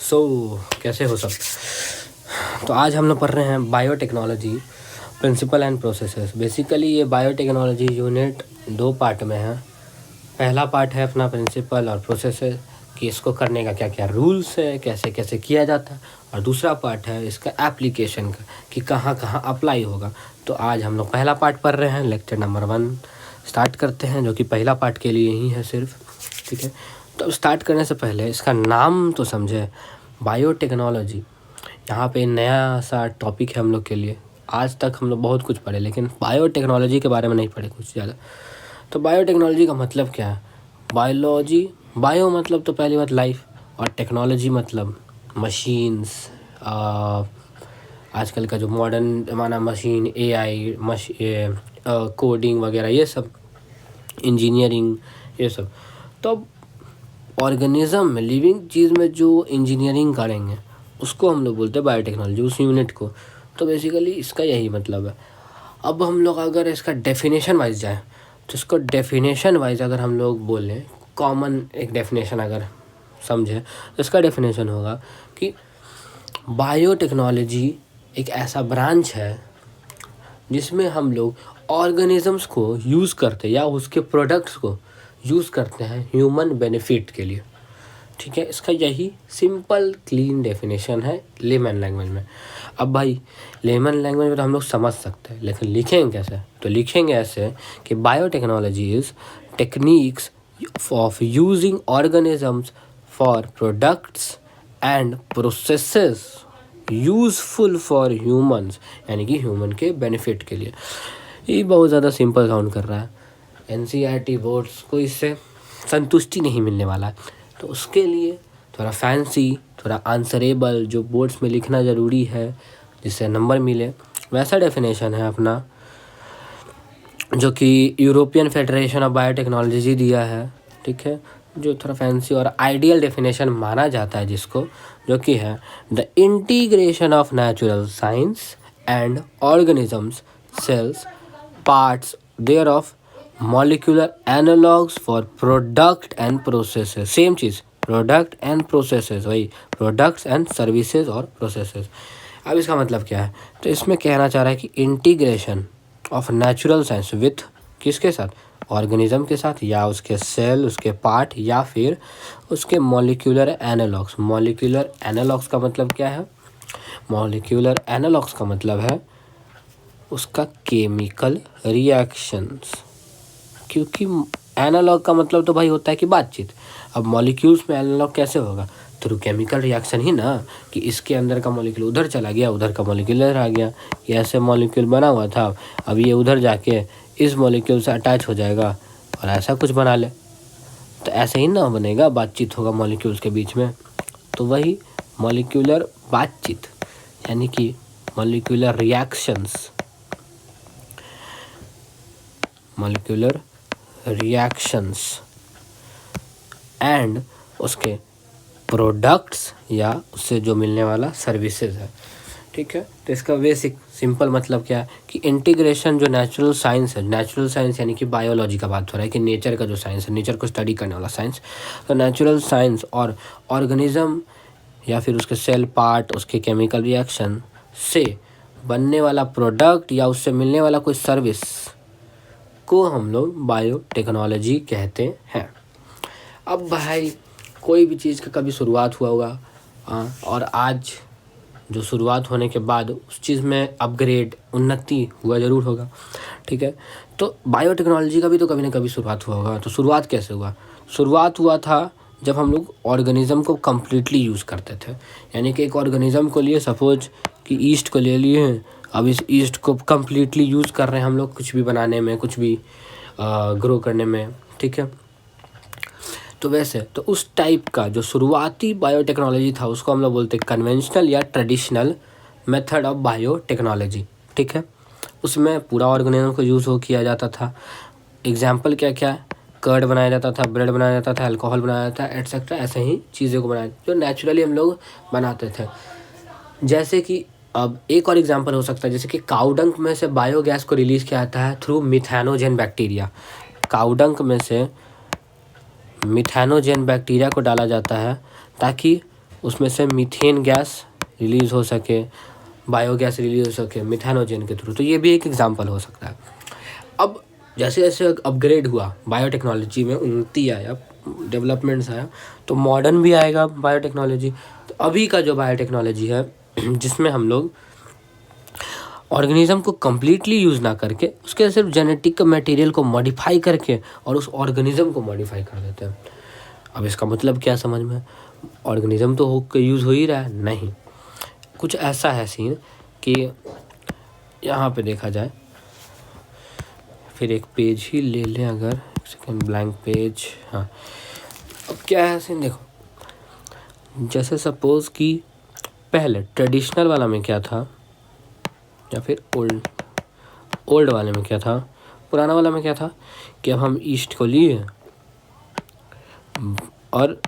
कैसे हो सब। तो आज हम लोग पढ़ रहे हैं biotechnology principle and processes. Basically ये बायोटेक्नोलॉजी यूनिट 2 पार्ट में है। पहला पार्ट है अपना प्रिंसिपल और प्रोसेसेस कि इसको करने का क्या क्या रूल्स है, कैसे कैसे किया जाता है, और दूसरा पार्ट है इसका एप्लीकेशन का कि कहाँ कहाँ अप्लाई होगा। तो आज हम लोग पहला पार्ट पढ़ रहे हैं, लेक्चर नंबर 1 स्टार्ट करते हैं, जो कि पहला पार्ट के लिए ही है सिर्फ। ठीक है, तो स्टार्ट करने से पहले इसका नाम तो समझे, बायोटेक्नोलॉजी। यहाँ पे नया सा टॉपिक है हम लोग के लिए। आज तक हम लोग बहुत कुछ पढ़े, लेकिन बायोटेक्नोलॉजी के बारे में नहीं पढ़े कुछ ज़्यादा। तो बायोटेक्नोलॉजी का मतलब क्या है? बायोलॉजी, बायो मतलब तो पहली बात लाइफ, और टेक्नोलॉजी मतलब मशीन्स। आजकल का जो मॉडर्न ज़माना, मशीन, एआई, कोडिंग वगैरह, ये सब इंजीनियरिंग, ये सब। तो ऑर्गेनिज्म में, लिविंग चीज़ में जो इंजीनियरिंग करेंगे उसको हम लोग बोलते हैं बायोटेक्नोलॉजी, उस यूनिट को। तो बेसिकली इसका यही मतलब है। अब हम लोग अगर इसका डेफिनेशन वाइज जाए, तो इसको डेफिनेशन वाइज अगर हम लोग बोलें, कॉमन एक डेफिनेशन अगर समझे, तो इसका डेफिनेशन होगा कि बायोटेक्नोलॉजी एक ऐसा ब्रांच है जिसमें हम लोग ऑर्गेनिजम्स को यूज़ करते या उसके प्रोडक्ट्स को यूज़ करते हैं ह्यूमन बेनिफिट के लिए। ठीक है, इसका यही सिंपल क्लीन डेफिनेशन है लेमन लैंग्वेज में। अब भाई लेमन लैंग्वेज में तो हम लोग समझ सकते हैं, लेकिन लिखेंगे कैसे? तो लिखेंगे ऐसे कि biotechnology is techniques of using organisms for products and processes useful for humans, यानी कि ह्यूमन के बेनिफिट के लिए। ये बहुत ज़्यादा सिंपल साउंड कर रहा है। एनसीईआरटी बोर्ड्स को इससे संतुष्टि नहीं मिलने वाला है, तो उसके लिए थोड़ा फैंसी, थोड़ा आंसरेबल, जो बोर्ड्स में लिखना ज़रूरी है जिससे नंबर मिले, वैसा डेफिनेशन है अपना, जो कि यूरोपियन फेडरेशन ऑफ बायोटेक्नोलॉजी दिया है। ठीक है, जो थोड़ा फैंसी और आइडियल डेफिनेशन माना जाता है जिसको, जो कि है the integration of natural science and organisms, cells, parts thereof molecular analogues for product and processes. Same चीज़, प्रोडक्ट एंड प्रोसेसेस, वही प्रोडक्ट्स एंड सर्विसेज और प्रोसेसेस। अब इसका मतलब क्या है? तो इसमें कहना चाह रहा है कि integration of natural science with किसके साथ? ऑर्गेनिज्म के साथ, या उसके सेल, उसके पार्ट, या फिर उसके मॉलिक्यूलर एनालॉग्स। मॉलिक्यूलर एनालॉग्स का मतलब क्या है? मॉलिक्यूलर एनालॉग्स का मतलब है उसका केमिकल रिएक्शंस, क्योंकि एनालॉग का मतलब तो भाई होता है कि बातचीत। अब मॉलिक्यूल्स में एनालॉग कैसे होगा? थ्रू केमिकल रिएक्शन ही ना, कि इसके अंदर का मॉलिक्यूल उधर चला गया, उधर का मॉलिक्यूल इधर आ गया। ये ऐसे मॉलिक्यूल बना हुआ था, अब ये उधर जाके इस मॉलिक्यूल से अटैच हो जाएगा और ऐसा कुछ बना ले, तो ऐसे ही ना बनेगा, बातचीत होगा मॉलिक्यूल्स के बीच में। तो वही मॉलिक्यूलर बातचीत, यानी कि molecular reactions, molecular reactions and उसके प्रोडक्ट्स, या उससे जो मिलने वाला सर्विसेज है। ठीक है, तो इसका बेसिक सिंपल मतलब क्या है कि इंटीग्रेशन जो नेचुरल साइंस है, नेचुरल साइंस यानी कि बायोलॉजी का बात हो रहा है कि नेचर का जो साइंस है, नेचर को स्टडी करने वाला साइंस, तो नेचुरल साइंस और ऑर्गेनिज्म या फिर उसके सेल पार्ट, उसके केमिकल रिएक्शन से बनने वाला प्रोडक्ट या उससे मिलने वाला कोई सर्विस को हम लोग बायोटेक्नोलॉजी कहते हैं। अब भाई कोई भी चीज़ का कभी शुरुआत हुआ होगा, और आज जो शुरुआत होने के बाद उस चीज़ में अपग्रेड, उन्नति हुआ ज़रूर होगा। ठीक है, तो बायोटेक्नोलॉजी का भी तो कभी ना कभी शुरुआत हुआ होगा। तो शुरुआत कैसे हुआ? शुरुआत हुआ था जब हम लोग ऑर्गेनिज्म को कम्प्लीटली यूज़ करते थे, यानी कि एक ऑर्गेनिज्म को लिए, सपोज कि ईस्ट को ले लिए हैं, अब इस ईस्ट को कम्प्लीटली यूज़ कर रहे हैं हम लोग कुछ भी बनाने में, कुछ भी ग्रो करने में। ठीक है, तो वैसे तो उस टाइप का जो शुरुआती बायोटेक्नोलॉजी था उसको हम लोग बोलते हैं कन्वेंशनल या ट्रेडिशनल मेथड ऑफ बायोटेक्नोलॉजी। ठीक है, उसमें पूरा ऑर्गेनिज्म को यूज़ हो किया जाता था। एग्जाम्पल क्या क्या है? कर्ड बनाया जाता था, ब्रेड बनाया जाता था, अल्कोहल बनाया जाता था, एटसेट्रा। ऐसे ही चीज़ों को बनाया जो नेचुरली हम लोग बनाते थे। जैसे कि अब एक और एग्जांपल हो सकता है, जैसे कि काउडंक में से बायोगैस को रिलीज़ किया जाता है थ्रू मिथेनोजेन बैक्टीरिया। काउडंक में से मिथेनोजेन बैक्टीरिया को डाला जाता है ताकि उसमें से मीथेन गैस रिलीज़ हो सके, बायोगैस रिलीज हो सके मिथेनोजन के थ्रू, तो ये भी एक एग्जांपल हो सकता है। अब जैसे जैसे अपग्रेड हुआ, बायोटेक्नोलॉजी में उन्नति आया, डेवलपमेंट्स आया, तो मॉडर्न भी आएगा बायोटेक्नोलॉजी। तो अभी का जो बायोटेक्नोलॉजी है जिसमें हम लोग ऑर्गेनिज्म को कम्प्लीटली यूज़ ना करके उसके सिर्फ जेनेटिक मटेरियल को मॉडिफाई करके और उस ऑर्गेनिज्म को मॉडिफाई कर देते हैं। अब इसका मतलब क्या समझ में, ऑर्गेनिज्म तो यूज़ हो ही रहा है, नहीं, कुछ ऐसा है सीन कि यहाँ पे देखा जाए, फिर एक पेज ही ले लें अगर, एक सेकेंड, ब्लैंक पेज, हाँ। अब क्या है सीन, देखो, जैसे सपोज़ कि पहले ट्रेडिशनल वाला में क्या था, या फिर ओल्ड वाले में क्या था, पुराना वाला में क्या था कि अब हम ईस्ट को लिए और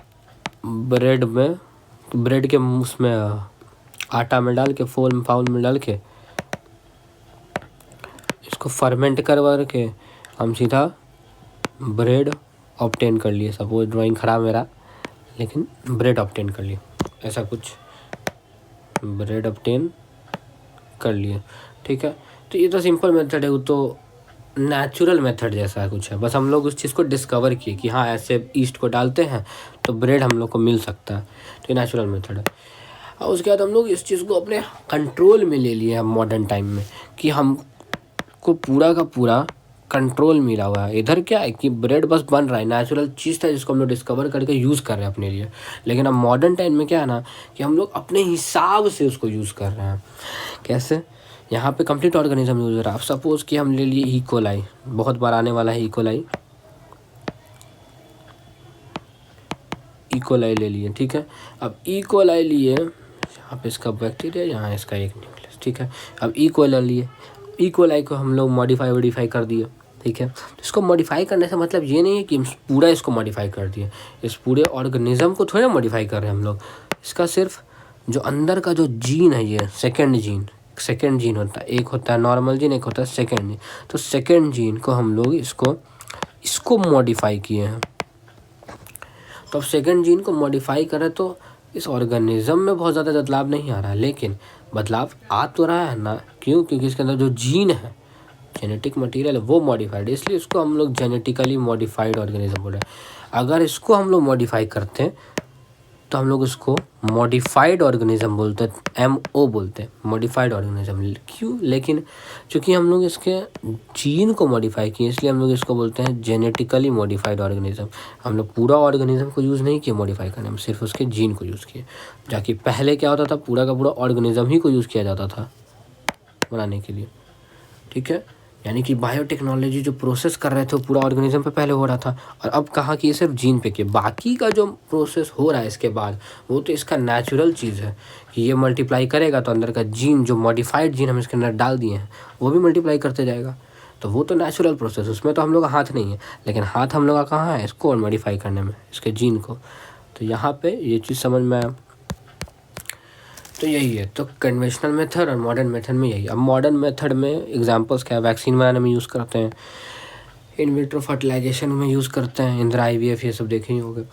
ब्रेड के उसमें आटा में डाल के फाउल में डाल के इसको फर्मेंट करवा के हम सीधा ब्रेड ऑब्टेन कर लिए। सपोज ड्राइंग खराब मेरा, लेकिन ब्रेड ऑब्टेन कर लिए, ऐसा कुछ ब्रेड ऑब्टेन कर लिए, ठीक है। तो ये तो सिंपल मेथड है, वो तो नेचुरल मेथड जैसा कुछ है, बस हम लोग उस चीज़ को डिस्कवर किए कि हाँ ऐसे ईस्ट को डालते हैं तो ब्रेड हम लोग को मिल सकता है, तो ये नेचुरल मेथड है। और उसके बाद हम लोग इस चीज़ को अपने कंट्रोल में ले लिए हैं मॉडर्न टाइम में, कि हमको पूरा का पूरा कंट्रोल मिला हुआ है। इधर क्या है कि ब्रेड बस बन रहा है, नेचुरल चीज़ था जिसको हम लोग डिस्कवर करके यूज़ कर रहे हैं अपने लिए। लेकिन अब मॉडर्न टाइम में क्या है ना कि हम लोग अपने हिसाब से उसको यूज़ कर रहे हैं। कैसे, यहाँ पे कंप्लीट ऑर्गेनिज्म यूज हो रहा है। अब सपोज़ कि हम ले लिए ई कोलाई, बहुत बार आने वाला है ई कोलाई ले लिए, ठीक है। अब ई कोलाई लिए, यहाँ पे इसका बैक्टीरिया, यहाँ इसका एक न्यूक्लियस, ठीक है। अब ई कोलाई लिए, ई कोलाई को हम लोग मॉडिफाई कर दिए, ठीक है। तो इसको मॉडिफाई करने से मतलब ये नहीं है कि हम पूरा इसको मॉडिफाई कर दिए, इस पूरे ऑर्गेनिज्म को थोड़ा मॉडिफाई कर रहे हैं हम लोग। इसका सिर्फ जो अंदर का जो जीन है, ये सेकेंड जीन होता है, एक होता है नॉर्मल जीन, एक होता है सेकेंड जीन। तो सेकेंड जीन को हम लोग इसको मॉडिफाई किए हैं। तो अब सेकेंड जीन को मॉडिफाई करें तो इस ऑर्गेनिज्म में बहुत ज़्यादा बदलाव नहीं आ रहा है, लेकिन बदलाव आ तो रहा है ना, क्यों? क्योंकि इसके अंदर जो जीन है, जेनेटिक मटेरियल है, वो मॉडिफाइड है, इसलिए इसको हम लोग जेनेटिकली मॉडिफाइड ऑर्गेनिज्म बोल रहे हैं। अगर इसको हम लोग मॉडिफाई करते हैं तो हम लोग उसको मॉडिफाइड ऑर्गेनिज्म बोलते हैं, MO बोलते हैं, मॉडिफाइड ऑर्गेनिज्म। क्यों? लेकिन चूँकि हम लोग इसके जीन को मॉडिफाई किए, इसलिए हम लोग इसको बोलते हैं जेनेटिकली मॉडिफाइड ऑर्गेनिज्म। हम लोग पूरा ऑर्गेनिज्म को यूज़ नहीं किए मॉडिफाई करने में, सिर्फ उसके जीन को यूज़ किए। जाकि पहले क्या होता था, पूरा का पूरा ऑर्गेनिज्म ही को यूज़ किया जाता था बनाने के लिए, ठीक है। यानी कि बायोटेक्नोलॉजी जो प्रोसेस कर रहे थे वो पूरा ऑर्गेनिज्म पे पहले हो रहा था, और अब कहा कि ये सिर्फ जीन पे कि बाकी का जो प्रोसेस हो रहा है इसके बाद वो तो इसका नेचुरल चीज़ है कि ये मल्टीप्लाई करेगा, तो अंदर का जीन जो मॉडिफाइड जीन हम इसके अंदर डाल दिए हैं वो भी मल्टीप्लाई करते जाएगा। तो वो तो नेचुरल प्रोसेस, उसमें तो हम लोग का हाथ नहीं है। लेकिन हाथ हम लोग का कहाँ है, इसको मॉडिफाई करने में, इसके जीन को। तो यहाँ पर ये चीज़ समझ में आया। तो यही है, तो कन्वेंशनल मेथड और मॉडर्न मेथड में यही। अब मॉडर्न मेथड में एग्जांपल्स क्या है, वैक्सीन बनाने में यूज़ करते हैं, इन विट्रो फर्टिलाइजेशन में यूज़ करते हैं, इंदिरा IVF, ये सब देखे ही होंगे।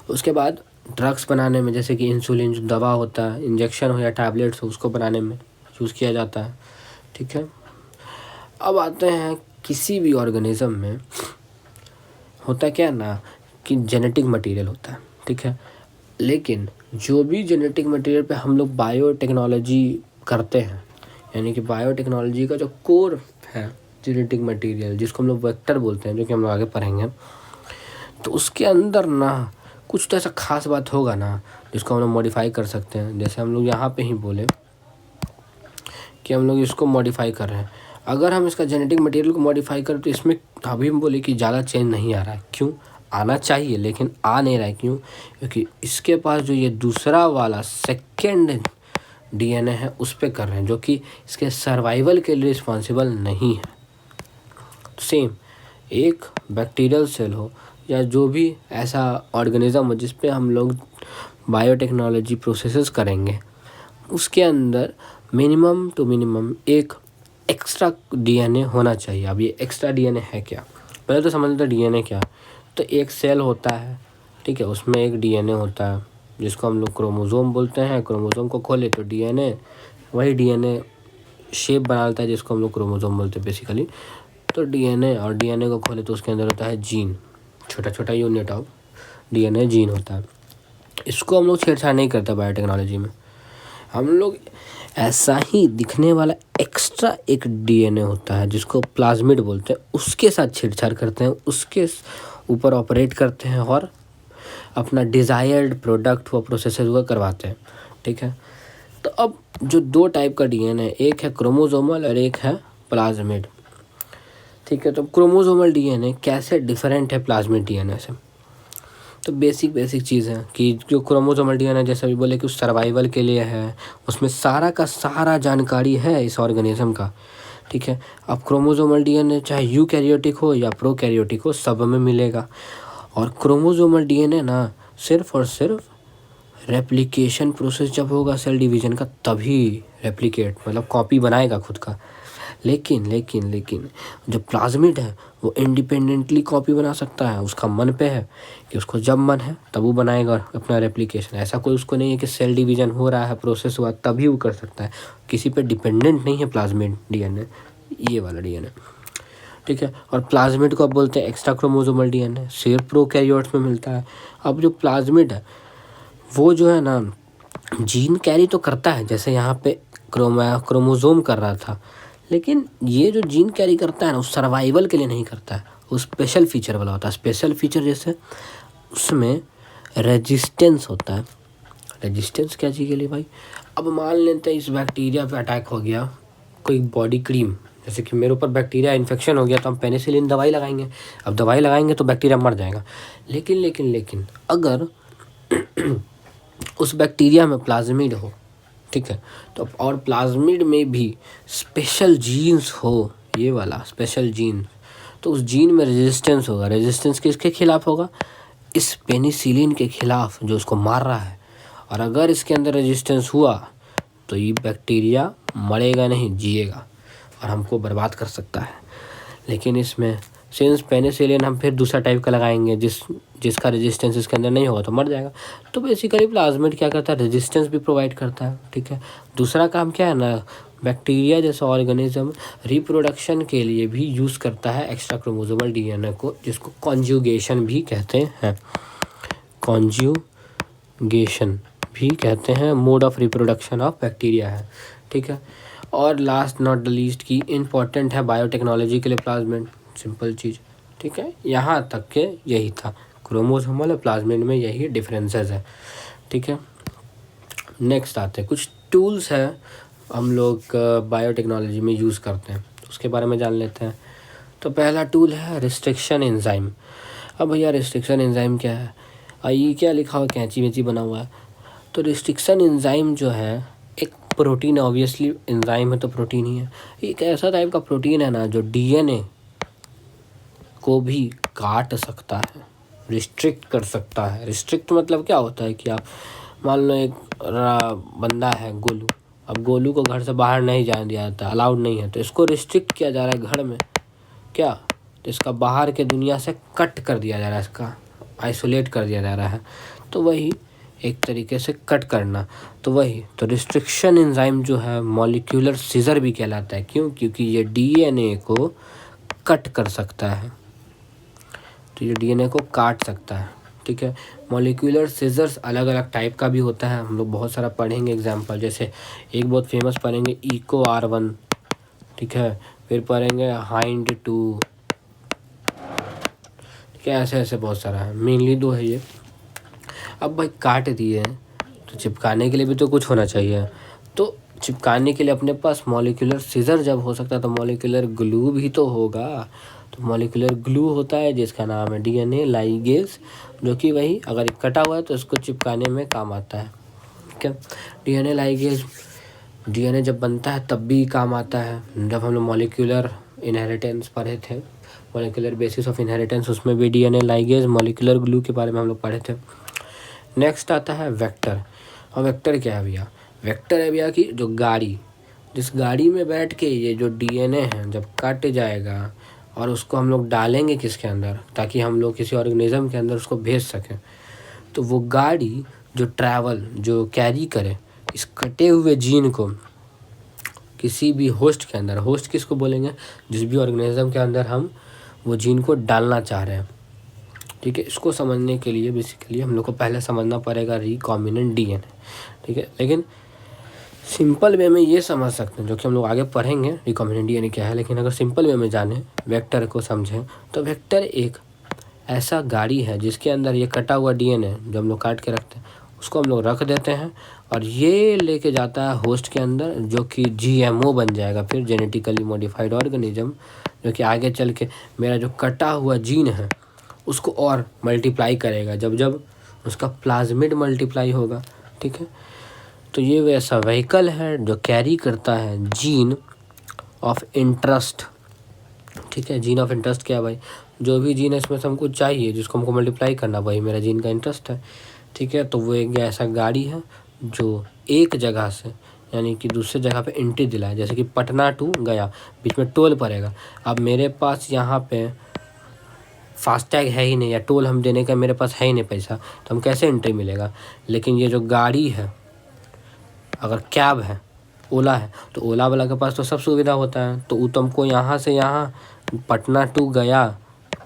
उसके बाद ड्रग्स बनाने में, जैसे कि इंसुलिन जो दवा होता है, इंजेक्शन हो या टैबलेट्स हो, उसको बनाने में यूज़ किया जाता है, ठीक है। अब आते हैं किसी भी ऑर्गेनिज्म में होता क्या ना कि जेनेटिक मटीरियल होता है, ठीक है। लेकिन जो भी जेनेटिक मटेरियल पे हम लोग बायोटेक्नोलॉजी करते हैं, यानी कि बायोटेक्नोलॉजी का जो कोर है जेनेटिक मटेरियल, जिसको हम लोग वेक्टर बोलते हैं, जो कि हम लोग आगे पढ़ेंगे, तो उसके अंदर ना कुछ तो ऐसा खास बात होगा ना जिसको हम लोग मॉडिफाई कर सकते हैं। जैसे हम लोग यहाँ पे ही बोले कि हम लोग इसको मॉडिफाई कर रहे हैं, अगर हम इसका जेनेटिक मटेरियल को मॉडिफाई करें तो इसमें अभी हम बोले कि ज़्यादा चेंज नहीं आ रहा है। क्यों? आना चाहिए लेकिन आ नहीं रहा है। क्यों? क्योंकि इसके पास जो ये दूसरा वाला सेकेंड DNA है उस पर कर रहे हैं, जो कि इसके सर्वाइवल के लिए रिस्पॉन्सिबल नहीं है। सेम एक बैक्टीरियल सेल हो या जो भी ऐसा ऑर्गेनिज्म हो जिस पे हम लोग बायोटेक्नोलॉजी प्रोसेसेस करेंगे, उसके अंदर मिनिमम टू मिनिमम एक एक्स्ट्रा DNA होना चाहिए। अब ये एक्स्ट्रा DNA है क्या, पहले तो समझ लेते DNA क्या। तो एक सेल होता है, ठीक है, उसमें एक DNA होता है, जिसको हम लोग क्रोमोसोम बोलते हैं। क्रोमोसोम को खोले तो डीएनए, वही डीएनए शेप बनाता है जिसको हम लोग क्रोमोसोम बोलते हैं बेसिकली। तो डीएनए, और डीएनए को खोले तो उसके अंदर होता है जीन, छोटा छोटा यूनिट ऑफ डीएनए जीन होता है। इसको हम लोग छेड़छाड़ नहीं करते बायोटेक्नोलॉजी में। हम लोग ऐसा ही दिखने वाला एक्स्ट्रा एक डीएनए होता है जिसको प्लाज्मिड बोलते हैं, उसके साथ छेड़छाड़ करते हैं, उसके ऊपर ऑपरेट करते हैं और अपना डिज़ायर्ड प्रोडक्ट व प्रोसेसेस वो करवाते हैं। ठीक है, तो अब जो दो टाइप का डीएनए, एक है क्रोमोसोमल और एक है प्लाज्मिड। ठीक है, तो क्रोमोसोमल डीएनए कैसे डिफरेंट है प्लाज्मिड डीएनए से? तो बेसिक चीज़ है कि जो क्रोमोसोमल डीएनए जैसा भी बोले कि उस सर्वाइवल के लिए है, उसमें सारा का सारा जानकारी है इस ऑर्गेनिज्म का। ठीक है, अब क्रोमोसोमल डीएनए चाहे यूकैरियोटिक हो या प्रोकैरियोटिक हो, सब में मिलेगा। और क्रोमोसोमल डीएनए ना सिर्फ और सिर्फ रेप्लिकेशन प्रोसेस जब होगा सेल डिवीजन का तभी रेप्लिकेट मतलब कॉपी बनाएगा खुद का। लेकिन जो प्लाज्मिड है वो इंडिपेंडेंटली कॉपी बना सकता है, उसका मन पे है कि उसको जब मन है तब वो बनाएगा अपना रेप्लिकेशन। ऐसा कोई उसको नहीं है कि सेल डिवीजन हो रहा है, प्रोसेस हुआ तभी वो कर सकता है, किसी पे डिपेंडेंट नहीं है प्लाज्मिड डीएनए, ये वाला डीएनए। ठीक है, और प्लाज्मिड को अब बोलते हैं एक्स्ट्रा क्रोमोसोमल डीएनए, सिर्फ प्रोकैरियोट्स में मिलता है। अब जो प्लाज्मिड है वो जो है ना जीन कैरी तो करता है, जैसे यहाँ पे क्रोमोसोम कर रहा था, लेकिन ये जो जीन कैरी करता है ना, उस सर्वाइवल के लिए नहीं करता है, वो स्पेशल फीचर वाला होता है। स्पेशल फीचर जैसे उसमें रेजिस्टेंस होता है। रेजिस्टेंस क्या चीज़ के लिए भाई? अब मान लेते हैं इस बैक्टीरिया पे अटैक हो गया, कोई बॉडी क्रीम, जैसे कि मेरे ऊपर बैक्टीरिया इन्फेक्शन हो गया तो हम पेनिसिलिन दवाई लगाएंगे। अब दवाई लगाएंगे तो बैक्टीरिया मर जाएगा, लेकिन अगर उस बैक्टीरिया में प्लाज्मिड हो, ठीक है, तो और प्लाज्मिड में भी स्पेशल जीन्स हो, ये वाला स्पेशल जीन, तो उस जीन में रेजिस्टेंस होगा। रेजिस्टेंस किसके खिलाफ होगा? इस पेनिसिलिन के खिलाफ जो उसको मार रहा है। और अगर इसके अंदर रेजिस्टेंस हुआ तो ये बैक्टीरिया मरेगा नहीं, जिएगा और हमको बर्बाद कर सकता है। लेकिन इसमें सिंस पेनिसिलिन हम फिर दूसरा टाइप का लगाएंगे जिसका रेजिस्टेंस इसके अंदर नहीं होगा तो मर जाएगा। तो बेसिकली प्लाज्मिड क्या करता है? रेजिस्टेंस भी प्रोवाइड करता है। ठीक है, दूसरा काम क्या है ना, बैक्टीरिया जैसा ऑर्गेनिज्म रिप्रोडक्शन के लिए भी यूज़ करता है एक्स्ट्रा क्रोमोसोमल डीएनए को, जिसको कॉन्जुगेशन भी कहते हैं। कॉन्जुगेशन भी कहते हैं, mode of reproduction of bacteria है। ठीक है, और लास्ट नॉट द लीस्ट की इम्पॉर्टेंट है बायोटेक्नोलॉजी के लिए प्लाज्मिड, सिंपल चीज़। ठीक है, यहाँ तक के यही था, क्रोमोसोमल और प्लाज्मिड में यही डिफरेंसेस है। ठीक है, नेक्स्ट आते हैं कुछ टूल्स हैं हम लोग बायोटेक्नोलॉजी में यूज़ करते हैं, तो उसके बारे में जान लेते हैं। तो पहला टूल है रिस्ट्रिक्शन एंजाइम। अब भैया रिस्ट्रिक्शन एंजाइम क्या है? ये क्या लिखा हुआ, कैंची वैंची बना हुआ है। तो रिस्ट्रिक्शन एंजाइम जो है एक प्रोटीन, ऑब्वियसली एंजाइम है तो प्रोटीन ही है। एक ऐसा टाइप का प्रोटीन है ना जो डीएनए को भी काट सकता है, रिस्ट्रिक्ट कर सकता है। रिस्ट्रिक्ट मतलब क्या होता है कि आप मान लो एक बंदा है गोलू, अब गोलू को घर से बाहर नहीं जाने दिया जाता, अलाउड नहीं है, तो इसको रिस्ट्रिक्ट किया जा रहा है घर में, क्या, तो इसका बाहर के दुनिया से कट कर दिया जा रहा है, इसका आइसोलेट कर दिया जा रहा है। तो वही एक तरीके से कट करना, तो वही तो रिस्ट्रिक्शन एंजाइम जो है मॉलिक्यूलर सीजर भी कहलाता है। क्यों? क्योंकि ये डीएनए को कट कर सकता है, तो ये डीएनए को काट सकता है। ठीक है, मॉलिक्यूलर सीजर्स अलग अलग टाइप का भी होता है, हम लोग बहुत सारा पढ़ेंगे एग्जांपल, जैसे एक बहुत फेमस पढ़ेंगे इको R1, ठीक है, फिर पढ़ेंगे हाइंड 2, ठीक है, ऐसे ऐसे बहुत सारा है, मेनली दो है ये। अब भाई काट दिए तो चिपकाने के लिए भी तो कुछ होना चाहिए, तो चिपकाने के लिए अपने पास मॉलिक्यूलर सीजर जब हो सकता है तो मॉलिक्यूलर ग्लू भी तो होगा। तो मॉलिक्यूलर ग्लू होता है जिसका नाम है डीएनए लाइगेज, जो कि वही अगर कटा हुआ है तो इसको चिपकाने में काम आता है। ठीक है, डीएनए लाइगेज डीएनए जब बनता है तब भी काम आता है। जब हम लोग मॉलिक्यूलर इनहेरिटेंस पढ़े थे, मॉलिक्यूलर बेसिस ऑफ इनहेरिटेंस, उसमें भी डीएनए लाइगेज मॉलिक्यूलर ग्लू के बारे में हम लोग पढ़े थे। नेक्स्ट आता है वेक्टर। और वेक्टर क्या है भैया? वेक्टर है भैया कि जो गाड़ी, जिस गाड़ी में बैठ के ये जो डीएनए है जब कट जाएगा और उसको हम लोग डालेंगे किसके अंदर, ताकि हम लोग किसी ऑर्गेनिज्म के अंदर उसको भेज सकें, तो वो गाड़ी जो ट्रैवल जो कैरी करे इस कटे हुए जीन को किसी भी होस्ट के अंदर, होस्ट किसको बोलेंगे, जिस भी ऑर्गेनिज्म के अंदर हम वो जीन को डालना चाह रहे हैं, ठीक है। इसको समझने के लिए बेसिकली हम लोग को पहले समझना पड़ेगा रिकॉम्बिनेंट डीएनए, ठीक है। लेकिन सिंपल वे में ये समझ सकते हैं, जो कि हम लोग आगे पढ़ेंगे रिकॉम्बिनेंट डीएनए क्या है, लेकिन अगर सिंपल वे में जाने वेक्टर को समझें तो वेक्टर एक ऐसा गाड़ी है जिसके अंदर ये कटा हुआ डीएनए जो हम लोग काट के रखते हैं उसको हम लोग रख देते हैं और ये लेके जाता है होस्ट के अंदर, जो कि जीएमओ बन जाएगा, फिर जेनेटिकली मॉडिफाइड ऑर्गेनिज्म, जो कि आगे चल के मेरा जो कटा हुआ जीन है उसको और मल्टीप्लाई करेगा जब जब उसका प्लाज्मिड मल्टीप्लाई होगा, ठीक है। तो ये वैसा व्हीकल है जो कैरी करता है जीन ऑफ इंटरेस्ट, ठीक है। जीन ऑफ इंटरेस्ट क्या है भाई, जो भी जीन है इसमें से हमको चाहिए जिसको हमको मल्टीप्लाई करना, वही मेरा जीन का इंटरेस्ट है, ठीक है। तो वो एक ऐसा गाड़ी है जो एक जगह से यानी कि दूसरे जगह पे एंट्री दिलाए, जैसे कि पटना टू गया, बीच में टोल पड़ेगा। अब मेरे पास यहाँ पे फास्टैग है ही नहीं या टोल हम देने का मेरे पास है ही नहीं पैसा, तो हम कैसे एंट्री मिलेगा। लेकिन ये जो गाड़ी है, अगर कैब है, ओला है, तो ओला वाला के पास तो सब सुविधा होता है, तो वो तुमको यहाँ से यहाँ पटना टू गया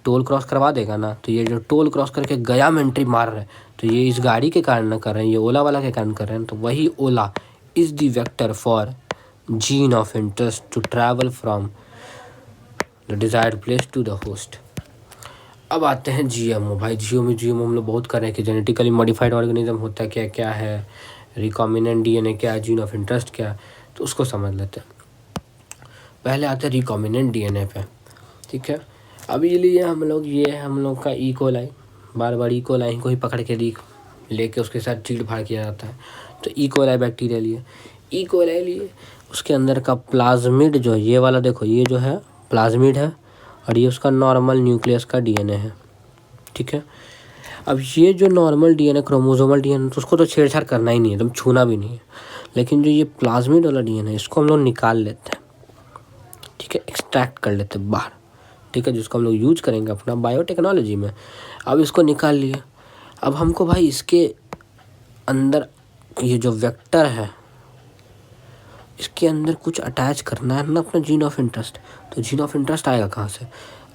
टोल क्रॉस करवा देगा ना। तो ये जो टोल क्रॉस करके गया में एंट्री मार रहे हैं, तो ये इस गाड़ी के कारण न कर रहे हैं, ये ओला वाला के कारण कर रहे हैं। तो वही ओला is the vector for gene of interest to travel from the desired place to the host. अब आते हैं जीएमओ। भाई जीएमओ हम लोग बहुत कर रहे हैं कि जेनेटिकली मॉडिफाइड ऑर्गेनिज्म होता है क्या क्या है, रिकॉम्बिनेंट डीएनए क्या है, जीन ऑफ इंटरेस्ट क्या है, तो उसको समझ लेते हैं। पहले आते हैं रिकॉम्बिनेंट डीएनए पे, ठीक है। अभी लिए हम लोग का ई कोलाई, बार बार ई कोलाई को ही पकड़ के लेके उसके साथ चीड़ फाड़ किया जाता है। तो ई कोलाई बैक्टीरिया लिए उसके अंदर का प्लाज्मिड जो ये वाला देखो, ये जो है प्लाज्मिड है और ये उसका नॉर्मल न्यूक्लियस का डीएनए है, ठीक है। अब ये जो नॉर्मल डीएनए क्रोमोसोमल डीएनए तो उसको तो छेड़छाड़ करना ही नहीं है, एकदम छूना भी नहीं है। लेकिन जो ये प्लाज्मिड वाला डीएनए इसको हम लोग निकाल लेते हैं, ठीक है, एक्सट्रैक्ट कर लेते हैं बाहर, ठीक है, जिसको हम लोग यूज करेंगे अपना बायोटेक्नोलॉजी में। अब इसको निकाल लिए, अब हमको भाई इसके अंदर ये जो वेक्टर है इसके अंदर कुछ अटैच करना है ना अपना जीन ऑफ इंटरेस्ट। तो जीन ऑफ इंटरेस्ट आएगा कहाँ से।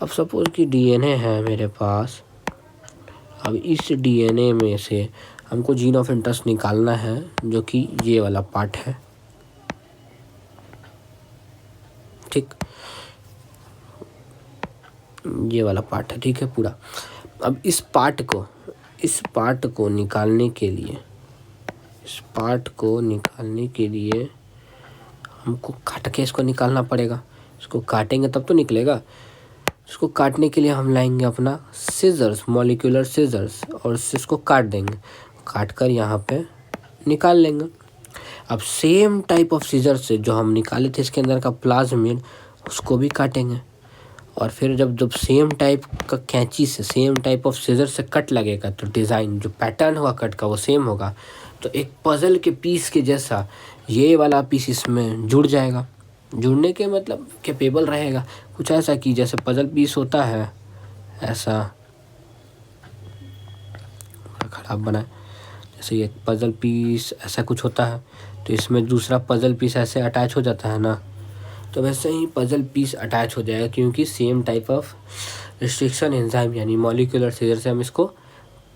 अब सपोज कि डीएनए है मेरे पास, अब इस डीएनए में से हमको जीन ऑफ इंटरेस्ट निकालना है, जो कि ये वाला पार्ट है, ठीक, ये वाला पार्ट है, ठीक है पूरा। अब इस पार्ट को निकालने के लिए हमको काट के इसको निकालना पड़ेगा। इसको काटेंगे तब तो निकलेगा। इसको काटने के लिए हम लाएंगे अपना सीजर्स, मॉलिक्यूलर सीजर्स, और इसको काट देंगे, काट कर यहाँ पे निकाल लेंगे। अब सेम टाइप ऑफ सीजर्स से जो हम निकाले थे इसके अंदर का प्लाज्मिड, उसको भी काटेंगे। और फिर जब सेम टाइप का कैंची से, सेम टाइप ऑफ सीजर से कट लगेगा, तो डिज़ाइन जो पैटर्न होगा कट का वो सेम होगा। तो एक पज़ल के पीस के जैसा ये वाला पीस इसमें जुड़ जाएगा। जुड़ने के मतलब कैपेबल रहेगा कुछ ऐसा कि जैसे पज़ल पीस होता है ऐसा, ख़राब बना है, जैसे ये पज़ल पीस ऐसा कुछ होता है, तो इसमें दूसरा पज़ल पीस ऐसे अटैच हो जाता है ना, तो वैसे ही पज़ल पीस अटैच हो जाएगा, क्योंकि same type of restriction enzyme यानी मॉलिक्यूलर सीजर से हम इसको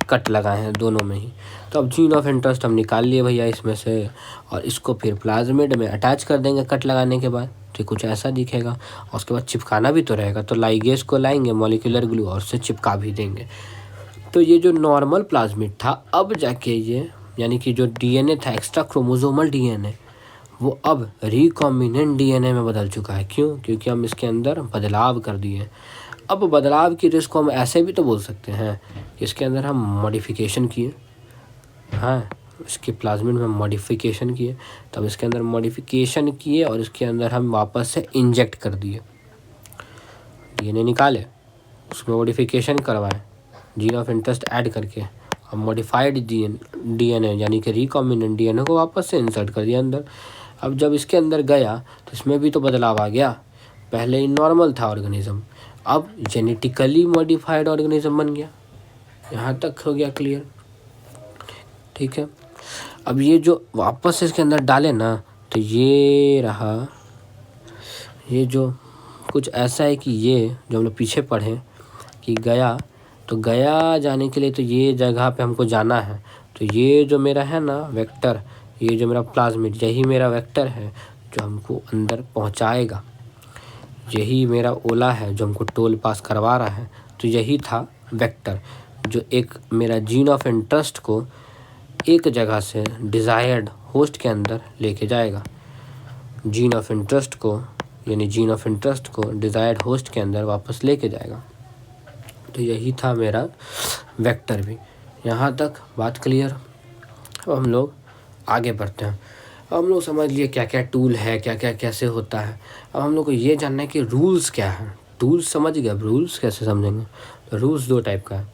कट लगाए हैं दोनों में ही। तो अब जीन ऑफ इंटरेस्ट हम निकाल लिए भैया इसमें से, और इसको फिर प्लाज्मिड में अटैच कर देंगे कट लगाने के बाद, तो कुछ ऐसा दिखेगा। और उसके बाद चिपकाना भी तो रहेगा, तो लाइगेज को लाएंगे मॉलिक्यूलर ग्लू और उससे चिपका भी देंगे। तो ये जो नॉर्मल प्लाज्मिड था, अब जाके ये यानी कि जो डीएनए था एक्स्ट्रा क्रोमोसोमल डीएनए, वो अब रिकॉम्बिनेंट डीएनए में बदल चुका है। क्यों? क्योंकि हम इसके अंदर बदलाव कर दिए। अब बदलाव की रिस्क को हम ऐसे भी तो बोल सकते हैं कि इसके अंदर हम मॉडिफिकेशन किए, हाँ, इसके प्लाज्मिड में मॉडिफिकेशन किए, तब इसके अंदर मॉडिफिकेशन किए और इसके अंदर हम वापस से इंजेक्ट कर दिए, डीएनए निकाले, उसमें मॉडिफिकेशन करवाए, जीन ऑफ इंटरेस्ट ऐड करके, अब मॉडिफाइड डीएनए यानी कि रिकॉम्बिनेंट डीएनए को वापस से इंसर्ट कर दिया अंदर। अब जब इसके अंदर गया तो इसमें भी तो बदलाव आ गया। पहले ही नॉर्मल था ऑर्गेनिज्म, अब जेनेटिकली मॉडिफाइड ऑर्गेनिज्म बन गया। यहाँ तक हो गया क्लियर? ठीक है। अब ये जो वापस इसके अंदर डाले ना, तो ये रहा, ये जो कुछ ऐसा है कि ये जो हम लोग पीछे पढ़े कि गया, तो गया जाने के लिए तो ये जगह पे हमको जाना है। तो ये जो मेरा है ना वेक्टर, ये जो मेरा प्लाज्मिड, यही मेरा वेक्टर है जो हमको अंदर पहुंचाएगा। यही मेरा ओला है जो हमको टोल पास करवा रहा है। तो यही था वेक्टर जो एक मेरा जीन ऑफ इंटरेस्ट को एक जगह से डिज़ायर्ड होस्ट के अंदर लेके जाएगा। जीन ऑफ इंटरेस्ट को, यानी जीन ऑफ इंटरेस्ट को डिज़ायर्ड होस्ट के अंदर वापस लेके जाएगा। तो यही था मेरा वेक्टर भी। यहाँ तक बात क्लियर। अब हम लोग आगे बढ़ते हैं। अब हम लोग समझ लिए क्या क्या टूल है, क्या क्या कैसे होता है। अब हम लोग को ये जानना है कि रूल्स क्या है। टूल्स समझ गए, अब रूल्स कैसे समझेंगे। तो रूल्स दो टाइप का है,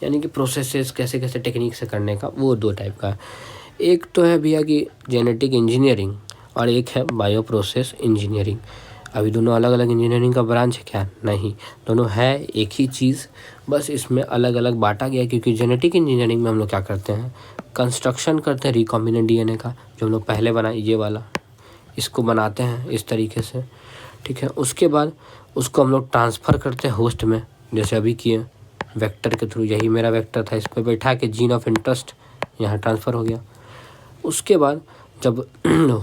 यानी कि प्रोसेसेस कैसे कैसे टेक्निक से करने का, वो दो टाइप का है। एक तो है भैया कि जेनेटिक इंजीनियरिंग, और एक है बायो प्रोसेस इंजीनियरिंग। अभी दोनों अलग अलग इंजीनियरिंग का ब्रांच है क्या? नहीं, दोनों है एक ही चीज़, बस इसमें अलग अलग बांटा गया। क्योंकि जेनेटिक इंजीनियरिंग में हम लोग क्या करते हैं, कंस्ट्रक्शन करते हैं रिकॉम्बिनेंट डीएनए का, जो हम लोग पहले बनाए ये वाला, इसको बनाते हैं इस तरीके से, ठीक है। उसके बाद उसको हम लोग ट्रांसफ़र करते हैं होस्ट में, जैसे अभी किए वेक्टर के थ्रू। यही मेरा वेक्टर था, इस पर बैठा के जीन ऑफ इंटरेस्ट यहाँ ट्रांसफ़र हो गया। उसके बाद जब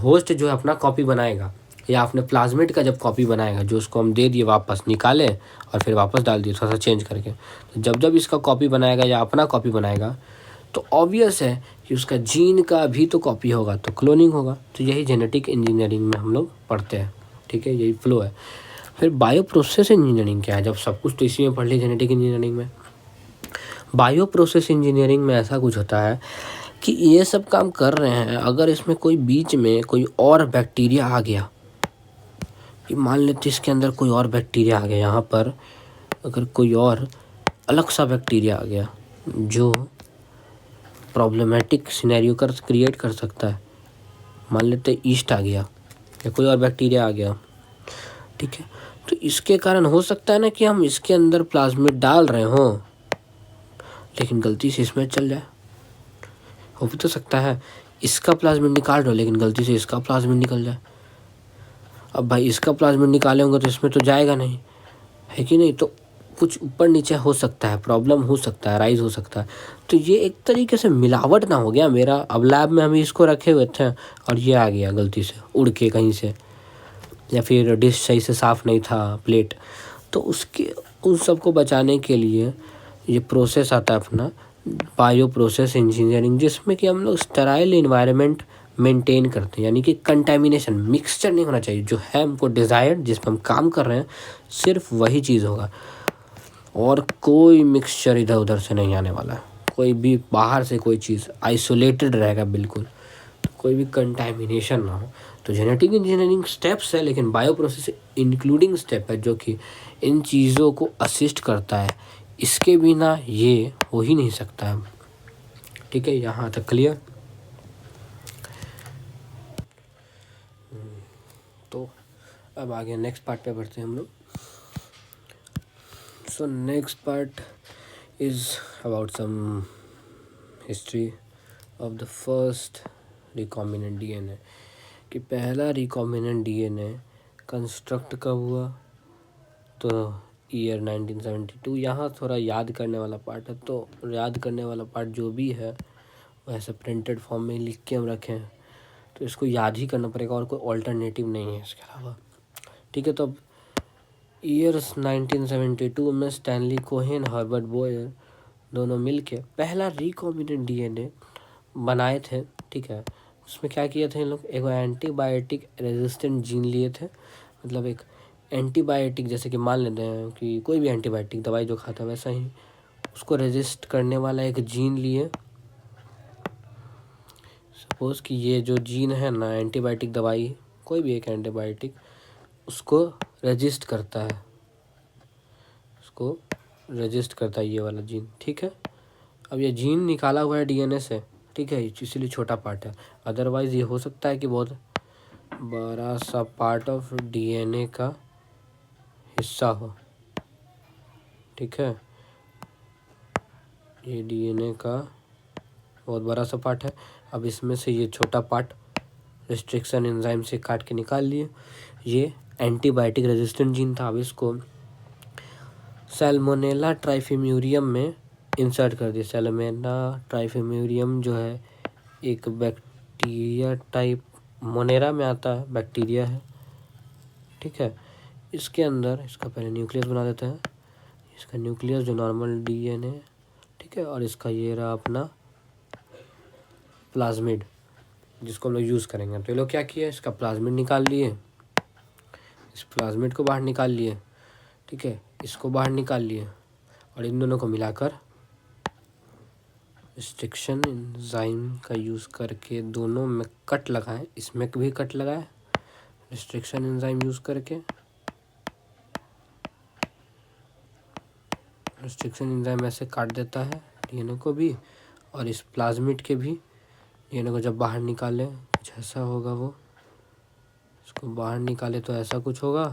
होस्ट जो है अपना कॉपी बनाएगा, या अपने प्लाज्मिड का जब कॉपी बनाएगा, जो उसको हम दे दिए वापस, निकाले और फिर वापस डाल दिए थोड़ा सा चेंज करके, तो जब जब इसका कॉपी बनाएगा या अपना कॉपी बनाएगा, तो ऑब्वियस है कि उसका जीन का भी तो कॉपी होगा, तो क्लोनिंग होगा। तो यही जेनेटिक इंजीनियरिंग में हम लोग पढ़ते हैं, ठीक है, यही फ्लो है। फिर बायो प्रोसेस इंजीनियरिंग क्या है, जब सब कुछ तो इसी में पढ़ लिया जेनेटिक इंजीनियरिंग में। बायो प्रोसेस इंजीनियरिंग में ऐसा कुछ होता है कि ये सब काम कर रहे हैं, अगर इसमें कोई बीच में कोई और बैक्टीरिया आ गया, कि मान लेते इसके अंदर कोई और बैक्टीरिया आ गया, यहाँ पर अगर कोई और अलग सा बैक्टीरिया आ गया जो प्रॉब्लमेटिक सिनेरियो कर क्रिएट कर सकता है, मान लेते ईस्ट आ गया या कोई और बैक्टीरिया आ गया, ठीक है, तो इसके कारण हो सकता है ना कि हम इसके अंदर प्लाज्मिड डाल रहे हों, लेकिन गलती से इसमें चल जाए। हो भी तो सकता है इसका प्लाज्मिड निकाल रहे हो, लेकिन गलती से इसका प्लाज्मिड निकल जाए। अब भाई इसका प्लाज्मिड निकाले होंगे तो इसमें तो जाएगा नहीं, है कि नहीं। तो कुछ ऊपर नीचे हो सकता है, प्रॉब्लम हो सकता है, राइज हो सकता है। तो ये एक तरीके से मिलावट ना हो गया मेरा। अब लैब में हम इसको रखे हुए थे और ये आ गया गलती से उड़ के कहीं से, या फिर डिश सही से साफ़ नहीं था प्लेट। तो उसके उन सबको बचाने के लिए ये प्रोसेस आता है अपना बायो प्रोसेस इंजीनियरिंग, जिसमें कि हम लोग स्टेराइल इन्वायरमेंट मेंटेन करते हैं, यानी कि कंटेमिनेशन, मिक्सचर नहीं होना चाहिए। जो है हमको डिज़ायर्ड, जिस पर हम काम कर रहे हैं, सिर्फ वही चीज़ होगा, और कोई मिक्सचर इधर उधर से नहीं आने वाला है। कोई भी बाहर से कोई चीज़ आइसोलेटेड रहेगा बिल्कुल, तो कोई भी कंटेमिनेशन ना हो। तो जेनेटिक इंजीनियरिंग स्टेप्स है, लेकिन बायो प्रोसेस इंक्लूडिंग स्टेप है, जो कि इन चीज़ों को असिस्ट करता है। इसके बिना ये हो ही नहीं सकता है, ठीक है। यहाँ तक क्लियर। तो अब आगे नेक्स्ट पार्ट पे बढ़ते हैं हम लोग। So next part is about some history of the first recombinant DNA, कि पहला रिकॉम्बिनेंट डीएनए कंस्ट्रक्ट कब हुआ। तो ईयर 1972। यहाँ थोड़ा याद करने वाला पार्ट है, तो याद करने वाला पार्ट जो भी है वो ऐसे प्रिंटेड फॉर्म में लिख के हम रखें हैं, तो इसको याद ही करना पड़ेगा, और कोई ऑल्टरनेटिव नहीं है इसके अलावा, ठीक है। तो अब ईयर्स 1972 में स्टैनली कोहेन, हर्बर्ट बोयर दोनों मिलके पहला रिकॉम्बिनेंट डीएनए बनाए थे, ठीक है। उसमें क्या किए थे इन लोग, एक एंटीबायोटिक रेजिस्टेंट जीन लिए थे। मतलब एक एंटीबायोटिक, जैसे कि मान लेते हैं कि कोई भी एंटीबायोटिक दवाई जो खाता है, वैसा ही उसको रेजिस्ट करने वाला एक जीन लिए। सपोज़ कि ये जो जीन है ना, एंटीबायोटिक दवाई, कोई भी एक एंटीबायोटिक उसको रेजिस्ट करता है, उसको रेजिस्ट करता है ये वाला जीन, ठीक है। अब ये जीन निकाला हुआ है डीएनए से, ठीक है, इसीलिए छोटा पार्ट है। अदरवाइज़ ये हो सकता है कि बहुत बड़ा सा पार्ट ऑफ डीएनए का हिस्सा हो, ठीक है। ये डीएनए का बहुत बड़ा सा पार्ट है। अब इसमें से ये छोटा पार्ट रिस्ट्रिक्शन एंजाइम से काट के निकाल लिए। ये एंटीबायोटिक रेजिस्टेंट जीन था, अब इसको सैल्मोनेला ट्राइफिम्यूरियम में इंसर्ट कर दिया। सैल्मोनेला ट्राइफिम्यूरियम जो है एक बैक्टीरिया टाइप मोनेरा में आता है, बैक्टीरिया है, ठीक है। इसके अंदर इसका पहले न्यूक्लियस बना देते हैं। इसका न्यूक्लियस जो नॉर्मल डीएनए, ठीक है, और इसका ये रहा अपना प्लाज्मिड जिसको हम लोग यूज़ करेंगे। तो ये लोग क्या किए, इसका प्लाज्मिड निकाल लिए, इस प्लाज्मिड को बाहर निकाल लिए, ठीक है, इसको बाहर निकाल लिए और इन दोनों को मिलाकर रिस्ट्रिक्शन एंजाइम का यूज़ करके दोनों में कट लगाएं। इसमें भी कट लगाए रिस्ट्रिक्शन एंजाइम यूज़ करके। रिस्ट्रिक्शन एंजाइम ऐसे काट देता है डीएनए को भी और इस प्लाज्मिड के भी। डीएनए को जब बाहर निकाले कुछ ऐसा होगा, वो इसको बाहर निकाले तो ऐसा कुछ होगा,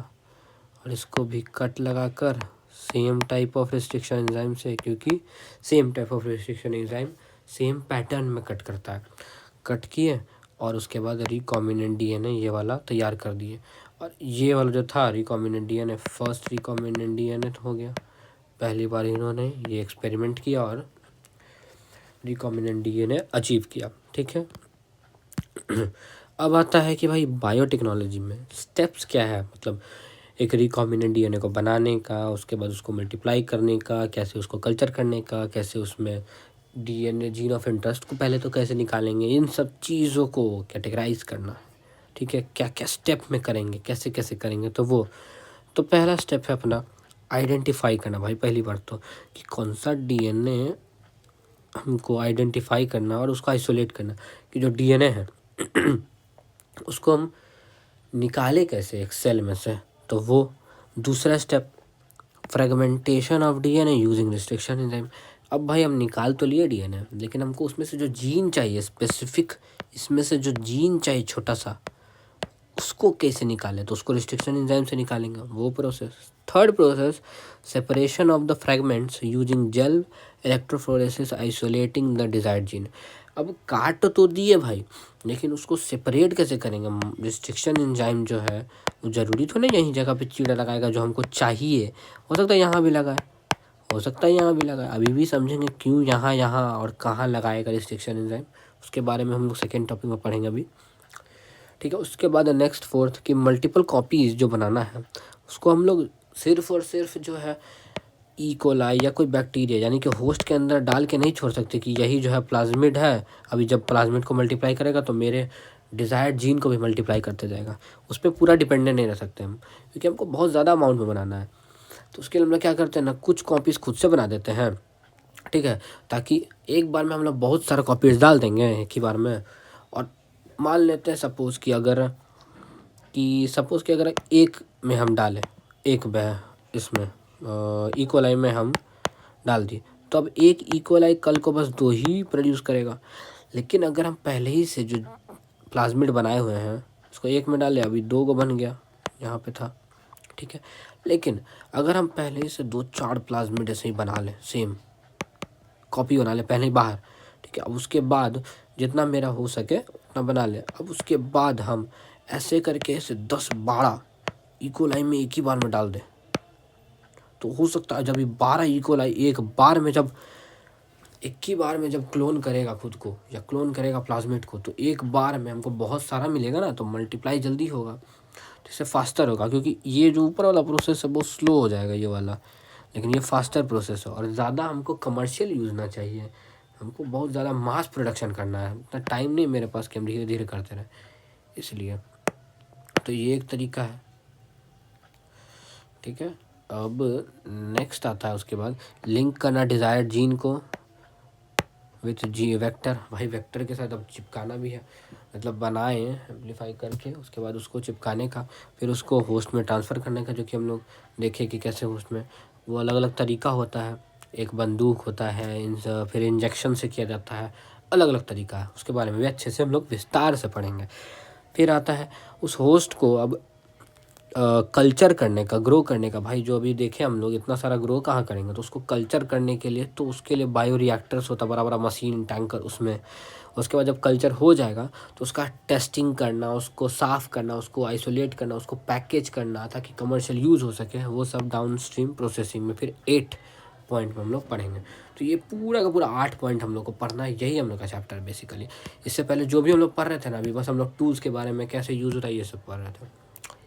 और इसको भी कट लगाकर same type of restriction enzyme से, क्योंकि same type of restriction enzyme same pattern में कट करता है। कट किए और उसके बाद रिकॉम्बिनेंट डीएनए ये वाला तैयार कर दिए। और ये वाला जो था recombinant DNA, first recombinant DNA हो गया। पहली बार इन्होंने ये एक्सपेरिमेंट किया और रिकॉम्बिनेंट डीएनए अचीव किया, ठीक है। अब आता है कि भाई बायोटेक्नोलॉजी में स्टेप्स क्या है, मतलब एक रिकॉम्बिनेंट डीएनए को बनाने का, उसके बाद उसको मल्टीप्लाई करने का, कैसे उसको कल्चर करने का, कैसे उसमें डीएनए जीन ऑफ इंटरेस्ट को पहले तो कैसे निकालेंगे, इन सब चीज़ों को कैटेगराइज करना है, ठीक है। क्या क्या स्टेप में करेंगे, कैसे कैसे करेंगे, तो पहला स्टेप है अपना आइडेंटिफाई करना भाई। पहली बार तो कि कौन सा डीएनए हमको आइडेंटिफाई करना और उसको आइसोलेट करना कि जो डीएनए है उसको हम निकाले कैसे एक सेल में से। तो वो दूसरा step fragmentation of DNA using restriction enzyme. अब भाई हम निकाल तो लिए डीएनए, लेकिन हमको उसमें से जो जीन चाहिए स्पेसिफिक, इसमें से जो जीन चाहिए छोटा सा, उसको कैसे निकालें, तो उसको रिस्ट्रिक्शन एंजाइम से निकालेंगे, वो process. Third process separation of the fragments using gel electrophoresis isolating the desired gene. अब काट तो दिए भाई, लेकिन उसको सेपरेट कैसे करेंगे। रिस्ट्रिक्शन एंजाइम जो है वो ज़रूरी तो नहीं यहीं जगह पे चीड़ा लगाएगा जो हमको चाहिए, हो सकता है यहाँ भी लगाए, हो सकता है यहाँ भी लगाए। अभी भी समझेंगे क्यों यहाँ और कहाँ लगाएगा रिस्ट्रिक्शन एंजाइम, उसके बारे में हम लोग सेकेंड टॉपिक में पढ़ेंगे अभी, ठीक है। उसके बाद नेक्स्ट फोर्थ कि मल्टीपल कॉपीज़ जो बनाना है उसको हम लोग सिर्फ और सिर्फ जो है ई कोलाई या कोई बैक्टीरिया यानी कि होस्ट के अंदर डाल के नहीं छोड़ सकते कि यही जो है प्लाज्मिड है, अभी जब प्लाज्मिड को मल्टीप्लाई करेगा तो मेरे डिज़ायर्ड जीन को भी मल्टीप्लाई करते जाएगा। उस पर पूरा डिपेंडेंट नहीं रह सकते हम, क्योंकि हमको बहुत ज़्यादा अमाउंट में बनाना है। तो उसके लिए हम लोग क्या करते हैं ना, कुछ कॉपीज़ खुद से बना देते हैं, ठीक है, ताकि एक बार में हम लोग बहुत सारा कॉपीज़ डाल देंगे एक ही बार में। और मान लेते हैं सपोज़ कि अगर एक में हम डालें, एक इसमें इकोलाई में हम डाल दिए, तो अब एक इकोलाई कल को बस 2 ही प्रोड्यूस करेगा। लेकिन अगर हम पहले ही से जो प्लाज्मिड बनाए हुए हैं उसको एक में डाले, अभी 2 को बन गया, यहाँ पे था, ठीक है। लेकिन अगर हम पहले ही से 2-4 प्लाज्मिड ऐसे ही बना लें, सेम कॉपी बना लें पहले ही बाहर, ठीक है, अब उसके बाद जितना मेरा हो सके उतना बना लें। अब उसके बाद हम ऐसे करके ऐसे 10-12 इकोलाई में एक ही बार में डाल दें, तो हो सकता है जब ये 12 इकोलाई एक ही बार में जब क्लोन करेगा खुद को या क्लोन करेगा प्लाज्मिड को, तो एक बार में हमको बहुत सारा मिलेगा ना, तो मल्टीप्लाई जल्दी होगा, तो इससे फास्टर होगा। क्योंकि ये जो ऊपर वाला प्रोसेस है बहुत स्लो हो जाएगा ये वाला, लेकिन ये फास्टर प्रोसेस है। और ज़्यादा हमको कमर्शियल यूज़ ना चाहिए, हमको बहुत ज़्यादा मास प्रोडक्शन करना है, उतना टाइम नहीं मेरे पास कि हम धीरे धीरे करते रहें, इसलिए तो ये एक तरीका है, ठीक है। अब नेक्स्ट आता है उसके बाद लिंक करना डिज़ायर्ड जीन को विथ जी वेक्टर। भाई वेक्टर के साथ अब चिपकाना भी है, मतलब बनाए एम्पलीफाई करके उसके बाद उसको चिपकाने का, फिर उसको होस्ट में ट्रांसफ़र करने का, जो कि हम लोग देखे कि कैसे होस्ट में वो अलग अलग तरीका होता है। एक बंदूक होता है, फिर इंजेक्शन से किया जाता है, अलग अलग तरीका है, उसके बारे में भी अच्छे से हम लोग विस्तार से पढ़ेंगे। फिर आता है उस होस्ट को अब कल्चर करने का, ग्रो करने का, भाई जो अभी देखे हम लोग इतना सारा ग्रो कहाँ करेंगे, तो उसको कल्चर करने के लिए तो उसके लिए बायो रिएक्टर्स होता, बड़ा बड़ा मशीन टैंकर उसमें। उसके बाद जब कल्चर हो जाएगा तो उसका टेस्टिंग करना, उसको साफ़ करना, उसको आइसोलेट करना, उसको पैकेज करना ताकि कमर्शियल यूज़ हो सके, वो सब डाउन स्ट्रीम प्रोसेसिंग में फिर 8 पॉइंट में हम लोग पढ़ेंगे। तो ये पूरा का पूरा 8 पॉइंट हम लोग को पढ़ना है, यही हम लोग का चैप्टर बेसिकली। इससे पहले जो भी हम लोग पढ़ रहे थे ना, अभी बस हम लोग टूल्स के बारे में कैसे यूज़ होता है ये सब पढ़ रहे थे।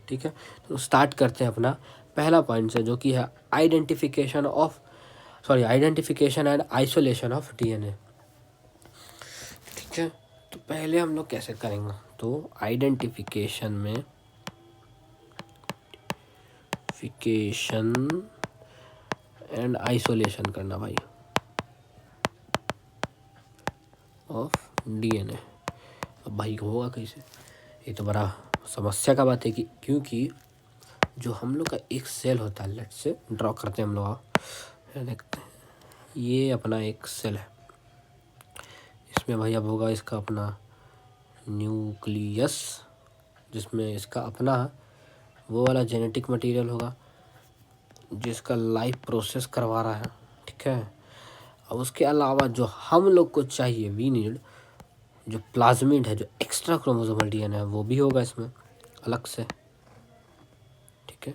ठीक है, तो स्टार्ट करते हैं अपना पहला पॉइंट से, जो कि है identification and isolation of DNA. ठीक है, तो पहले हम लोग कैसे करेंगे, तो आइडेंटिफिकेशन एंड आइसोलेशन करना भाई ऑफ डीएनए। अब भाई होगा कैसे, ये तो बड़ा समस्या का बात है कि क्योंकि जो हम लोग का एक सेल होता है, लेट्स से ड्रॉ करते हैं हम लोग, देखते हैं ये अपना एक सेल है, इसमें भाई अब होगा इसका अपना न्यूक्लियस, जिसमें इसका अपना वो वाला जेनेटिक मटेरियल होगा जिसका लाइफ प्रोसेस करवा रहा है। ठीक है, अब उसके अलावा जो हम लोग को चाहिए, वी नीड, जो प्लाज्मिड है, जो एक्स्ट्रा क्रोमोसोमल डीएनए है, वो भी होगा इसमें अलग से। ठीक है,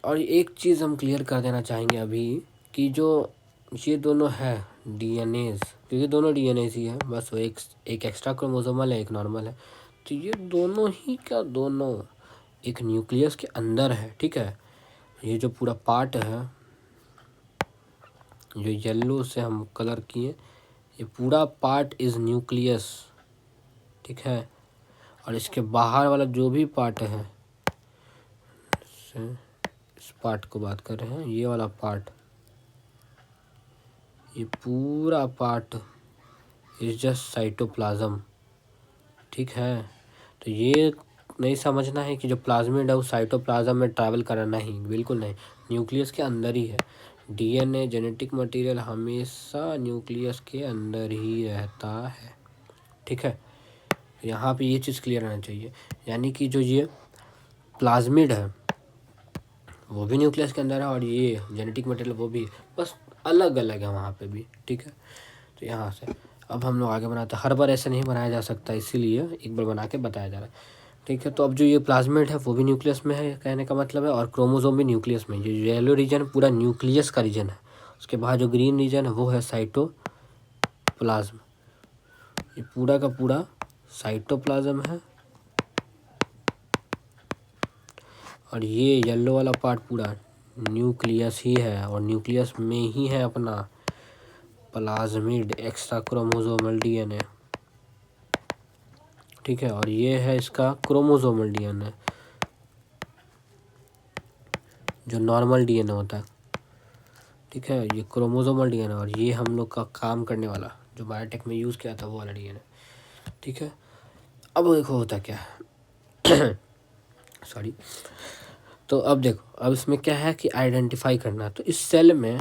और एक चीज़ हम क्लियर कर देना चाहेंगे अभी कि जो ये दोनों है डीएनएज, क्योंकि दोनों डीएनएज ही है, बस वो एक एक्स्ट्रा क्रोमोसोमल है, एक नॉर्मल है, तो ये दोनों ही का दोनों एक न्यूक्लियस के अंदर है। ठीक है, ये जो पूरा पार्ट है जो येलो से हम कलर किए, ये पूरा पार्ट इज़ न्यूक्लियस। ठीक है, और इसके बाहर वाला जो भी पार्ट है, इस पार्ट को बात कर रहे हैं, ये वाला पार्ट, ये पूरा पार्ट इज जस्ट साइटोप्लाज्म। ठीक है, तो ये नहीं समझना है कि जो प्लाज्मिड है वो साइटोप्लाज्म में ट्रैवल कर रहा, नहीं, बिल्कुल नहीं, न्यूक्लियस के अंदर ही है। डीएनए जेनेटिक मटेरियल हमेशा न्यूक्लियस के अंदर ही रहता है। ठीक है, यहाँ पे ये चीज़ क्लियर रहना चाहिए, यानी कि जो ये प्लाज्मिड है वो भी न्यूक्लियस के अंदर है और ये जेनेटिक मटेरियल वो भी, बस अलग अलग है वहाँ पे भी। ठीक है, तो यहाँ से अब हम लोग आगे बनाते हैं, हर बार ऐसे नहीं बनाया जा सकता, इसीलिए एक बार बना के बताया जा रहा है। ठीक है, तो अब जो ये प्लाज्मिड है वो भी न्यूक्लियस में है, कहने का मतलब है, और क्रोमोसोम भी न्यूक्लियस में। ये येलो रीजन पूरा न्यूक्लियस का रीजन है, उसके बाद जो ग्रीन रीजन है वो है साइटोप्लाज्म। ये पूरा का पूरा साइटोप्लाज्म है, और ये येलो वाला पार्ट पूरा न्यूक्लियस ही है, और न्यूक्लियस में ही है अपना प्लाज्मिड एक्स्ट्रा क्रोमोसोमल डीएनए। ठीक है, और ये है इसका क्रोमोसोमल डीएनए जो नॉर्मल डीएनए होता है। ठीक है, ये क्रोमोसोमल डीएनए, और ये हम लोग का काम करने वाला जो बायोटेक में यूज़ किया था वो वाला डीएनए। ठीक है, अब देखो होता क्या है सॉरी, तो अब देखो, अब इसमें क्या है कि आइडेंटिफाई करना है। तो इस सेल में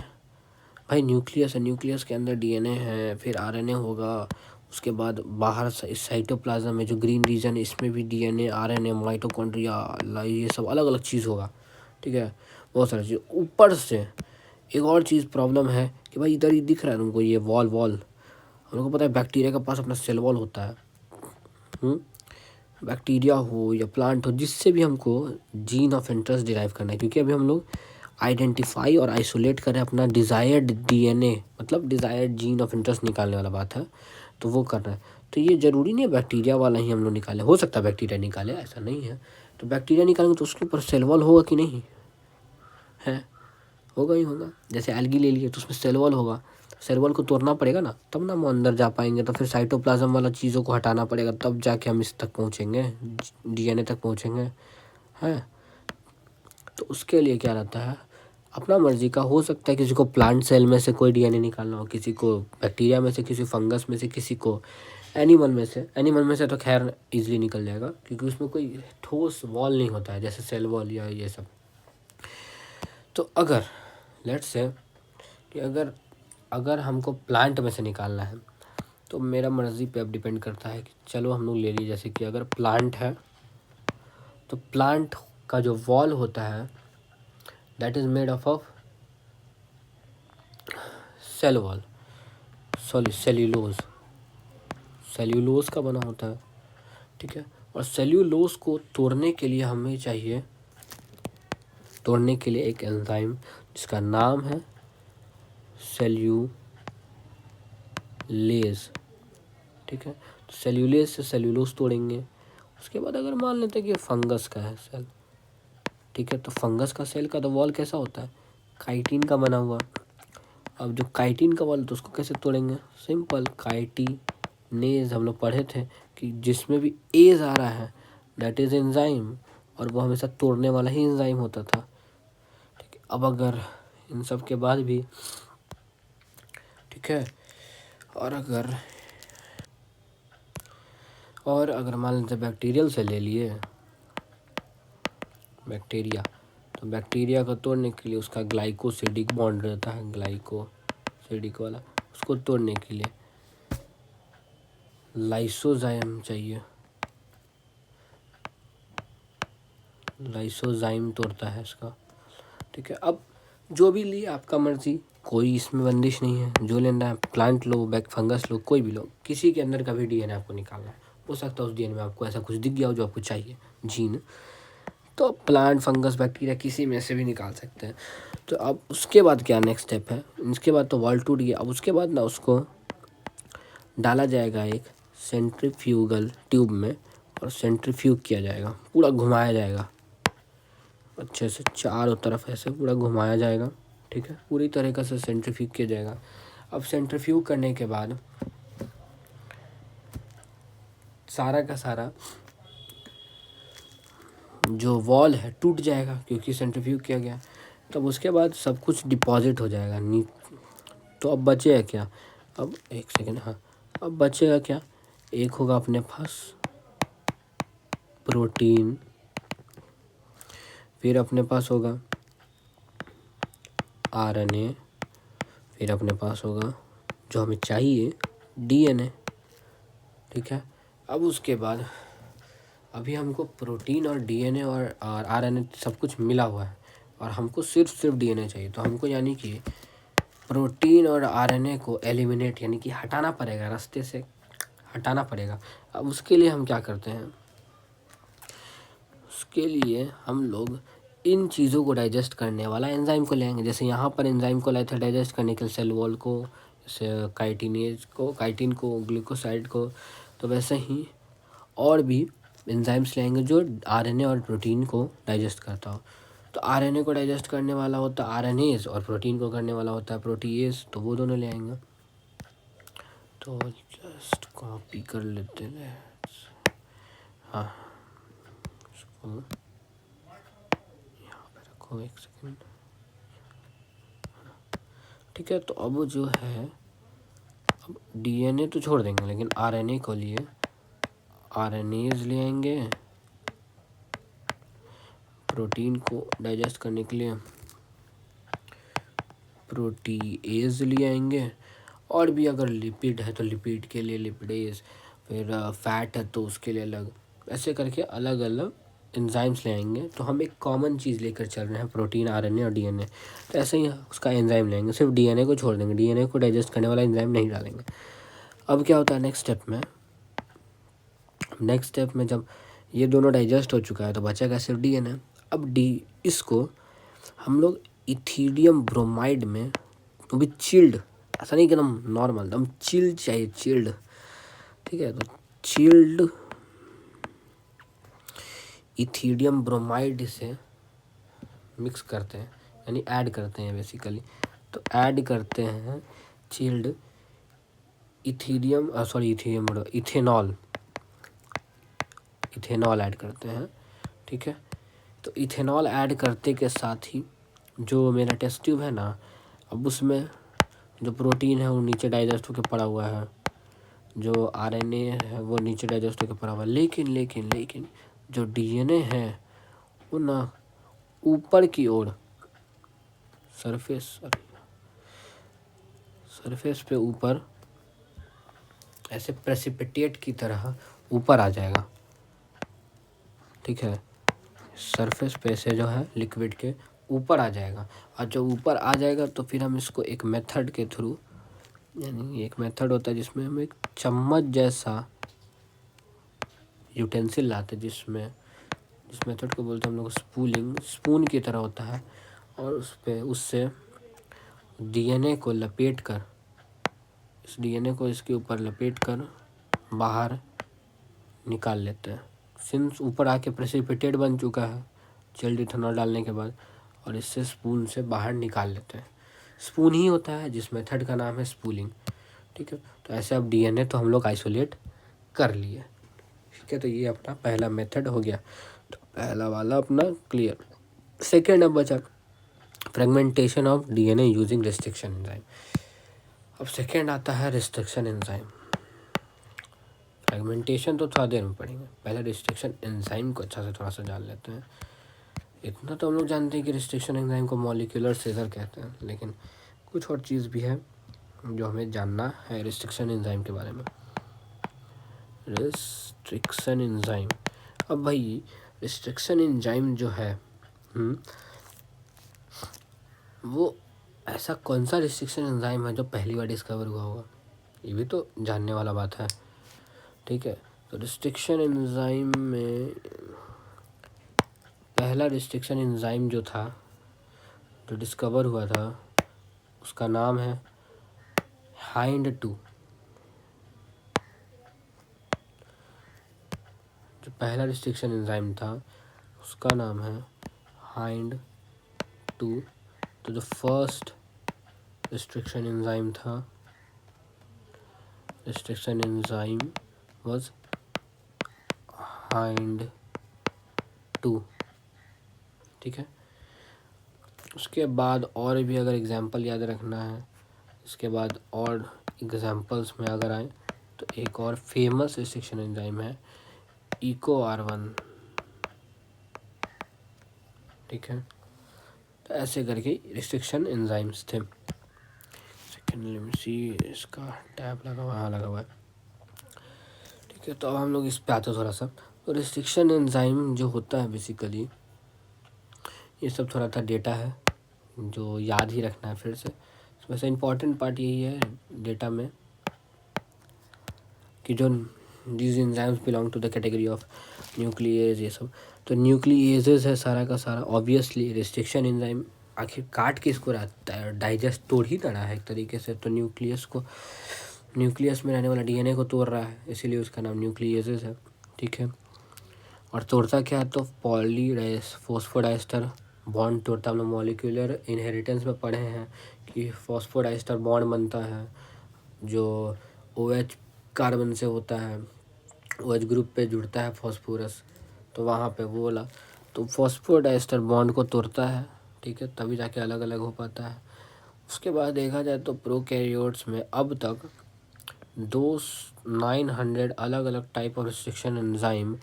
भाई न्यूक्लियस है, न्यूक्लियस के अंदर डीएनए है, फिर आरएनए होगा, उसके बाद बाहर इस साइटोप्लाज्म में जो ग्रीन रीजन है इसमें भी डीएनए, आरएनए, माइटोकॉन्ड्रिया, ये सब अलग अलग चीज़ होगा। ठीक है, बहुत सारी चीज़। ऊपर से एक और चीज़ प्रॉब्लम है कि भाई इधर ही दिख रहा है तुमको ये वॉल हम लोग को पता है बैक्टीरिया के पास अपना सेल वॉल होता है। बैक्टीरिया हो या प्लांट हो, जिससे भी हमको जीन ऑफ इंटरेस्ट डिराइव करना है, क्योंकि अभी हम लोग आइडेंटिफाई और आइसोलेट करें अपना डिज़ायर्ड डीएनए, मतलब डिज़ायर्ड जीन ऑफ इंटरेस्ट निकालने वाला बात है, तो वो करना है। तो ये ज़रूरी नहीं है बैक्टीरिया वाला ही हम लोग निकालें, हो सकता है बैक्टीरिया निकाले, ऐसा नहीं है। तो बैक्टीरिया निकालेंगे तो उसके ऊपर सेल वॉल होगा कि नहीं है, होगा ही होगा। जैसे एल्गी ले लिए तो उसमें सेल वॉल होगा, सेल वॉल को तोड़ना पड़ेगा ना, तब ना हम अंदर जा पाएंगे, तो फिर साइटोप्लाज्म वाला चीज़ों को हटाना पड़ेगा, तब जाके हम इस तक पहुँचेंगे, डीएनए तक पहुँचेंगे, हैं। तो उसके लिए क्या रहता है, अपना मर्जी का हो सकता है, किसी को प्लांट सेल में से कोई डीएनए निकालना हो, किसी को बैक्टीरिया में से, किसी फंगस में से, किसी को एनिमल में से। एनिमल में से तो खैर इजीली निकल जाएगा, क्योंकि उसमें कोई ठोस वॉल नहीं होता है जैसे सेल वॉल या ये सब। तो अगर लेट्स से कि अगर हमको प्लांट में से निकालना है, तो मेरा मर्ज़ी पे अब डिपेंड करता है कि चलो हम लोग ले लिए, जैसे कि अगर प्लांट है तो प्लांट का जो वॉल होता है that is made of cell wall, sorry cellulose का बना होता है, ठीक है। और सेल्यूलोज को तोड़ने के लिए हमें चाहिए, तोड़ने के लिए एक एंजाइम जिसका नाम है सेल्यूलेज, ठीक है। तो सेल्यूलेज से सेल्यूलोज तोड़ेंगे। उसके बाद अगर मान लेते हैं कि फंगस का है सेल, ठीक है, तो फंगस का सेल का तो वॉल कैसा होता है, काइटिन का बना हुआ। अब जो काइटिन का वॉल तो उसको कैसे तोड़ेंगे, सिंपल, काइटिनेज हम लोग पढ़े थे कि जिसमें भी एज आ रहा है दैट इज एंजाइम, और वो हमेशा तोड़ने वाला ही एंजाइम होता था, ठीक है। अब अगर इन सब के बाद भी, ठीक है, और अगर मान लेते बैक्टीरियल से ले लिए बैक्टीरिया, तो बैक्टीरिया को तोड़ने के लिए उसका ग्लाइकोसिडिक बॉन्ड रहता है, ग्लाइकोसिडिक वाला, उसको तोड़ने के लिए लाइसोजाइम चाहिए, लाइसोजाइम तोड़ता है इसका, ठीक है। अब जो भी लिए आपका मर्जी, कोई इसमें बंदिश नहीं है, जो लेना है प्लांट लो, बैक फंगस लो, कोई भी लो, किसी के अंदर का भी डीएनए आपको निकालना है, हो सकता है उस डीएनए में आपको ऐसा कुछ दिख गया हो जो आपको चाहिए, जीन, तो प्लांट फंगस बैक्टीरिया किसी में से भी निकाल सकते हैं। तो अब उसके बाद क्या नेक्स्ट स्टेप है, इसके बाद तो वॉल टूट गया। अब उसके बाद ना उसको डाला जाएगा एक सेंट्रीफ्यूगल ट्यूब में, और सेंट्रीफ्यूग किया जाएगा, पूरा घुमाया जाएगा अच्छे से, चारों तरफ ऐसे पूरा घुमाया जाएगा, ठीक है, पूरी तरीक़े से सेंट्रीफ्यूग किया जाएगा। अब सेंट्रीफ्यूग करने के बाद सारा का सारा जो वॉल है टूट जाएगा क्योंकि सेंट्रीफ्यूग किया गया। तब उसके बाद सब कुछ डिपॉजिट हो जाएगा नी। तो अब बचेगा क्या, अब एक सेकेंड, हाँ, अब बचेगा क्या, एक होगा अपने पास प्रोटीन, फिर अपने पास होगा आरएनए, फिर अपने पास होगा जो हमें चाहिए डीएनए, ठीक है। अब उसके बाद अभी हमको प्रोटीन और डीएनए और आरएनए सब कुछ मिला हुआ है, और हमको सिर्फ डीएनए चाहिए। तो हमको यानी कि प्रोटीन और आरएनए को एलिमिनेट यानी कि हटाना पड़ेगा, रास्ते से हटाना पड़ेगा। अब उसके लिए हम क्या करते हैं, उसके लिए हम लोग इन चीज़ों को डाइजेस्ट करने वाला एंजाइम को ले आएंगे। जैसे यहाँ पर एंजाइम को लाए थे डाइजेस्ट करने के लिए सेल वॉल को, जैसे काइटिन को, ग्लूकोसाइड को, तो वैसे ही और भी एंजाइम्स ले आएंगे जो आरएनए और प्रोटीन को डाइजेस्ट करता हो। तो आरएनए को डाइजेस्ट करने वाला होता है आरएनएज, और प्रोटीन को करने वाला होता है प्रोटीएज, तो वो दोनों ले आएंगे। तो जस्ट कॉपी कर लेते हैं, हाँ, इसको यहाँ पे रखो, एक सेकेंड, ठीक है। तो अब जो है, अब डीएनए तो छोड़ देंगे, लेकिन आरएनए को लिए आरएनएज ले आएंगे, प्रोटीन को डाइजेस्ट करने के लिए प्रोटीएज ले आएंगे, और भी अगर लिपिड है तो लिपिड के लिए लिपिडेज, फिर फैट है तो उसके लिए अलग, ऐसे करके अलग अलग एंजाइम्स ले आएंगे। तो हम एक कॉमन चीज़ लेकर चल रहे हैं, प्रोटीन, आरएनए और डीएनए। तो ऐसे ही उसका एंजाइम लेंगे, सिर्फ डीएनए को छोड़ देंगे, डीएनए को डाइजेस्ट करने वाला एंजाइम नहीं डालेंगे। अब क्या होता है नेक्स्ट स्टेप में जब ये दोनों डाइजेस्ट हो चुका है तो बचेगा सिर्फ डीएनए। अब इसको हम लोग इथीडियम ब्रोमाइड में, तो भी चिल्ड, ऐसा नहीं कि एकदम नॉर्मल, एकदम चिल्ड चाहिए, चिल्ड, ठीक है। तो चिल्ड इथीडियम ब्रोमाइड से मिक्स करते हैं, यानी ऐड करते हैं बेसिकली। तो ऐड करते हैं चिल्ड इथेनॉल ऐड करते हैं, ठीक है। तो इथेनॉल ऐड करते के साथ ही जो मेरा टेस्ट ट्यूब है ना, अब उसमें जो प्रोटीन है वो नीचे डाइजेस्ट होकर पड़ा हुआ है, जो आरएनए है वो नीचे डाइजेस्ट होकर पड़ा हुआ है, लेकिन जो डीएनए है वो ना ऊपर की ओर सरफेस पे ऊपर ऐसे प्रेसिपिटेट की तरह ऊपर आ जाएगा, ठीक है। सरफेस पे से जो है लिक्विड के ऊपर आ जाएगा। और जब ऊपर आ जाएगा तो फिर हम इसको एक मेथड के थ्रू, यानी एक मेथड होता है जिसमें हम एक चम्मच जैसा यूटेंसिल लाते हैं, जिस मेथड को बोलते हैं हम लोग स्पूलिंग, स्पून की तरह होता है। और उससे डीएनए को लपेट कर, इस डीएनए को इसके ऊपर लपेट कर बाहर निकाल लेते हैं। सिंस ऊपर आके प्रेसिपिटेट बन चुका है जेल इथेनॉल डालने के बाद, और इससे स्पून से बाहर निकाल लेते हैं। स्पून ही होता है जिस मेथड का नाम है स्पूलिंग। ठीक है, तो ऐसे अब डीएनए तो हम लोग आइसोलेट कर लिए। ठीक है, तो ये अपना पहला मेथड हो गया, तो पहला वाला अपना क्लियर। सेकेंड अब बचा fragmentation of DNA using restriction enzyme. अब सेकेंड आता है रिस्ट्रिक्शन एंजाइम। फ्रेगमेंटेशन तो थोड़ा देर में पढ़ेंगे, पहले रिस्ट्रिक्शन एंजाइम को अच्छा से थोड़ा सा जान लेते हैं। इतना तो हम लोग जानते हैं कि रिस्ट्रिक्शन एंजाइम को मॉलिक्यूलर सीजर कहते हैं, लेकिन कुछ और चीज़ भी है जो हमें जानना है रिस्ट्रिक्शन एंजाइम के बारे में। रिस्ट्रिक्शन एंजाइम, अब भाई रिस्ट्रिक्शन एंजाइम जो है वो ऐसा कौन सा रिस्ट्रिक्शन एंजाइम है जो पहली बार डिस्कवर हुआ होगा, ये भी तो जानने वाला बात है। ठीक है, तो रिस्ट्रिक्शन एंजाइम में पहला रिस्ट्रिक्शन एंजाइम जो था, जो डिस्कवर हुआ था, उसका नाम है हाइंड 2। जो पहला रिस्ट्रिक्शन एंजाइम था उसका नाम है हाइंड 2। तो जो फर्स्ट रिस्ट्रिक्शन एंजाइम था, रिस्ट्रिक्शन एंजाइम वाज हाइंड 2। ठीक है, उसके बाद और भी अगर एग्जांपल याद रखना है, इसके बाद और एग्जांपल्स में अगर आए तो एक और फेमस रिस्ट्रिक्शन एंजाइम है EcoR1। ठीक है, तो ऐसे करके रिस्ट्रिक्शन एंजाइम्स थे। सेकेंड सी इसका टैब लगा हुआ, हाँ लगा हुआ है। ठीक है, तो अब हम लोग इस पे आते थोड़ा सा। तो रिस्ट्रिक्शन एंजाइम जो होता है बेसिकली, ये सब थोड़ा सा डेटा है जो याद ही रखना है फिर से। वैसे इम्पॉर्टेंट पार्ट यही है डेटा में कि जो these enzymes belong to the category of nucleus, ये सब तो न्यूक्लियेजेस है सारा का सारा। ऑब्वियसली रिस्ट्रिक्शन एंजाइम आखिर काट के इसको रहता है, डाइजेस्ट तोड़ ही रहा है एक तरीके से, तो न्यूक्लियस में रहने वाला डीएनए को तोड़ रहा है, इसीलिए उसका नाम न्यूक्लियेजेस है। ठीक है, और तोड़ता क्या है, तो फॉस्फोडाइस्टर बॉन्ड तोड़ता है। हम लोग मॉलिक्यूलर इनहेरिटेंस में पढ़े हैं कि फॉस्फोडाइस्टर बॉन्ड बनता है जो OH कार्बन से होता है, OH ग्रुप पे जुड़ता है फॉस्फोरस, तो वहाँ पे वो वाला तो फॉस्फोडाइस्टर बॉन्ड को तोड़ता है। ठीक है, तभी जाके अलग अलग हो पाता है। उसके बाद देखा जाए तो प्रोकैरियोट्स में अब तक 900 अलग अलग type of restriction enzyme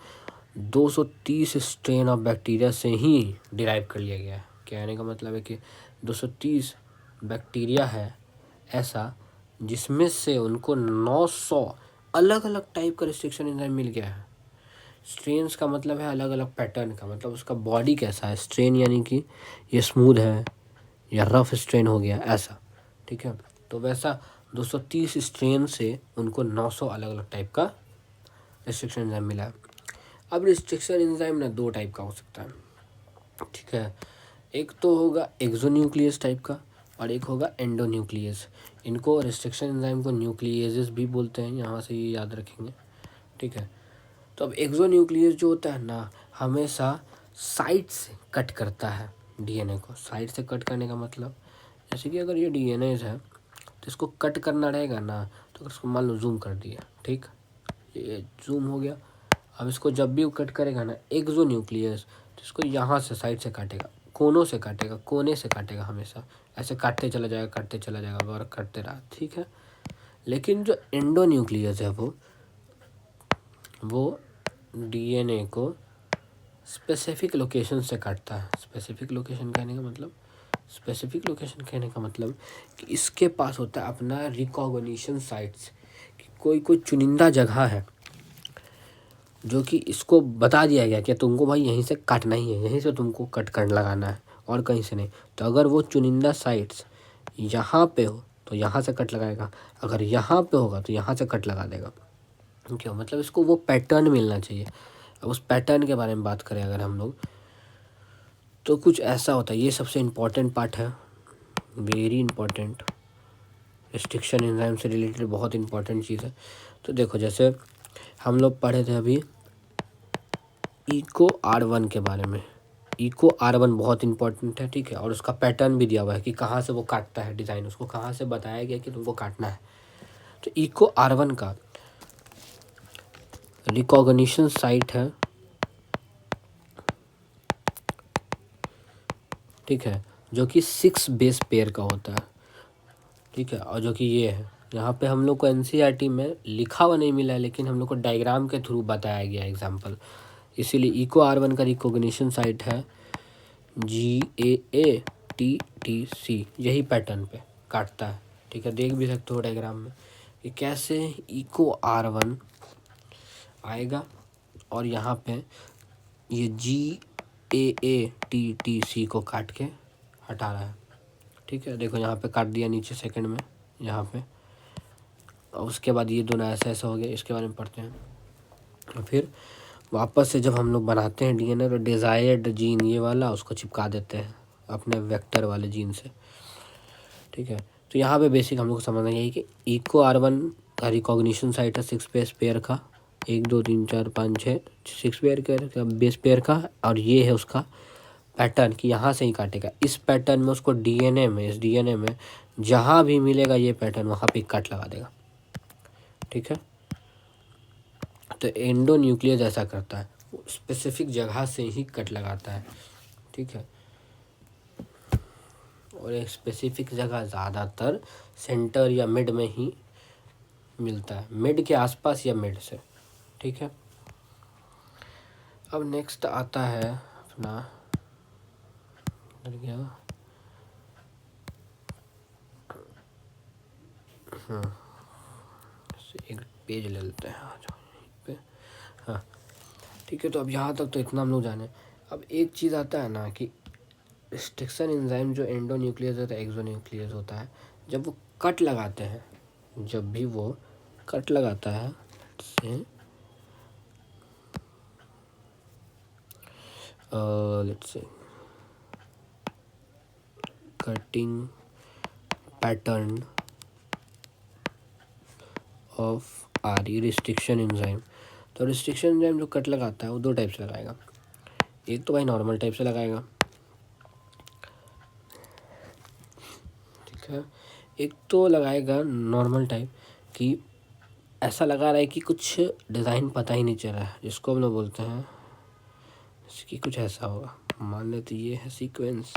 230 strain of bacteria से ही डिराइव कर लिया गया है। कहने का मतलब है कि 230 बैक्टीरिया है ऐसा जिसमें से उनको 900 अलग अलग टाइप का रिस्ट्रिक्शन एंजाइम मिल गया है। स्ट्रेन्स का मतलब है अलग अलग पैटर्न का, मतलब उसका बॉडी कैसा है। स्ट्रेन यानी कि ये स्मूथ है या रफ स्ट्रेन हो गया ऐसा। ठीक है, तो वैसा 230 स्ट्रेन से उनको 900 अलग अलग टाइप का रिस्ट्रिक्शन एंजाइम मिला है। अब रिस्ट्रिक्शन एंजाइम ना दो टाइप का हो सकता है। ठीक है, एक तो होगा एक्सोन्यूक्लियस टाइप का और एक होगा एंडोन्यूक्लियस। इनको रिस्ट्रिक्शन एंजाइम को न्यूक्लियेजेस भी बोलते हैं, यहाँ से ये याद रखेंगे। ठीक है, तो अब एक्सोन्यूक्लियस जो होता है ना, हमेशा साइड से कट करता है डीएनए को। साइड से कट करने का मतलब जैसे कि अगर ये डीएनए है तो इसको कट करना रहेगा ना, तो इसको मान लो जूम कर दिया, ठीक, ये जूम हो गया। अब इसको जब भी कट करेगा ना एक्सोन्यूक्लियस, तो इसको यहाँ से साइड से काटेगा, कोनों से काटेगा, कोने से काटेगा, हमेशा ऐसे काटते चला जाएगा वर्क करते रहा। ठीक है, लेकिन जो एंडोन्यूक्लियस है वो डीएनए को स्पेसिफिक लोकेशन से काटता है। स्पेसिफिक लोकेशन कहने का मतलब कि इसके पास होता है अपना रिकॉग्निशन साइट्स, कि कोई चुनिंदा जगह है जो कि इसको बता दिया गया कि तुमको भाई यहीं से काटना ही है, यहीं से तुमको कट कर लगाना है और कहीं से नहीं। तो अगर वो चुनिंदा साइट्स यहाँ पे हो तो यहाँ से कट लगाएगा, अगर यहाँ पे होगा तो यहाँ से कट लगा देगा। क्यों, मतलब इसको वो पैटर्न मिलना चाहिए। अब उस पैटर्न के बारे में बात करें अगर हम लोग, तो कुछ ऐसा होता है, ये सबसे इम्पॉर्टेंट पार्ट है, वेरी इंपॉर्टेंट, रिस्ट्रिक्शन एंजाइम से रिलेटेड बहुत इंपॉर्टेंट चीज़ है। तो देखो जैसे हम लोग पढ़े थे अभी इको R1 के बारे में। इको R1 बहुत इंपॉर्टेंट है, ठीक है, और उसका पैटर्न भी दिया हुआ है कि कहाँ से वो काटता है, डिज़ाइन उसको कहाँ से बताया गया कि तुमको काटना है। तो इको R1 का रिकॉग्निशन साइट है, ठीक है, जो कि 6 बेस पेयर का होता है, ठीक है, और जो कि ये है, यहाँ पे हम लोग को NCERT में लिखा हुआ नहीं मिला है, लेकिन हम लोग को डायग्राम के थ्रू बताया गया एग्जाम्पल। इसीलिए इको R1 का रिकॉग्निशन साइट है GAATTC, यही पैटर्न पे काटता है, ठीक है, देख भी सकते हो डायग्राम में कि कैसे इको R1 आएगा और यहाँ पे ये GAATTC को काट के हटा रहा है, ठीक है। देखो यहाँ पे काट दिया नीचे सेकंड में यहाँ पे, और उसके बाद ये दोनों ऐसा ऐसा हो गया, इसके बारे में पढ़ते हैं। और फिर वापस से जब हम लोग बनाते हैं DNA तो डिज़ायर्ड जीन ये वाला उसको चिपका देते हैं अपने वेक्टर वाले जीन से, ठीक है। तो यहाँ पे बेसिक हम लोग को समझना यही कि इको R1 का रिकॉग्निशन साइट है 6 बेस पेयर का, 1 2 3 4 5 6 6 पेयर का बेस पेयर का, और ये है उसका पैटर्न कि यहाँ से ही काटेगा। इस पैटर्न में उसको DNA में, इस DNA में जहाँ भी मिलेगा ये पैटर्न वहाँ पे कट लगा देगा, ठीक है। तो एंडोन्यूक्लियस ऐसा करता है, स्पेसिफिक जगह से ही कट लगाता है, ठीक है, और एक स्पेसिफिक जगह ज़्यादातर सेंटर या मिड में ही मिलता है, मिड के आसपास या मिड से, ठीक है। अब नेक्स्ट आता है अपना, गया एक पेज ले लेते हैं आज पे, हाँ ठीक है। तो अब यहाँ तक तो इतना हम लोग जाने। अब एक चीज़ आता है ना कि रिस्ट्रिक्शन एंजाइम जो एंडोन्यूक्लियस होता है, एक्सोन्यूक्लियस होता है, जब वो कट लगाते हैं, जब भी वो कट लगाता है से let's say cutting pattern of our restriction enzyme. तो रिस्ट्रिक्शन एंजाइम जो कट लगाता है वो 2 टाइप से लगाएगा। एक तो भाई नॉर्मल टाइप से लगाएगा, ठीक है, एक तो लगाएगा नॉर्मल टाइप कि ऐसा लगा रहा है कि कुछ डिज़ाइन पता ही नहीं चल रहा है, जिसको हम लोग बोलते हैं कि कुछ ऐसा होगा। मान लेते ये है सीक्वेंस,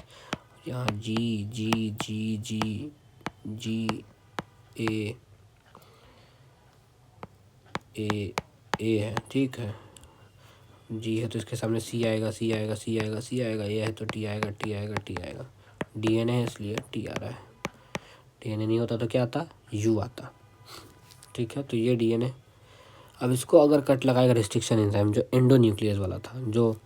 यहाँ G G G G G A A A है, ठीक है, G है तो इसके सामने C आएगा, C आएगा, C आएगा, C आएगा, A है तो T आएगा, T आएगा, T आएगा। DNA है इसलिए T आ रहा है, DNA नहीं होता तो क्या आता, U आता, ठीक है। तो ये DNA। अब इसको अगर कट लगाएगा रिस्ट्रिक्शन एंजाइम जो एंडोन्यूक्लियस वाला था, जो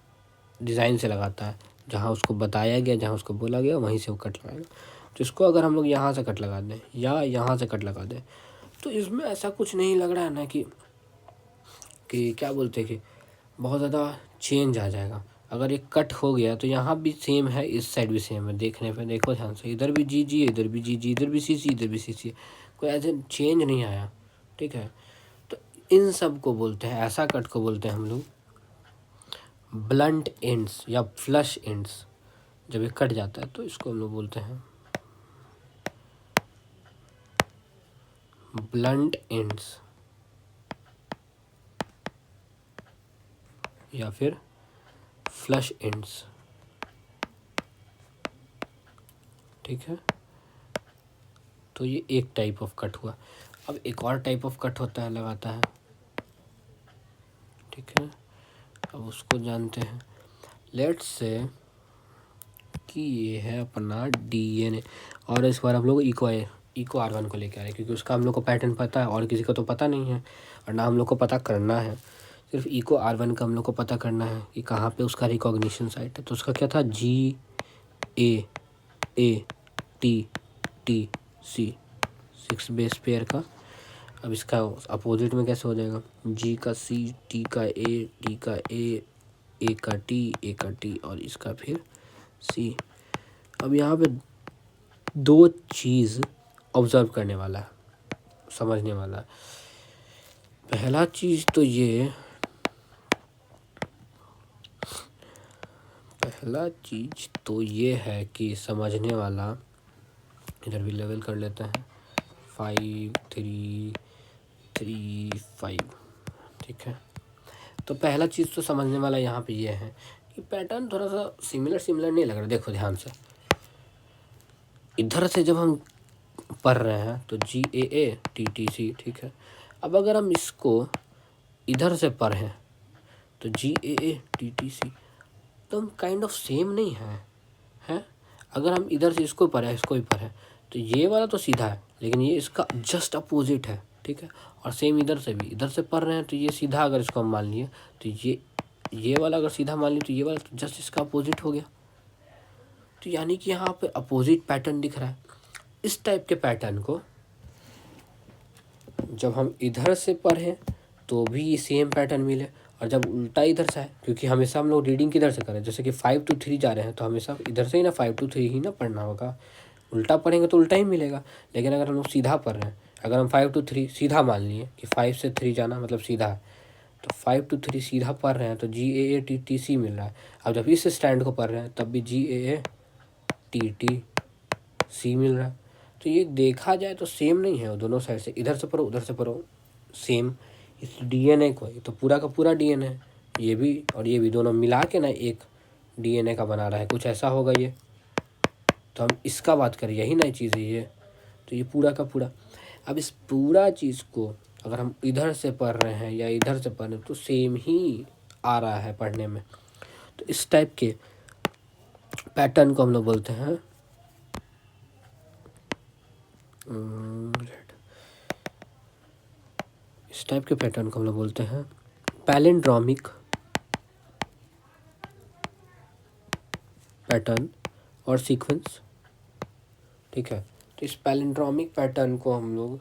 डिज़ाइन से लगाता है, जहाँ उसको बताया गया, जहाँ उसको बोला गया वहीं से वो कट लगाएगा। तो इसको अगर हम लोग यहाँ से कट लगा दें या यहाँ से कट लगा दें, तो इसमें ऐसा कुछ नहीं लग रहा है ना कि क्या बोलते हैं कि बहुत ज़्यादा चेंज आ जाएगा। अगर ये कट हो गया तो यहाँ भी सेम है, इस साइड भी सेम है, देखने पे देखो ध्यान से, इधर भी जी जी, इधर भी जी जी, इधर भी सी सी, इधर भी सी सी, कोई ऐसे चेंज नहीं आया, ठीक है। तो इन सब को बोलते हैं, ऐसा कट को बोलते हैं हम लोग ब्लंट एंड्स या फ्लश एंड्स। जब ये कट जाता है तो इसको हम लोग बोलते हैं ब्लंट एंड्स या फिर फ्लश एंड्स, ठीक है। तो ये एक टाइप ऑफ कट हुआ। अब एक और टाइप ऑफ कट होता है, लगाता है, ठीक है। अब उसको जानते हैं, लेट्स से कि ये है अपना DNA, और इस बार हम लोग इको R1 को लेके आ रहे हैं क्योंकि उसका हम लोग को पैटर्न पता है और किसी को तो पता नहीं है और ना हम लोग को पता करना है। सिर्फ इको R1 का हम लोग को पता करना है कि कहाँ पे उसका रिकॉग्निशन साइट है। तो उसका क्या था, GAATTC 6 बेस पेयर का। अब इसका अपोजिट में कैसे हो जाएगा, G का C, T का A, T का A का T, A का T और इसका फिर C। अब यहाँ पे दो चीज़ ऑब्जर्व करने वाला है, समझने वाला है। पहला चीज़ तो ये है कि समझने वाला, इधर भी लेवल कर लेते हैं 5 3 3 5, ठीक है। तो पहला चीज़ तो समझने वाला यहाँ पे ये है कि पैटर्न थोड़ा सा सिमिलर नहीं लग रहा। देखो ध्यान से, इधर से जब हम पढ़ रहे हैं तो GAATTC, ठीक है। अब अगर हम इसको इधर से पढ़ें तो GAATTC, तो हम काइंड ऑफ सेम नहीं है। अगर हम इधर से इसको पढ़ें, इसको भी पढ़ें, तो ये वाला तो सीधा है, लेकिन ये इसका जस्ट अपोजिट है, ठीक है। और सेम इधर से भी, इधर से पढ़ रहे हैं तो ये सीधा, अगर इसको हम मान लिए तो ये वाला अगर सीधा मान लिए तो ये वाला तो जस्ट इसका अपोजिट हो गया। तो यानी कि यहाँ पे अपोजिट पैटर्न दिख रहा है। इस टाइप के पैटर्न को जब हम इधर से पढ़ें तो भी सेम पैटर्न मिले, और जब उल्टा इधर से है, क्योंकि हमेशा हम लोग रीडिंग किधर से करें, जैसे कि 5 to 3 जा रहे हैं तो हमेशा इधर से ही ना 5 to 3 ही ना पढ़ना होगा। उल्टा पढ़ेंगे तो उल्टा ही मिलेगा। लेकिन अगर हम लोग सीधा पढ़ रहे हैं, अगर हम 5 to 3 सीधा मान लिए कि 5 से 3 जाना मतलब सीधा है, तो 5 to 3 सीधा पढ़ रहे हैं तो GAATTC मिल रहा है। अब जब इस स्टैंड को पढ़ रहे हैं तब भी GAATTC मिल रहा है। तो ये देखा जाए तो सेम नहीं है, वो दोनों साइड से, इधर से पढ़ो उधर से पढ़ो सेम। इस DNA को, ये तो पूरा का पूरा DNA है, ये भी और ये भी दोनों मिला के ना एक DNA का बना रहा है, कुछ ऐसा होगा ये। तो हम इसका बात करें, यही नई चीज़ है ये, तो ये पूरा का पूरा। अब इस पूरा चीज़ को अगर हम इधर से पढ़ रहे हैं या इधर से पढ़ रहे हैं तो सेम ही आ रहा है पढ़ने में। तो इस टाइप के पैटर्न को हम लोग बोलते हैं पैलिंड्रोमिक पैटर्न और सीक्वेंस, ठीक है। तो इस पैलिंड्रोमिक पैटर्न को हम लोग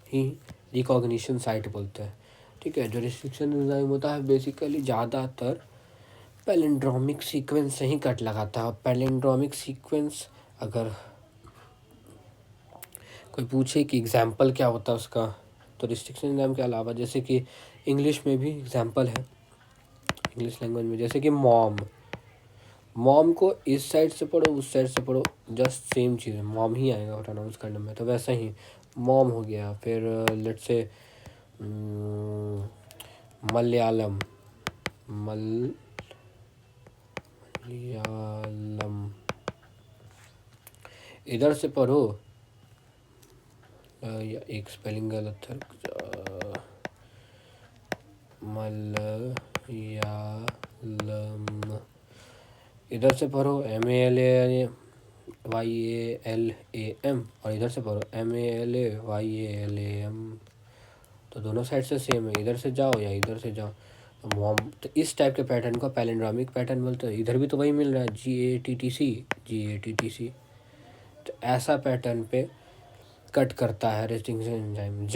ही रिकॉग्निशन साइट बोलते हैं, ठीक है। जो रिस्ट्रिक्शन एंजाइम होता है बेसिकली ज़्यादातर पैलिंड्रोमिक सीक्वेंस से ही कट लगाता है। पैलिंड्रोमिक सीक्वेंस अगर कोई पूछे कि एग्जाम्पल क्या होता है उसका, तो रिस्ट्रिक्शन एंजाइम के अलावा जैसे कि इंग्लिश में भी एग्जाम्पल है, इंग्लिश लैंग्वेज में, जैसे कि मॉम को इस साइड से पढ़ो उस साइड से पढ़ो, जस्ट सेम चीज़ है, मॉम ही आएगा प्रोनाउंस करने में। तो वैसा ही मॉम हो गया। फिर लेट्स से मलयालम, इधर से पढ़ो, या एक स्पेलिंग गलत था, मलयालम, इधर से पढ़ो MALAYALAM, और इधर से पढ़ो MALAYALAM। तो दोनों साइड से सेम है, इधर से जाओ या इधर से जाओ। मॉम, तो इस टाइप के पैटर्न को पैलिंड्रोमिक पैटर्न बोलते हैं। इधर भी तो वही मिल रहा है, GATTC। तो ऐसा पैटर्न पे कट करता है रिस्ट्रिक्शन एंजाइम।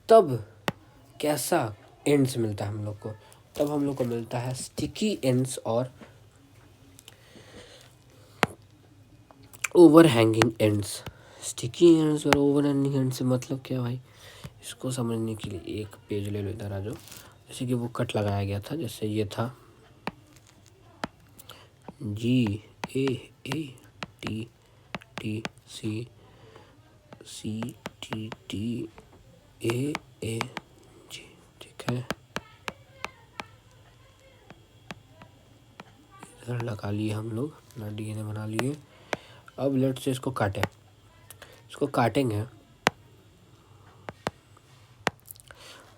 तब कैसा एंड्स मिलता है हम लोग को, तब हम लोग को मिलता है स्टिकी एंड्स और over hanging ends. Sticky ends और ओवर हैंगिंग एंड्स से मतलब क्या भाई, इसको समझने के लिए एक पेज ले लो इधर आ जाओ। जैसे कि वो कट लगाया गया था, जैसे ये था GAATTC CTTAAG, ठीक है। इधर लगा लिए हम लोग अपना DNA बना लिए। अब लेट से इसको काटेंगे,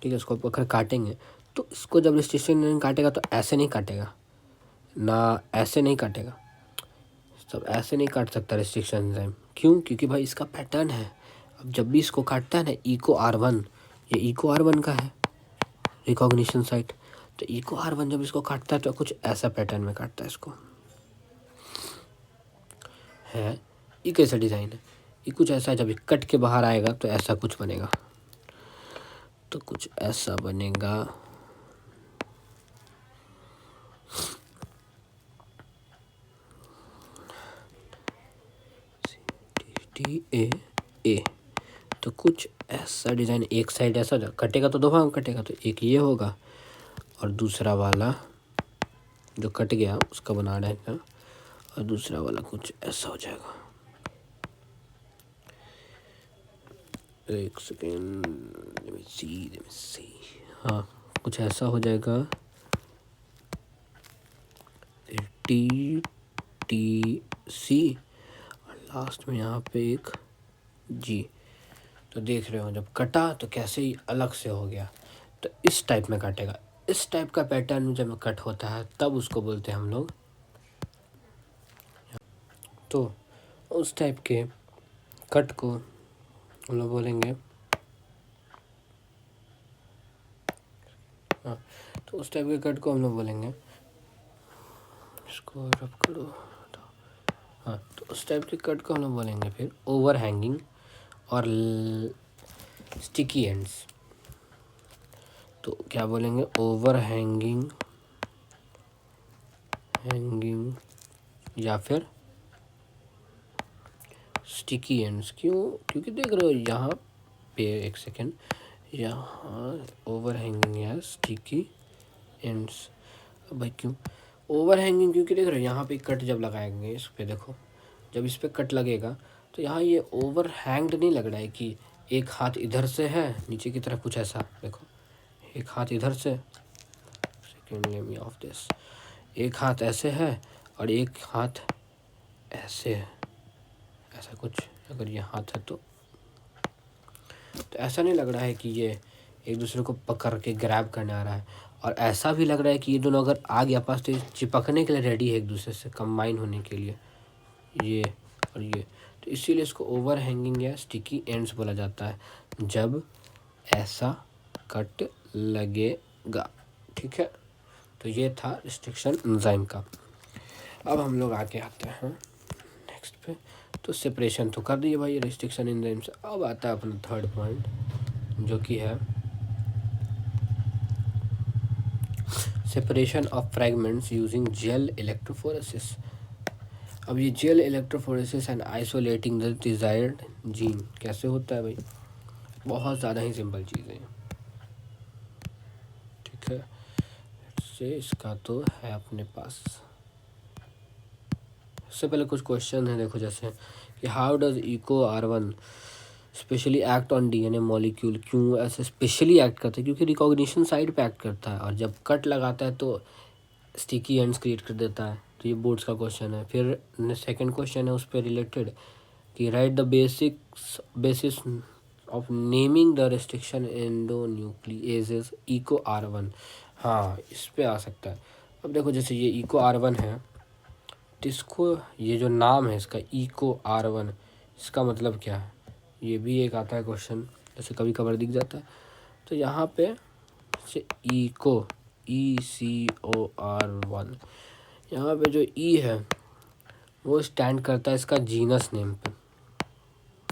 ठीक है। इसको अगर काटेंगे तो इसको जब रिस्ट्रिक्शन काटेगा तो ऐसे नहीं काटेगा ना, ऐसे नहीं काटेगा, सब ऐसे नहीं काट सकता रिस्ट्रिक्शन एंजाइम। क्यों? क्योंकि भाई इसका पैटर्न है। अब जब भी इसको काटता है ना, इको R1, ये इको R1 का है रिकॉग्निशन साइट, तो इको R1 जब इसको काटता है तो कुछ ऐसा पैटर्न में काटता है इसको, है ये कैसा डिज़ाइन है, ये कुछ ऐसा है। जब ये कट के बाहर आएगा तो ऐसा कुछ बनेगा, तो कुछ ऐसा बनेगा। TA तो कुछ ऐसा डिज़ाइन, एक साइड ऐसा कटेगा तो दो भाग कटेगा, तो एक ये होगा और दूसरा वाला जो कट गया उसका बना रहे हैं, और दूसरा वाला कुछ ऐसा हो जाएगा। एक सेकेंड, let me see, हाँ कुछ ऐसा हो जाएगा। TTC और लास्ट में यहाँ पे एक G। तो देख रहे हो जब कटा तो कैसे ही अलग से हो गया। तो इस टाइप में काटेगा, इस टाइप का पैटर्न जब कट होता है तब उसको बोलते हैं हम लोग। तो उस टाइप के कट को हम लोग बोलेंगे, हाँ तो उस टाइप के कट को हम लोग बोलेंगे, इसको रब करो, हाँ तो उस टाइप के कट को हम लोग बोलेंगे फिर ओवर हैंगिंग और स्टिकी एंड्स। तो क्या बोलेंगे, ओवर हैंगिंग या फिर स्टिकी एंड्स। क्यों, क्योंकि देख रहे हो यहाँ पे, एक सेकेंड, यहाँ ओवर हैंगिंग या स्टिकी एंड्स। भाई क्यों ओवर हैंगिंग, क्योंकि देख रहे हो यहाँ पे कट जब लगाएंगे इस पे, देखो जब इस पे कट लगेगा तो यहाँ ये ओवर हैंग्ड नहीं लग रहा है कि एक हाथ इधर से है नीचे की तरफ, कुछ ऐसा देखो, एक हाथ इधर से, second let me of this, एक हाथ ऐसे है और एक हाथ ऐसे है, ऐसा कुछ अगर ये हाथ है तो ऐसा नहीं लग रहा है कि ये एक दूसरे को पकड़ के ग्रैब करने आ रहा है। और ऐसा भी लग रहा है कि ये दोनों अगर आ गया पास तो ये चिपकने के लिए रेडी है, एक दूसरे से कंबाइन होने के लिए, ये और ये। तो इसीलिए इसको ओवर हैंगिंग या स्टिकी एंड्स बोला जाता है जब ऐसा कट लगेगा। ठीक है, तो ये था रिस्ट्रिक्शन एंजाइम का। अब हम लोग आगे आते हैं नेक्स्ट पे। तो सेपरेशन तो कर दिए भाई रिस्ट्रिक्शन एंजाइम से। अब आता है अपना थर्ड पॉइंट जो कि है separation of fragments using gel electrophoresis. अब ये gel electrophoresis and isolating the desired gene कैसे होता है भाई, बहुत ज़्यादा ही सिंपल चीज़ है। ठीक है, से इसका तो है अपने पास। इससे पहले कुछ क्वेश्चन है, देखो जैसे कि how does Eco R1 specially act on DNA molecule. क्यों ऐसे स्पेशली एक्ट करता है, क्योंकि रिकॉग्निशन साइड पे एक्ट करता है और जब कट लगाता है तो स्टिकी एंड्स क्रिएट कर देता है। तो ये बोर्ड्स का क्वेश्चन है। फिर सेकंड क्वेश्चन है उस पर रिलेटेड कि write the basis of naming the restriction endonucleases Eco R1। हाँ इस पे आ सकता है। अब देखो जैसे ये इको R1 है तो इसको, ये जो नाम है इसका इको R1, इसका मतलब क्या है, ये भी एक आता है क्वेश्चन, जैसे कभी कभार दिख जाता है। तो यहाँ पे से इको ECOR1, यहाँ पे जो ई है वो स्टैंड करता है इसका जीनस नेम पे।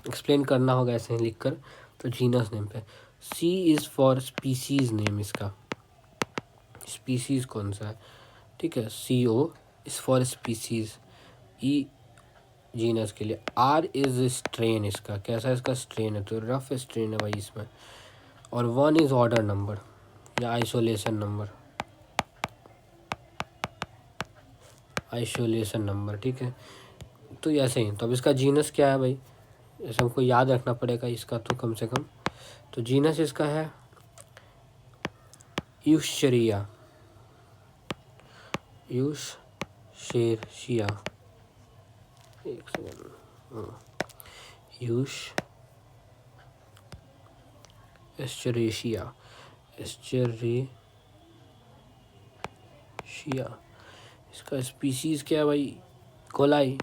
एक्सप्लेन करना होगा ऐसे ही लिख कर, तो जीनस नेम पे। C is for species name, इसका स्पीसीज़ कौन सा है, ठीक है। CO is for species, E genus के लिए। R इज़ स्ट्रेन, इसका कैसा इसका स्ट्रेन है, तो रफ स्ट्रेन है भाई इसमें। और 1 इज़ ऑर्डर नंबर या आइसोलेशन नंबर, ठीक है। तो ऐसे ही, तो अब इसका जीनस क्या है भाई, ऐसे हमको याद रखना पड़ेगा इसका तो कम से कम। तो जीनस इसका है यूशेरिया, एक सेकेंड, एस्चरेशिया, इसका स्पीसीज क्या है भाई, कोलाई,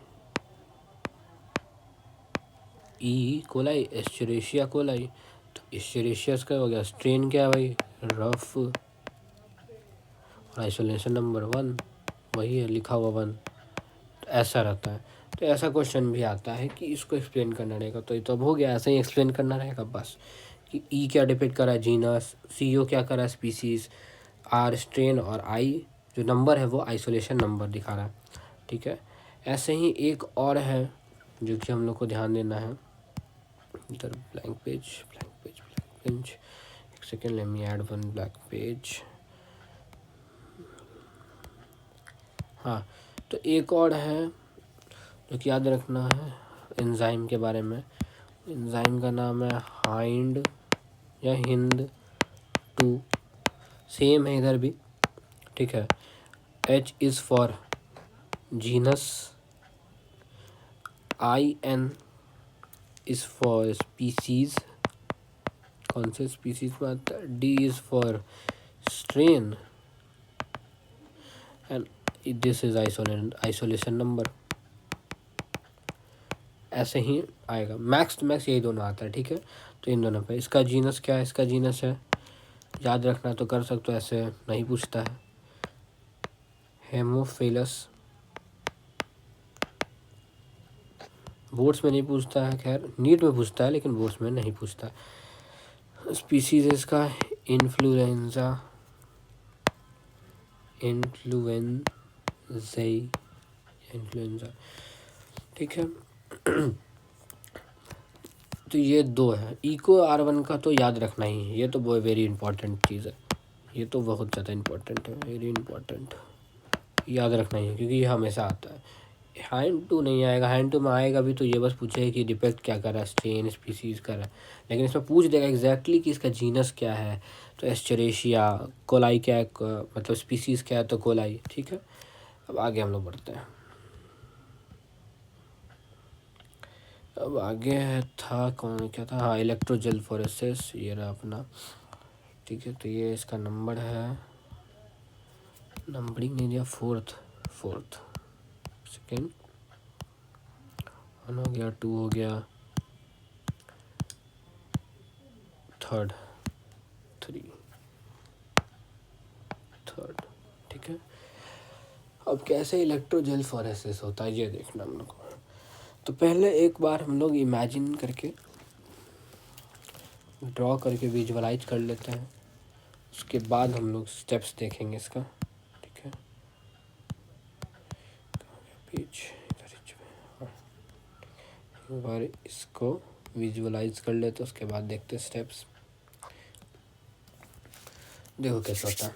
कोलाई, एस्चरेशिया कोलाई। तो एस्चरेशिया का हो गया। स्ट्रेन क्या है भाई, रफ और आइसोलेशन नंबर 1 वही है, लिखा हुआ 1, तो ऐसा रहता है। तो ऐसा क्वेश्चन भी आता है कि इसको एक्सप्लेन करना रहेगा, तो ये तो अब हो गया, ऐसे ही एक्सप्लेन करना रहेगा बस, कि ई क्या डिपेंड कर रहा है, जीनस, सी ओ क्या कर रहा है, स्पीसीज, आर स्ट्रेन, और आई जो नंबर है वो आइसोलेशन नंबर दिखा रहा है। ठीक है, ऐसे ही एक और है जो कि हम लोग को ध्यान देना है, इधर ब्लैंक पेज, एक second, let me add one blank page. हाँ, तो एक और है जो कि याद रखना है एंजाइम के बारे में। एंजाइम का नाम है हाइंड या हिंद 2, सेम है इधर भी। ठीक है, H is for genus, I N is for species, कौन से स्पीसीज में आता है, D is for strain, and this is isolation number. ऐसे ही आएगा, मैक्स टू मैक्स यही दोनों आता है। ठीक है, तो इन दोनों पे इसका जीनस क्या है, इसका जीनस है, याद रखना तो कर सकते हो, ऐसे नहीं पूछता है, हेमोफिलस, बोर्ड्स में नहीं पूछता है, खैर नीट में पूछता है लेकिन बोर्ड्स में नहीं पूछता। स्पीसीज इसका इन्फ्लुएंजा, इन्फ्लुएंजा। ठीक है, तो ये दो है। इको R1 का तो याद रखना ही है, ये तो बहुत वेरी इंपॉर्टेंट चीज़ है, ये तो बहुत ज़्यादा इंपॉर्टेंट है, वेरी इंपॉर्टेंट, याद रखना ही है क्योंकि ये हमेशा आता है। हैंड टू नहीं आएगा, हैंड टू में आएगा भी तो ये बस पूछेगा कि डिपेक्ट क्या कर रहा है, स्ट्रेन, स्पीसीज कर रहा है, लेकिन इसमें पूछ देगा एग्जैक्टली कि इसका जीनस क्या है, तो एस्चरेशिया, कोलाई क्या है, मतलब स्पीसीज क्या है तो कोलाई। ठीक है, अब आगे हम लोग बढ़ते हैं। अब आगे था कौन, क्या था, हाँ इलेक्ट्रोजेल फोरेसिस, ये रहा अपना। ठीक है, तो ये इसका नंबर है, नंबरिंग नहीं दिया, फोर्थ सेकेंड, 1 हो गया, 2 हो गया, 3rd, ठीक है। अब कैसे इलेक्ट्रोजेल फोरेसिस होता है ये देखना हम लोग को। तो पहले एक बार हम लोग इमेजिन करके, ड्रॉ करके विजुअलाइज कर लेते हैं, उसके बाद हम लोग स्टेप्स देखेंगे इसका। ठीक है, पेज हाँ, एक बार इसको विजुअलाइज कर लेते, उसके बाद देखते स्टेप्स। देखो कैसा होता है।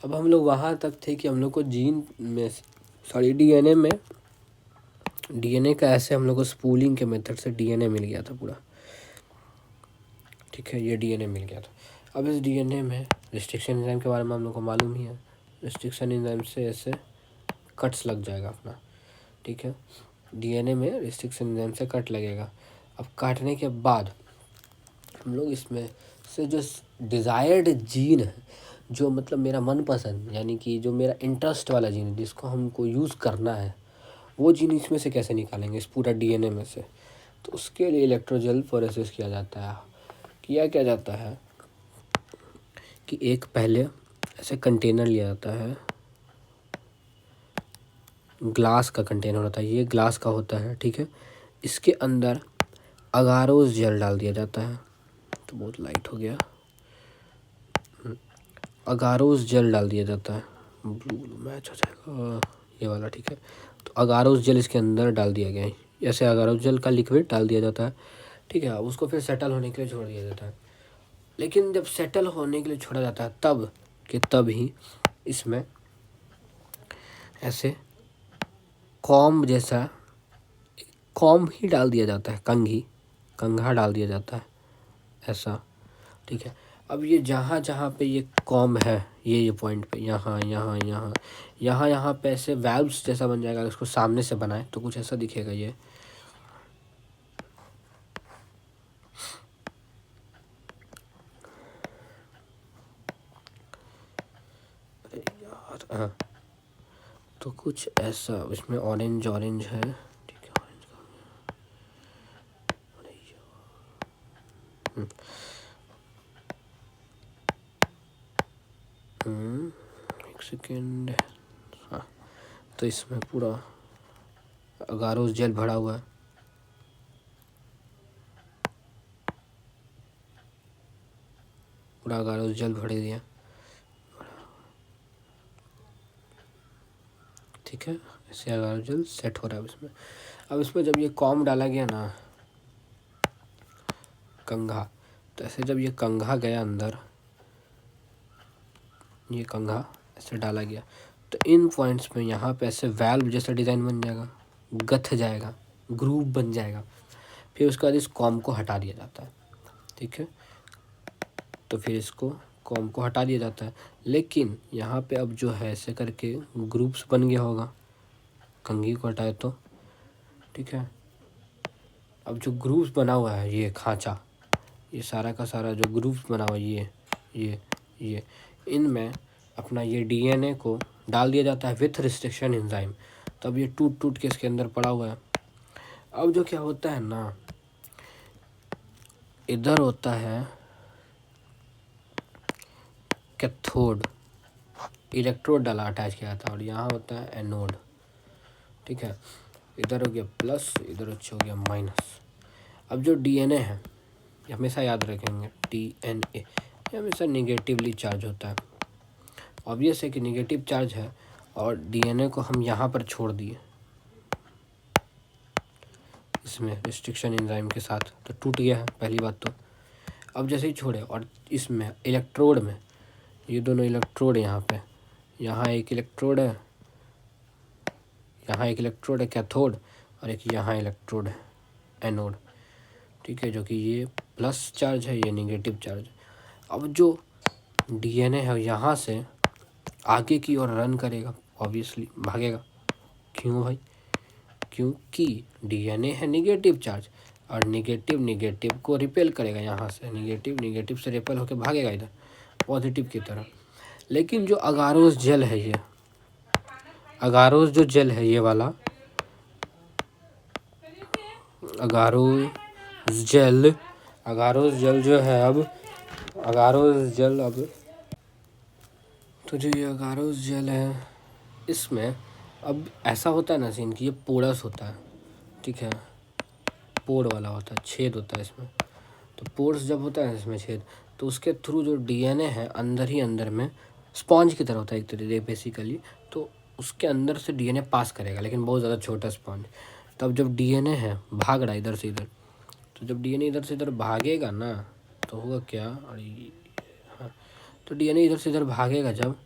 अब हम लोग वहाँ तक थे कि हम लोग को जीन में, सॉरी डीएनए का ऐसे हम लोग को स्पूलिंग के मेथड से डीएनए मिल गया था पूरा। ठीक है, ये डीएनए मिल गया था। अब इस डीएनए में रिस्ट्रिक्शन एंजाइम के बारे में हम लोग को मालूम ही है, रिस्ट्रिक्शन एंजाइम से ऐसे कट्स लग जाएगा अपना। ठीक है, डीएनए में रिस्ट्रिक्शन एंजाइम से कट लगेगा। अब काटने के बाद हम लोग इसमें से जो डिज़ायर्ड जीन है, जो मतलब मेरा मनपसंद, यानी कि जो मेरा इंटरेस्ट वाला जीन है, जिसको हमको यूज़ करना है, वो जीन इसमें से कैसे निकालेंगे, इस पूरा डीएनए में से। तो उसके लिए इलेक्ट्रोजेल फोरेसिस किया जाता है। क्या जाता है कि एक पहले ऐसे कंटेनर लिया जाता है, ग्लास का कंटेनर होता है, ये ग्लास का होता है। ठीक है, इसके अंदर अगारोस जेल डाल दिया जाता है, तो बहुत लाइट हो गया, अगारोस जेल डाल दिया जाता है, ब्लू मैच हो जाएगा ये वाला। ठीक है, तो अगारोस जेल इसके अंदर डाल दिया गया है, ऐसे अगारोस जेल का लिक्विड डाल दिया जाता है। ठीक है, अब उसको फिर सेटल होने के लिए छोड़ दिया जाता है। लेकिन जब सेटल होने के लिए छोड़ा जाता है तब ही इसमें ऐसे कॉम्ब जैसा, कॉम्ब ही डाल दिया जाता है, कंघा डाल दिया जाता है ऐसा। ठीक है, अब ये जहाँ जहाँ पे ये कॉम्ब है, ये पॉइंट पे, यहाँ पे ऐसे वैल्व्स जैसा बन जाएगा। इसको सामने से बनाए तो कुछ ऐसा दिखेगा ये। अरे यार, हाँ, तो कुछ ऐसा इसमें ऑरेंज है। ठीक है, ऑरेंज का, अरे यार, एक सेकेंड। हाँ, तो इसमें पूरा अगारोस जेल भरा हुआ है। पूरा अगारोस जेल भर दिया, ठीक है। ऐसे अगारोस जेल सेट हो रहा है इसमें। अब इसमें जब ये कॉम डाला गया ना, कंघा, तो ऐसे जब ये कंघा गया अंदर, ये कंघा ऐसे डाला गया, तो इन पॉइंट्स में यहाँ पे ऐसे वैल्व जैसा डिज़ाइन बन जाएगा, गथ जाएगा, ग्रूव बन जाएगा। फिर उसके बाद इस कॉम को हटा दिया जाता है, ठीक है। तो फिर इसको कॉम को हटा दिया जाता है, लेकिन यहाँ पे अब जो है ऐसे करके ग्रुप्स बन गया होगा, कंघी को हटाए तो, ठीक है। अब जो ग्रुप्स बना हुआ है, ये खांचा, ये सारा का सारा जो ग्रुप्स बना हुआ है, ये इनमें अपना ये डीएनए को डाल दिया जाता है विथ रिस्ट्रिक्शन एंजाइम। तब ये टूट टूट के इसके अंदर पड़ा हुआ है। अब जो क्या होता है ना, इधर होता है कैथोड, इलेक्ट्रोड डाला अटैच किया था, और यहाँ होता है एनोड, ठीक है। इधर हो गया प्लस, इधर हो गया माइनस। अब जो डीएनए है, ये हमेशा याद रखेंगे, डीएनए ये हमेशा निगेटिवली चार्ज होता है। ऑब्वियस है कि निगेटिव चार्ज है, और डीएनए को हम यहाँ पर छोड़ दिए इसमें रिस्ट्रिक्शन एंजाइम के साथ, तो टूट गया है पहली बात तो। अब जैसे ही छोड़े, और इसमें इलेक्ट्रोड में, ये दोनों इलेक्ट्रोड यहाँ पे, यहाँ एक इलेक्ट्रोड है, यहाँ एक इलेक्ट्रोड है कैथोड, और एक यहाँ इलेक्ट्रोड है एनोड, ठीक है, जो कि ये प्लस चार्ज है, ये निगेटिव चार्ज। अब जो डीएनए है यहाँ से आगे की ओर रन करेगा, ऑब्वियसली भागेगा। क्यों भाई? क्योंकि डीएनए है निगेटिव चार्ज, और निगेटिव को रिपेल करेगा, यहाँ से निगेटिव से रिपेल होकर भागेगा इधर पॉजिटिव की तरफ। लेकिन जो अगारोस जेल है, ये अगारोस जो जेल है, ये वाला अगारोस जेल जो है, अब अगारोस जेल, अब तो जो ये अगारोस जेल है, इसमें अब ऐसा होता है ना सीन कि ये पोरस होता है, ठीक है, पोर वाला होता है, छेद होता है इसमें। तो पोर्स जब होता है इसमें छेद, तो उसके थ्रू जो डीएनए है अंदर ही अंदर में स्पॉन्ज की तरह होता है एक तरीके बेसिकली, तो उसके अंदर से डीएनए पास करेगा, लेकिन बहुत ज़्यादा छोटा स्पॉन्ज। तब जब डीएनए है भाग रहा है इधर से इधर, तो जब डीएनए इधर से इधर भागेगा ना, तो होगा क्या, अरे हाँ, तो डीएनए इधर से इधर भागेगा जब,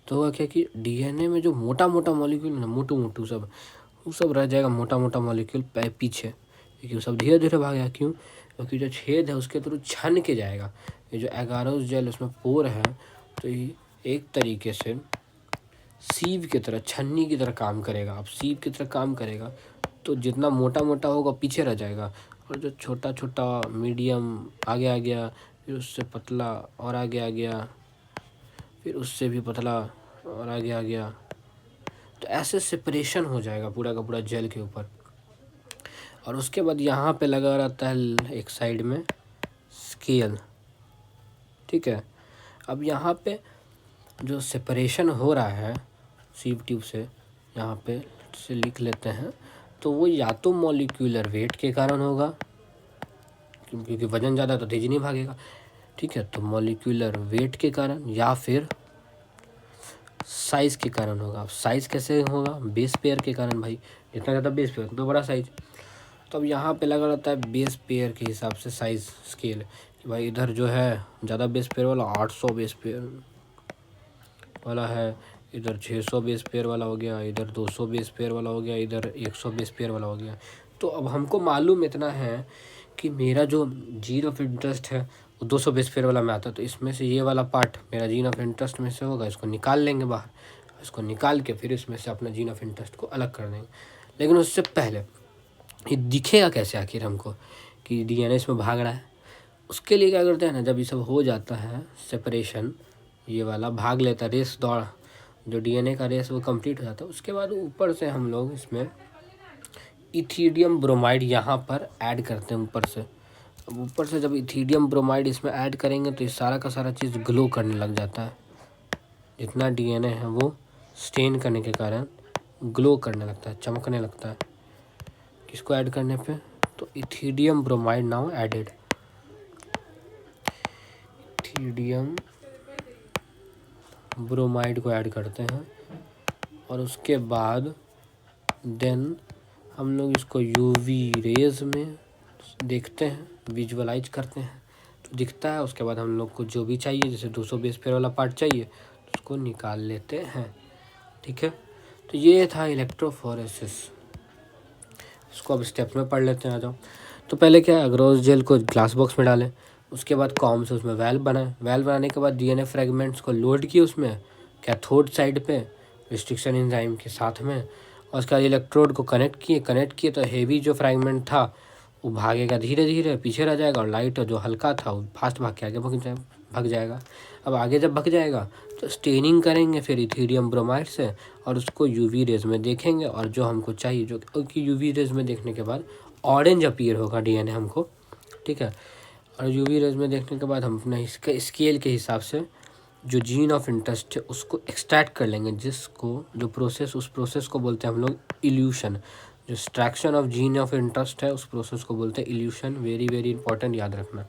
तो होगा क्या कि डीएनए में जो मोटा मोटा मॉलिक्यूल है ना, मोटू सब, वो सब रह जाएगा, मोटा मोटा मॉलिक्यूल पीछे, क्योंकि वो सब धीरे धीरे भागेगा। क्यों? क्योंकि जो छेद है उसके थ्रू छन के जाएगा। ये जो एगारोस जेल उसमें पोर है, तो ये एक तरीके से सीव की तरह, छन्नी की तरह काम करेगा। अब सीव की तरह काम करेगा तो जितना मोटा मोटा होगा पीछे रह जाएगा, और जो छोटा छोटा मीडियम आगे आ गया, फिर उससे पतला और आगे आ गया, फिर उससे भी पतला और आगे आ गया, तो ऐसे सेपरेशन हो जाएगा पूरा का पूरा जेल के ऊपर। और उसके बाद यहाँ पे लगा रहता है एक साइड में स्केल, ठीक है। अब यहाँ पे जो सेपरेशन हो रहा है सीव ट्यूब से, यहाँ पे से लिख लेते हैं, तो वो या तो मॉलिक्यूलर वेट के कारण होगा, क्योंकि वजन ज़्यादा तो तेजी नहीं भागेगा, ठीक है, तो मॉलिक्यूलर वेट के कारण, या फिर साइज़ के कारण होगा। साइज़ कैसे होगा? बेस पेयर के कारण भाई, जितना ज़्यादा बेस पेयर उतना बड़ा साइज। तो अब यहाँ पे लगा रहता है बेस पेयर के हिसाब से साइज़ स्केल, कि भाई इधर जो है ज़्यादा बेस पेयर वाला 800 बेस पेयर वाला है, इधर 600 बेस पेयर वाला हो गया, इधर 200 बेस पेयर वाला हो गया, इधर 100 बेस पेयर वाला हो गया। तो अब हमको मालूम इतना है कि मेरा जो जीन ऑफ इंटरेस्ट है वो 200 बेस पेयर वाला में आता है, तो इसमें से ये वाला पार्ट मेरा जीन ऑफ इंटरेस्ट में से होगा, इसको निकाल लेंगे बाहर, इसको निकाल के फिर इसमें से अपना जीन ऑफ इंटरेस्ट को अलग कर देंगे। लेकिन उससे पहले ये दिखेगा कैसे आखिर हमको कि डीएनए इसमें भाग रहा है? उसके लिए क्या करते हैं ना, जब ये सब हो जाता है सेपरेशन, ये वाला भाग लेता है, रेस दौड़, जो डीएनए का रेस वो कंप्लीट हो जाता है, उसके बाद ऊपर से हम लोग इसमें इथीडियम ब्रोमाइड यहाँ पर ऐड करते हैं ऊपर से। अब ऊपर से जब इथीडियम ब्रोमाइड इसमें ऐड करेंगे तो ये सारा का सारा चीज़ ग्लो करने लग जाता है, जितना डीएनए है वो स्टेन करने के कारण ग्लो करने लगता है, चमकने लगता है। किसको ऐड करने पे? तो ethidium bromide now added. Ethidium bromide को ऐड करते हैं और उसके बाद देन हम लोग इसको यूवी रेज में देखते हैं, विजुअलाइज करते हैं तो दिखता है। उसके बाद हम लोग को जो भी चाहिए, जैसे 220 पेयर वाला पार्ट चाहिए तो उसको निकाल लेते हैं। ठीक है, तो ये था इलेक्ट्रोफोरेसिस। इसको अब स्टेप्स में पढ़ लेते हैं, आ जाओ। तो पहले क्या है, अग्रोस जेल को ग्लास बॉक्स में डालें, उसके बाद कॉम से उसमें वैल्व बनाएं। वैल्व बनाने के बाद डीएनए फ्रेगमेंट्स को लोड किए उसमें कैथोड साइड पे रिस्ट्रिक्शन एंजाइम के साथ में, और उसके बाद इलेक्ट्रोड को कनेक्ट किए तो हेवी जो फ्रेगमेंट था वो भागेगा धीरे धीरे, पीछे रह जाएगा, और लाइट जो हल्का था वो फास्ट भाग के आगे भाग जाएगा। अब आगे जब भाग जाएगा तो स्टेनिंग करेंगे फिर इथीडियम ब्रोमाइड से, और उसको यूवी रेज में देखेंगे, और जो हमको चाहिए जो कि यूवी रेज में देखने के बाद ऑरेंज अपीयर होगा डीएनए हमको। ठीक है, और यूवी रेज में देखने के बाद हम अपने इसके स्केल के हिसाब से जो जीन ऑफ इंटरेस्ट है उसको एक्सट्रैक्ट कर लेंगे, जिसको जो प्रोसेस उस प्रोसेस को बोलते हैं हम लोग इल्यूशन। जो extraction of gene of interest है उस प्रोसेस को बोलते हैं इल्यूशन। वेरी वेरी इंपॉर्टेंट, याद रखना।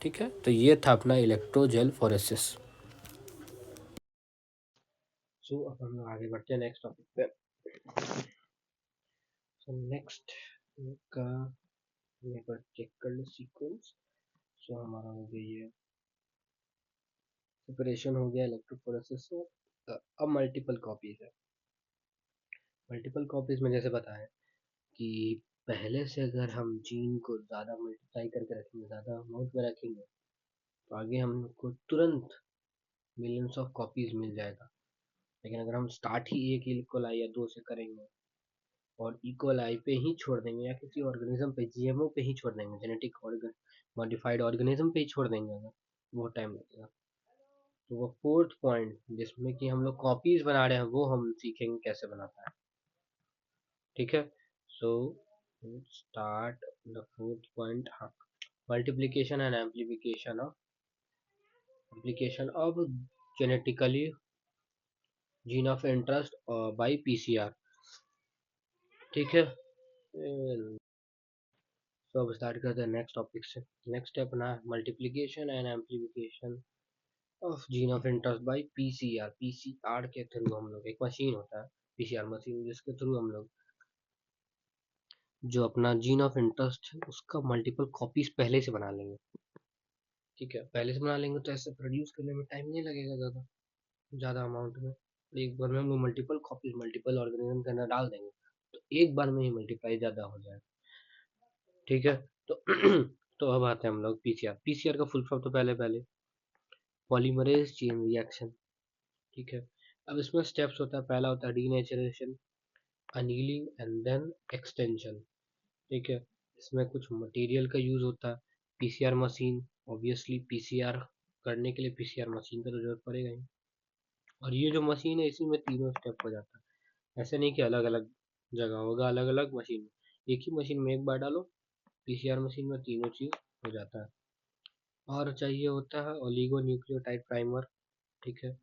ठीक है, तो ये था अपना इलेक्ट्रोजेल फोरेसिस। सो अब हम लोग आगे बढ़ते हैं नेक्स्ट टॉपिक पे। सो नेक्स्ट का एक बार चेक कर लो सीक्वेंस। सो हमारा हो गया ये सेपरेशन हो गया इलेक्ट्रोफोरेसिस से। अब मल्टीपल कॉपीज है। मल्टीपल कॉपीज में जैसे बताया कि पहले से अगर हम जीन को ज़्यादा मल्टीप्लाई करके रखेंगे, ज़्यादा अमाउंट में रखेंगे, तो आगे हमको तुरंत मिलियंस ऑफ कॉपीज मिल जाएगा। लेकिन अगर हम स्टार्ट ही एक इक्वलाई या दो से करेंगे और इक्वलाई पे ही छोड़ देंगे, या किसी ऑर्गेनिज्म पे, जीएमओ पे ही छोड़ देंगे, जेनेटिक मॉडिफाइड ऑर्गेनिज्म पे ही छोड़ देंगे, अगर वो टाइम लगेगा। तो वो फोर्थ पॉइंट जिसमें कि हम लोग कॉपीज बना रहे हैं वो हम सीखेंगे कैसे बनाता है। ठीक है, so start the fourth point. हाँ, multiplication and amplification of genetically gene of interest by PCR. ठीक है, तो अब स्टार्ट करते हैं नेक्स्ट टॉपिक से। नेक्स्ट स्टेप अपना multiplication and amplification of gene of interest by PCR. PCR के थ्रू हम लोग, एक मशीन होता है पीसीआर मशीन, जिसके थ्रू हम लोग जो अपना जीन ऑफ इंटरेस्ट है उसका मल्टीपल कॉपीज पहले से बना लेंगे। ठीक है, पहले से बना लेंगे तो ऐसे प्रोड्यूस करने में टाइम नहीं लगेगा ज़्यादा ज़्यादा अमाउंट में। एक बार में हम लोग मल्टीपल कॉपीज मल्टीपल ऑर्गेनिज्म के अंदर डाल देंगे तो एक बार में ही मल्टीप्लाई ज़्यादा हो जाएगा। ठीक है, तो तो अब आते हैं हम लोग पीसीआर। पीसीआर का फुल फॉर्म तो पहले पहले पॉलीमरेज चेन रिएक्शन। ठीक है, अब इसमें स्टेप्स होता है। पहला होता है denaturation, annealing and then extension. ठीक है, इसमें कुछ मटेरियल का यूज होता है। पीसीआर मशीन, ऑब्वियसली पीसीआर करने के लिए पीसीआर मशीन का तो जरूरत पड़ेगा ही। और ये जो मशीन है इसी में तीनों स्टेप हो जाता है। ऐसे नहीं कि अलग अलग जगह होगा, अलग अलग मशीन में, एक ही मशीन में एक बार डालो, पीसीआर मशीन में तीनों चीज हो जाता है। और चाहिए होता है ओलिगो न्यूक्लियोटाइड प्राइमर। ठीक है,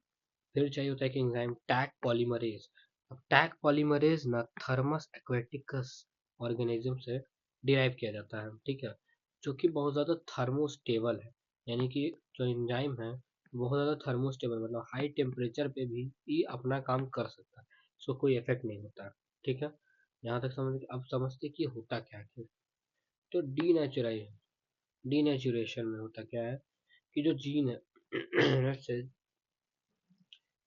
फिर चाहिए होता है कि एंजाइम टैक पॉलीमरेज। अब टैक पॉलीमरेज ना थर्मस एक्वेटिकस ऑर्गेनिज्म से डिराइव किया जाता है। ठीक है, जो कि बहुत ज़्यादा थर्मोस्टेबल है, यानी कि जो एंजाइम है बहुत ज़्यादा थर्मोस्टेबल, मतलब हाई टेम्परेचर पे भी ये अपना काम कर सकता है, इसको कोई इफेक्ट नहीं होता है। ठीक है, यहाँ तक समझ। अब समझते कि होता क्या है। तो डीनेचुरेशन में होता क्या है कि जो जीन है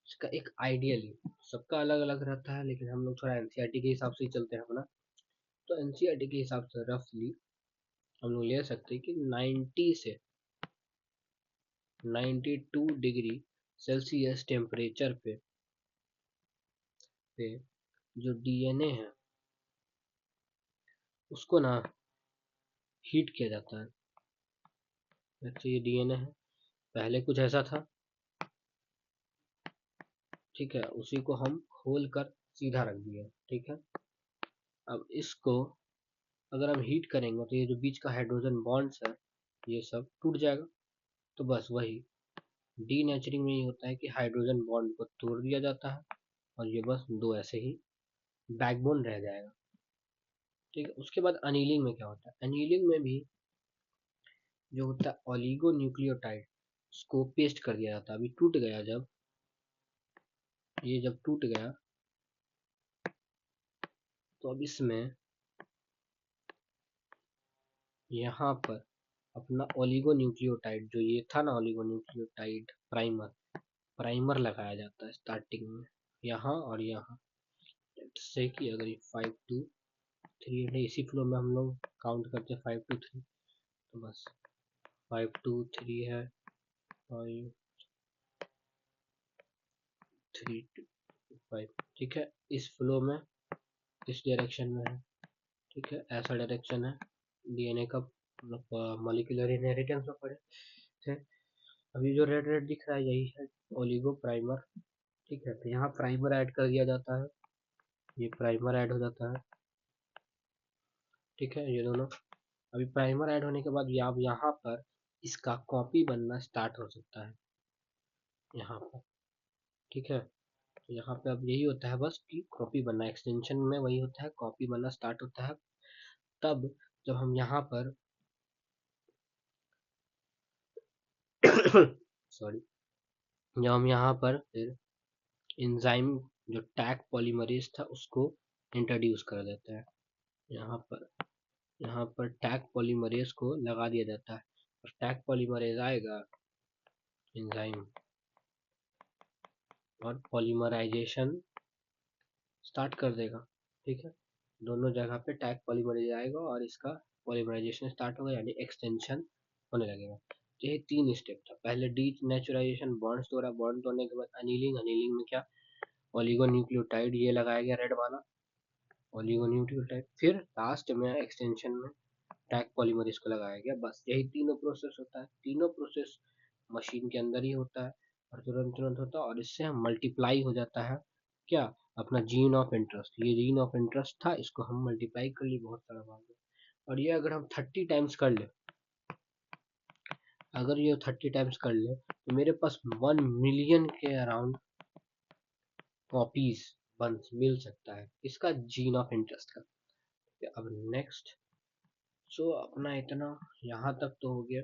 इसका एक आइडियली, सबका अलग अलग रहता है, लेकिन हम लोग थोड़ा एनसीईआरटी के हिसाब से ही चलते हैं अपना। तो एनसीईआरटी के हिसाब से रफली हम लोग ले सकते हैं कि 90 से 92 डिग्री सेल्सियस टेम्परेचर पे जो डीएनए है उसको ना हीट किया जाता है। जैसे ये डीएनए है, पहले कुछ ऐसा था। ठीक है, उसी को हम खोल कर सीधा रख दिए। ठीक है, अब इसको अगर हम हीट करेंगे तो ये जो बीच का हाइड्रोजन बॉन्ड्स है ये सब टूट जाएगा। तो बस वही डीनेचरिंग में ये होता है कि हाइड्रोजन बॉन्ड को तोड़ दिया जाता है और ये बस दो ऐसे ही बैकबोन रह जाएगा। ठीक है, उसके बाद अनीलिंग में क्या होता है? अनीलिंग में भी जो होता है ओलिगो न्यूक्लियोटाइड उसको पेस्ट कर दिया जाता है। अभी टूट गया, जब ये जब टूट गया तो अब इसमें यहाँ पर अपना ओलिगो न्यूक्लियोटाइड जो ये था ना, ओलिगो न्यूक्लियोटाइड प्राइमर लगाया जाता है स्टार्टिंग में, यहाँ और यहाँ। से कि अगर ये 5 2 3 है, इसी फ्लो में हम लोग काउंट करते हैं 5 2 3, तो बस 5 2 3 है, 5 3 2 5। ठीक है, इस फ्लो में इस डायरेक्शन में है। ठीक है, ऐसा डायरेक्शन है डीएनए का, मॉलिक्यूलर इनहेरिटेंस में पढ़े थे। अभी जो रेड रेड दिख रहा है यही है ओलिगो प्राइमर। ठीक है, तो यहाँ प्राइमर ऐड कर दिया जाता है, ये प्राइमर ऐड हो जाता है। ठीक है, ये दोनों अभी प्राइमर ऐड होने के बाद अब यहाँ पर इसका कॉपी बनना स्टार्ट हो सकता है यहाँ पर। ठीक है, तो यहाँ पे अब यही होता है बस कि कॉपी बनना, एक्सटेंशन में वही होता है, कॉपी बनना स्टार्ट होता है। तब जब हम यहाँ पर सॉरी, जब हम यहाँ पर फिर एंजाइम जो टैग पॉलीमरेज था उसको इंट्रोड्यूस कर देते हैं। यहाँ पर टैग पॉलीमरेज को लगा दिया जाता है और टैग पॉलीमरेज आएगा एंजाइम और पॉलीमराइजेशन स्टार्ट कर देगा। ठीक है, दोनों जगह पे टैग पॉलीमरेज आएगा और इसका पॉलीमराइजेशन स्टार्ट होगा, यानी एक्सटेंशन होने लगेगा। ये 3 स्टेप था। पहले डीनेचुराइजेशन, बॉन्ड्स तोड़ा, बॉन्ड तोड़ने के बाद अनीलिंग, अनीलिंग में क्या ओलिगोन्यूक्लियोटाइड ये लगाया गया रेड वाला ओलिगोन्यूक्लियोटाइड, फिर लास्ट में एक्सटेंशन में टैग पॉलीमरेज को लगाया गया। बस यही तीनों प्रोसेस होता है। तीनों प्रोसेस मशीन के अंदर ही होता है और तुरंत तुरंत होता है, और इससे हम मल्टीप्लाई हो जाता है क्या, अपना जीन ऑफ इंटरेस्ट। ये जीन ऑफ इंटरेस्ट था, इसको हम मल्टीप्लाई कर लिए बहुत सारा बार, और ये अगर हम 30 टाइम्स कर ले, अगर ये 30 टाइम्स कर ले तो मेरे पास 1 मिलियन के अराउंड कॉपीज बन मिल सकता है इसका जीन ऑफ इंटरेस्ट का। अब नेक्स्ट, सो अपना इतना यहाँ तक तो हो गया,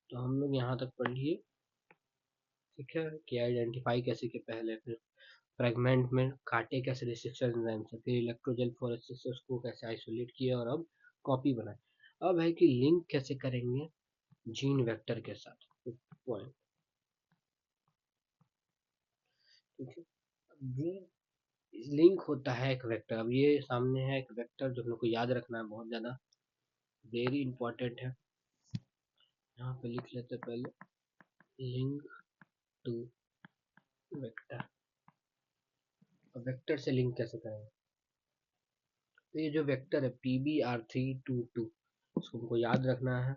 तो हम लोग यहाँ तक पढ़ लिए। ठीक है, कि आइडेंटिफाई कैसे के पहले, फिर फ्रेगमेंट में काटे कैसे रेस्ट्रिक्शन एंजाइम से, फिर इलेक्ट्रोजेल फोरेसिस से उसको कैसे आइसोलेट किया और अब कॉपी बनाए। अब है कि लिंक कैसे करेंगे जीन वेक्टर के साथ पॉइंट। ठीक है, जीन लिंक होता है एक वेक्टर। अब ये सामने है एक वेक्टर जो हम लोग को याद रखना है, बहुत ज़्यादा वेरी इंपॉर्टेंट है। यहाँ पे लिख लेते हैं पहले लिंक टू वेक्टर। अब वेक्टर से लिंक कैसे करेंगे? तो ये जो वेक्टर है PBR322, इसको हमको याद रखना है,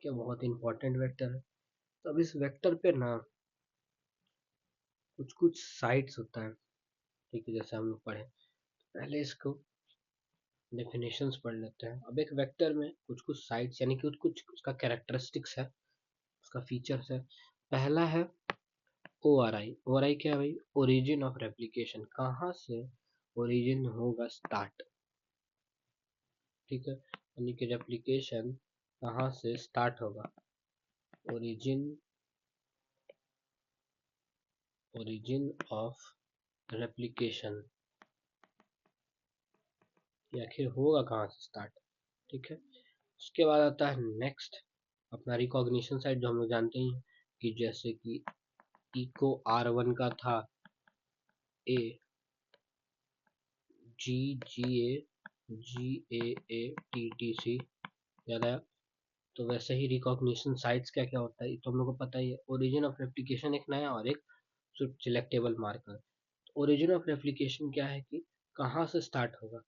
क्या बहुत इंपॉर्टेंट वेक्टर है। तो अब इस वेक्टर पे ना कुछ कुछ साइट्स होता है। ठीक है, जैसे हम लोग पढ़े, पहले इसको डेफिनेशंस पढ़ लेते हैं। अब एक वेक्टर में कुछ कुछ साइट्स यानी कि कुछ उसका कैरेक्टरिस्टिक्स है, उसका फीचर्स है। पहला है ORI। ORI क्या है भाई? ओरिजिन ऑफ रेप्लिकेशन, कहाँ से ओरिजिन होगा स्टार्ट। ठीक है, यानी कि रेप्लिकेशन कहाँ से स्टार्ट होगा, ओरिजिन ऑफ रेप्लिकेशन, आखिर होगा कहाँ से स्टार्ट। ठीक है, उसके बाद आता है नेक्स्ट अपना रिकॉग्निशन साइट, जो हम लोग जानते ही हैं कि जैसे कि इको R1 का था A GAATTC, याद आया? तो वैसे ही रिकॉग्निशन साइट्स क्या क्या होता है तो हम लोग को पता ही है। ओरिजिन ऑफ रेप्लिकेशन एक नया और एक selectable marker. Origin of replication क्या है कि कहाँ से स्टार्ट होगा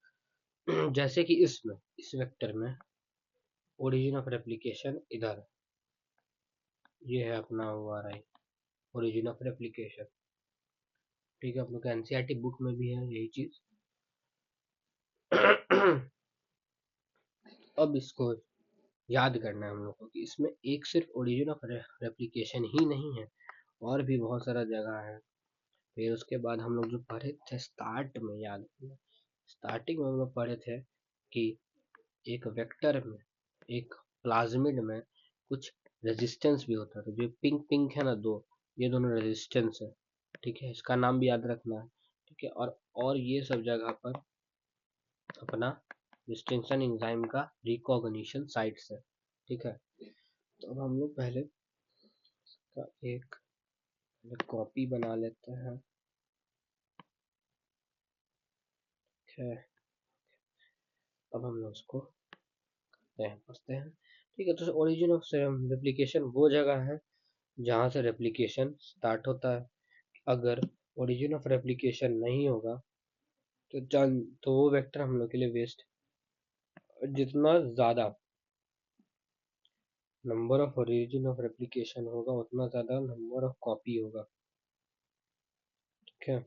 जैसे कि इसमें इस वेक्टर में ओरिजिन ऑफ रेप्लिकेशन इधर, ये है अपना ORI, ओरिजिन ऑफ रेप्लिकेशन। ठीक है, आप लोग का एनसीईआरटी बुक में भी है यही चीज। अब इसको याद करना है हम लोग को कि इसमें एक सिर्फ ओरिजिन ऑफ रेप्लिकेशन ही नहीं है, और भी बहुत सारा जगह है। फिर उसके बाद हम लोग जो पढ़े थे स्टार्टिंग में हम लोग पढ़े थे कि एक वेक्टर में, एक प्लाज्मिड में कुछ रेजिस्टेंस भी होता है। तो जो पिंक पिंक है ना दो, ये दोनों रेजिस्टेंस है। ठीक है, इसका नाम भी याद रखना है। ठीक है, और ये सब जगह पर अपना डिस्टिंक्शन एंजाइम का रिकॉग्निशन साइट्स है। ठीक है, तो अब हम लोग पहले का एक कॉपी बना लेते हैं। ठीक है, अब हम लोग उसको पढ़ते हैं। ठीक है, तो ओरिजिन ऑफ रेप्लिकेशन वो जगह है जहाँ से रेप्लिकेशन स्टार्ट होता है। अगर ओरिजिन ऑफ रेप्लिकेशन नहीं होगा तो वो वेक्टर हम लोग के लिए वेस्ट। जितना ज़्यादा number of origin of replication होगा उतना ज़्यादा नंबर ऑफ कॉपी होगा। ठीक है,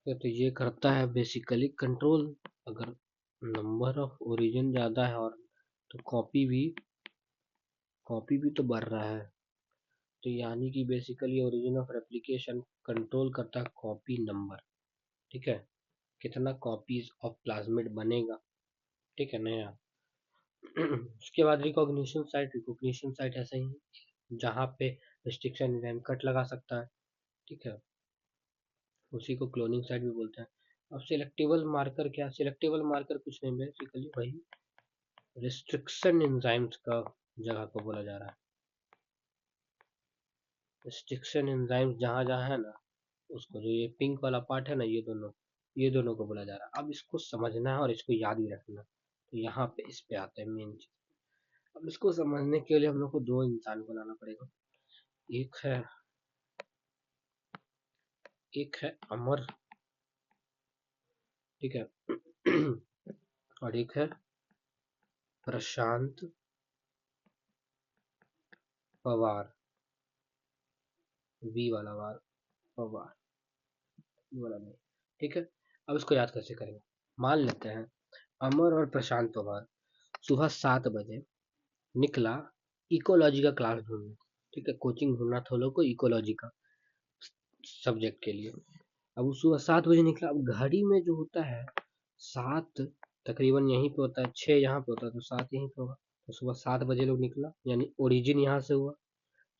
तो ये करता है बेसिकली कंट्रोल। अगर नंबर ऑफ ओरिजिन ज़्यादा है और तो कॉपी भी तो बढ़ रहा है। तो यानी कि basically origin of replication control करता है कॉपी नंबर। ठीक है, कितना कॉपीज ऑफ प्लाज्मिड बनेगा। ठीक है, नया। उसके बाद रिकॉग्निशन साइट ऐसे ही जहाँ पे रिस्ट्रिक्शन एंजाइम कट लगा सकता है। ठीक है, उसी को क्लोनिंग साइट भी बोलते हैं। अब सिलेक्टिवल मार्कर क्या? सिलेक्टिवल मार्कर कुछ नहीं, बेसिकली वही रिस्ट्रिक्शन एंजाइम्स का जगह को बोला जा रहा है। रिस्ट्रिक्शन एंजाइम्स जहाँ जहाँ है ना, उसको जो ये पिंक वाला पार्ट है ना, ये दोनों को बोला जा रहा है। अब इसको समझना है और इसको याद ही रखना। तो यहाँ पे इस पे आते हैं मेन चीज। अब इसको समझने के लिए हम लोग को दो इंसान को लाना पड़ेगा। एक है अमर। ठीक है, और एक है प्रशांत पवार। वी वाला वार पवार, वी वाला नहीं। ठीक है, अब इसको याद कैसे करेंगे? मान लेते हैं अमर और प्रशांत पवार सुबह 7 बजे निकला इकोलॉजी का क्लास ढूंढने। ठीक है, कोचिंग ढूंढना था लोग को इकोलॉजी का सब्जेक्ट के लिए। अब वो सुबह 7 बजे निकला। अब घड़ी में जो होता है 7 तकरीबन यहीं पे होता है, 6 यहाँ पे होता है, तो 7 यहीं पे होगा। तो सुबह 7 बजे लोग निकला, यानी ओरिजिन यहाँ से हुआ।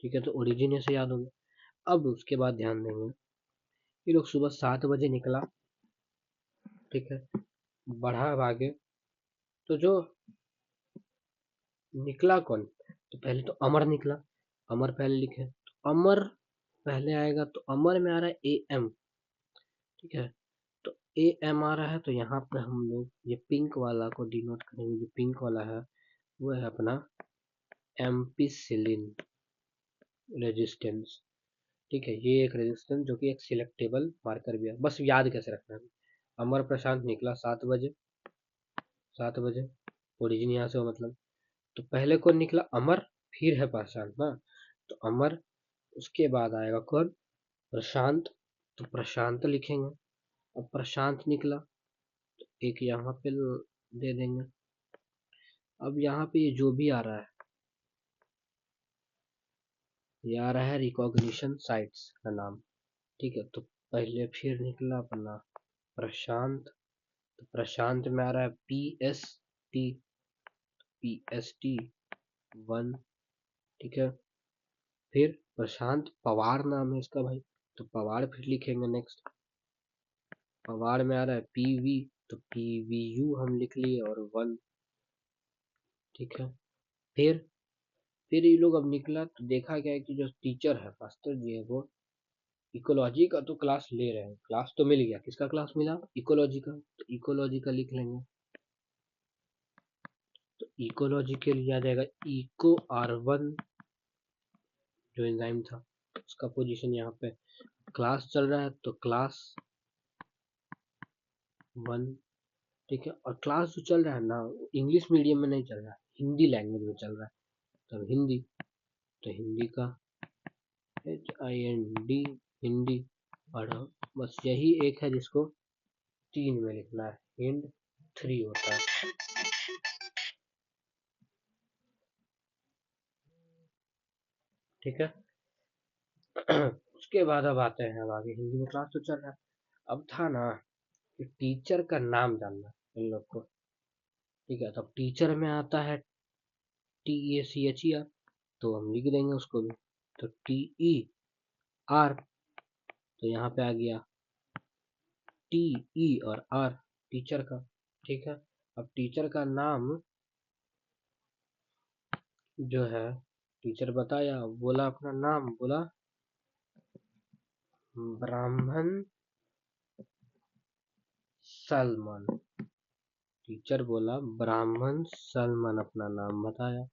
ठीक है, तो ओरिजिन ऐसे याद हो गया। अब उसके बाद ध्यान देंगे, ये लोग सुबह 7 बजे निकला। ठीक है, बढ़ा अब आगे। तो जो निकला कौन? तो पहले तो अमर निकला। अमर पहले लिखे, तो अमर पहले आएगा। तो अमर में आ रहा है ए एम। ठीक है, तो ए एम आ रहा है, तो यहाँ पे हम लोग ये पिंक वाला को डिनोट करेंगे। जो पिंक वाला है वो है अपना एम्पिसिलिन रेजिस्टेंस। ठीक है, ये एक रेजिस्टेंस जो कि एक सिलेक्टेबल मार्कर भी है। बस याद कैसे रखना है। अमर प्रशांत निकला 7 बजे। 7 बजे ओरिजिन यहाँ से हो मतलब। तो पहले कौन निकला? अमर, फिर है प्रशांत ना। तो अमर, उसके बाद आएगा कौन? प्रशांत। तो प्रशांत लिखेंगे। अब प्रशांत निकला, एक यहाँ पे दे देंगे। अब यहाँ पे ये जो भी आ रहा है, ये आ रहा है रिकॉग्निशन साइट्स का नाम। ठीक है, तो पहले फिर निकला अपना प्रशांत। तो प्रशांत में आ रहा है PST 1। ठीक है, फिर प्रशांत पवार नाम है इसका भाई, तो पवार फिर लिखेंगे नेक्स्ट। पवार में आ रहा है PV, तो PVU हम लिख लिए और 1। ठीक है, फिर ये लोग अब निकला तो देखा गया कि जो टीचर है मास्टर जी है वो इकोलॉजी का तो क्लास ले रहे हैं। क्लास तो मिल गया, किसका क्लास मिला? इकोलॉजी का। तो इकोलॉजी का लिख लेंगे। तो इकोलॉजी के लिए आ जाएगा इको R1 जो एंजाइम था उसका पोजीशन यहाँ पे। क्लास चल रहा है तो क्लास 1। ठीक है, और क्लास जो चल रहा है ना इंग्लिश मीडियम में नहीं चल रहा है, हिंदी लैंग्वेज में चल रहा है। तो हिंदी, तो हिंदी का HIND हिंदी। और बस यही एक है जिसको 3 में लिखना है, हिंद 3 होता है। ठीक है। उसके बाद अब आते हैं, अब आगे हिंदी में क्लास तो चल रहा है। अब था ना कि टीचर का नाम जानना इन लोग को। ठीक है, तो अब टीचर में आता है TEACHER, तो हम लिख देंगे उसको भी। तो TER, तो यहाँ पे आ गया TE और R, टीचर का। ठीक है, अब टीचर का नाम जो है, टीचर बताया, बोला अपना नाम, बोला ब्राह्मण सलमान। टीचर बोला ब्राह्मण सलमान, अपना नाम बताया।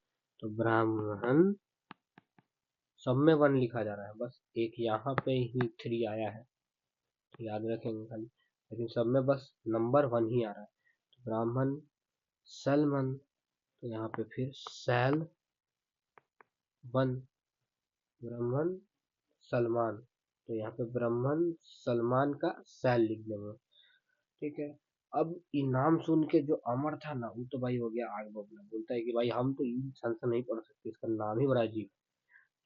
तो ब्राह्मण, सब में 1 लिखा जा रहा है, बस एक यहाँ पे ही 3 आया है, तो याद रखेंगे खाली, लेकिन सब में बस नंबर 1 ही आ रहा है। तो ब्राह्मण सलमान, तो यहाँ पे फिर सैल 1, ब्राह्मण सलमान, तो यहाँ पे ब्राह्मण सलमान का सैल लिख देंगे। ठीक है, अब ये नाम सुन के जो अमर था ना, वो तो भाई हो गया आग बबूला, बोलता है कि भाई हम तो इंसान से नहीं पढ़ सकते, इसका नाम ही बड़ा अजीब।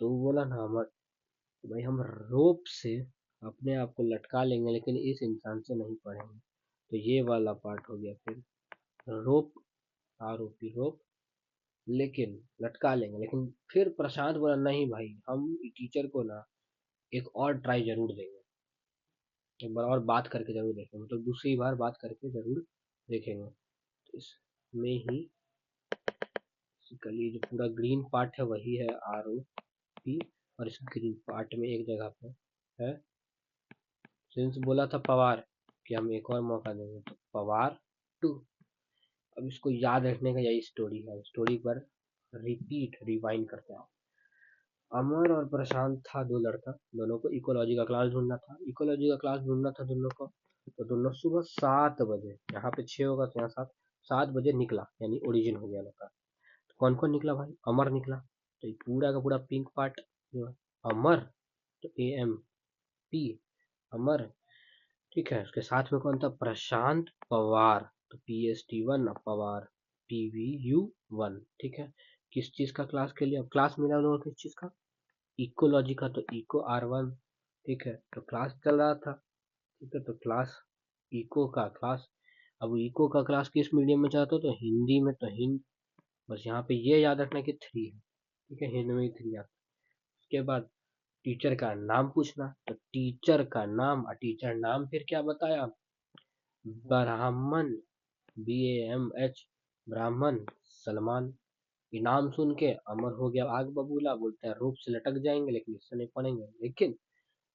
तो वो बोला ना अमर, तो भाई हम रोप से अपने आप को लटका लेंगे, लेकिन इस इंसान से नहीं पढ़ेंगे। तो ये वाला पार्ट हो गया फिर, रोप, ROP रोप, लेकिन लटका लेंगे। लेकिन फिर प्रशांत बोला नहीं भाई, हम टीचर को ना एक और ट्राई जरूर देंगे, एक बार और बात करके जरूर देखेंगे, मतलब दूसरी बार बात करके जरूर देखेंगे। तो इसमें ही बेसिकली जो पूरा ग्रीन पार्ट है वही है ROP, और इस ग्रीन पार्ट में एक जगह पे है, सिंस बोला था पवार कि हम एक और मौका देंगे, तो पवार 2। अब इसको याद रखने का यही स्टोरी है, स्टोरी पर रिपीट रिवाइंड करते हैं। अमर और प्रशांत था, 2 लड़का, दोनों को इकोलॉजी का क्लास ढूंढना था, इकोलॉजी का क्लास ढूंढना था दोनों को। तो दोनों सुबह 7 बजे, यहाँ पे 6 होगा तो यहाँ 7 7 बजे निकला, यानी ओरिजिन हो गया लोग का। तो कौन कौन निकला भाई, अमर निकला, तो ये पूरा का पूरा पिंक पार्ट जो है, अमर, तो AMP, अमर। ठीक है, उसके साथ में कौन था, प्रशांत पवार, तो PST1 पवार, PVU1। ठीक है, किस चीज का क्लास के लिए, अब क्लास मिला लोगों को किस चीज का, इकोलॉजी का, तो इको R1। ठीक है, तो क्लास चल रहा था। ठीक है, तो क्लास, इको का क्लास, अब इको का क्लास किस मीडियम में चाहते हो, तो हिंदी में, तो हिंद, बस यहाँ पे ये याद रखना कि 3 है। ठीक है, हिंद में ही 3 आता है। उसके बाद टीचर का नाम पूछना, तो टीचर का नाम, और टीचर नाम फिर क्या बताया, ब्राह्मण, BAMH, ब्राह्मण सलमान। ये नाम सुन के अमर हो गया आग बबूला, बोलता है रूप से लटक जाएंगे लेकिन इससे नहीं पढ़ेंगे। लेकिन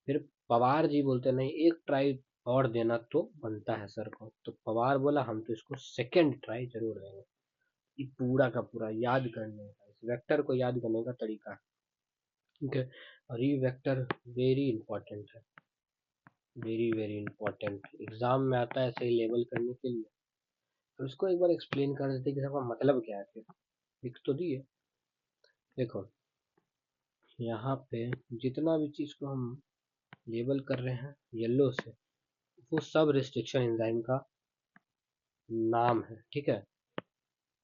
फिर पवार जी बोलते नहीं, एक ट्राई और देना तो बनता है सर को। तो पवार बोला हम तो इसको सेकंड ट्राई जरूर देंगे। ये पूरा का पूरा याद करने का, इस वेक्टर को याद करने का तरीका है। ठीक है, और ये वेक्टर वेरी इंपॉर्टेंट है, वेरी वेरी इंपॉर्टेंट, एग्जाम में आता है ऐसे ही लेबल करने के लिए। तो इसको एक बार एक्सप्लेन कर देते कि इसका मतलब क्या है, फिर लिख तो दिए। देखो, यहाँ पे जितना भी चीज को हम लेबल कर रहे हैं येलो से, वो सब रिस्ट्रिक्शन एंजाइम का नाम है। ठीक है,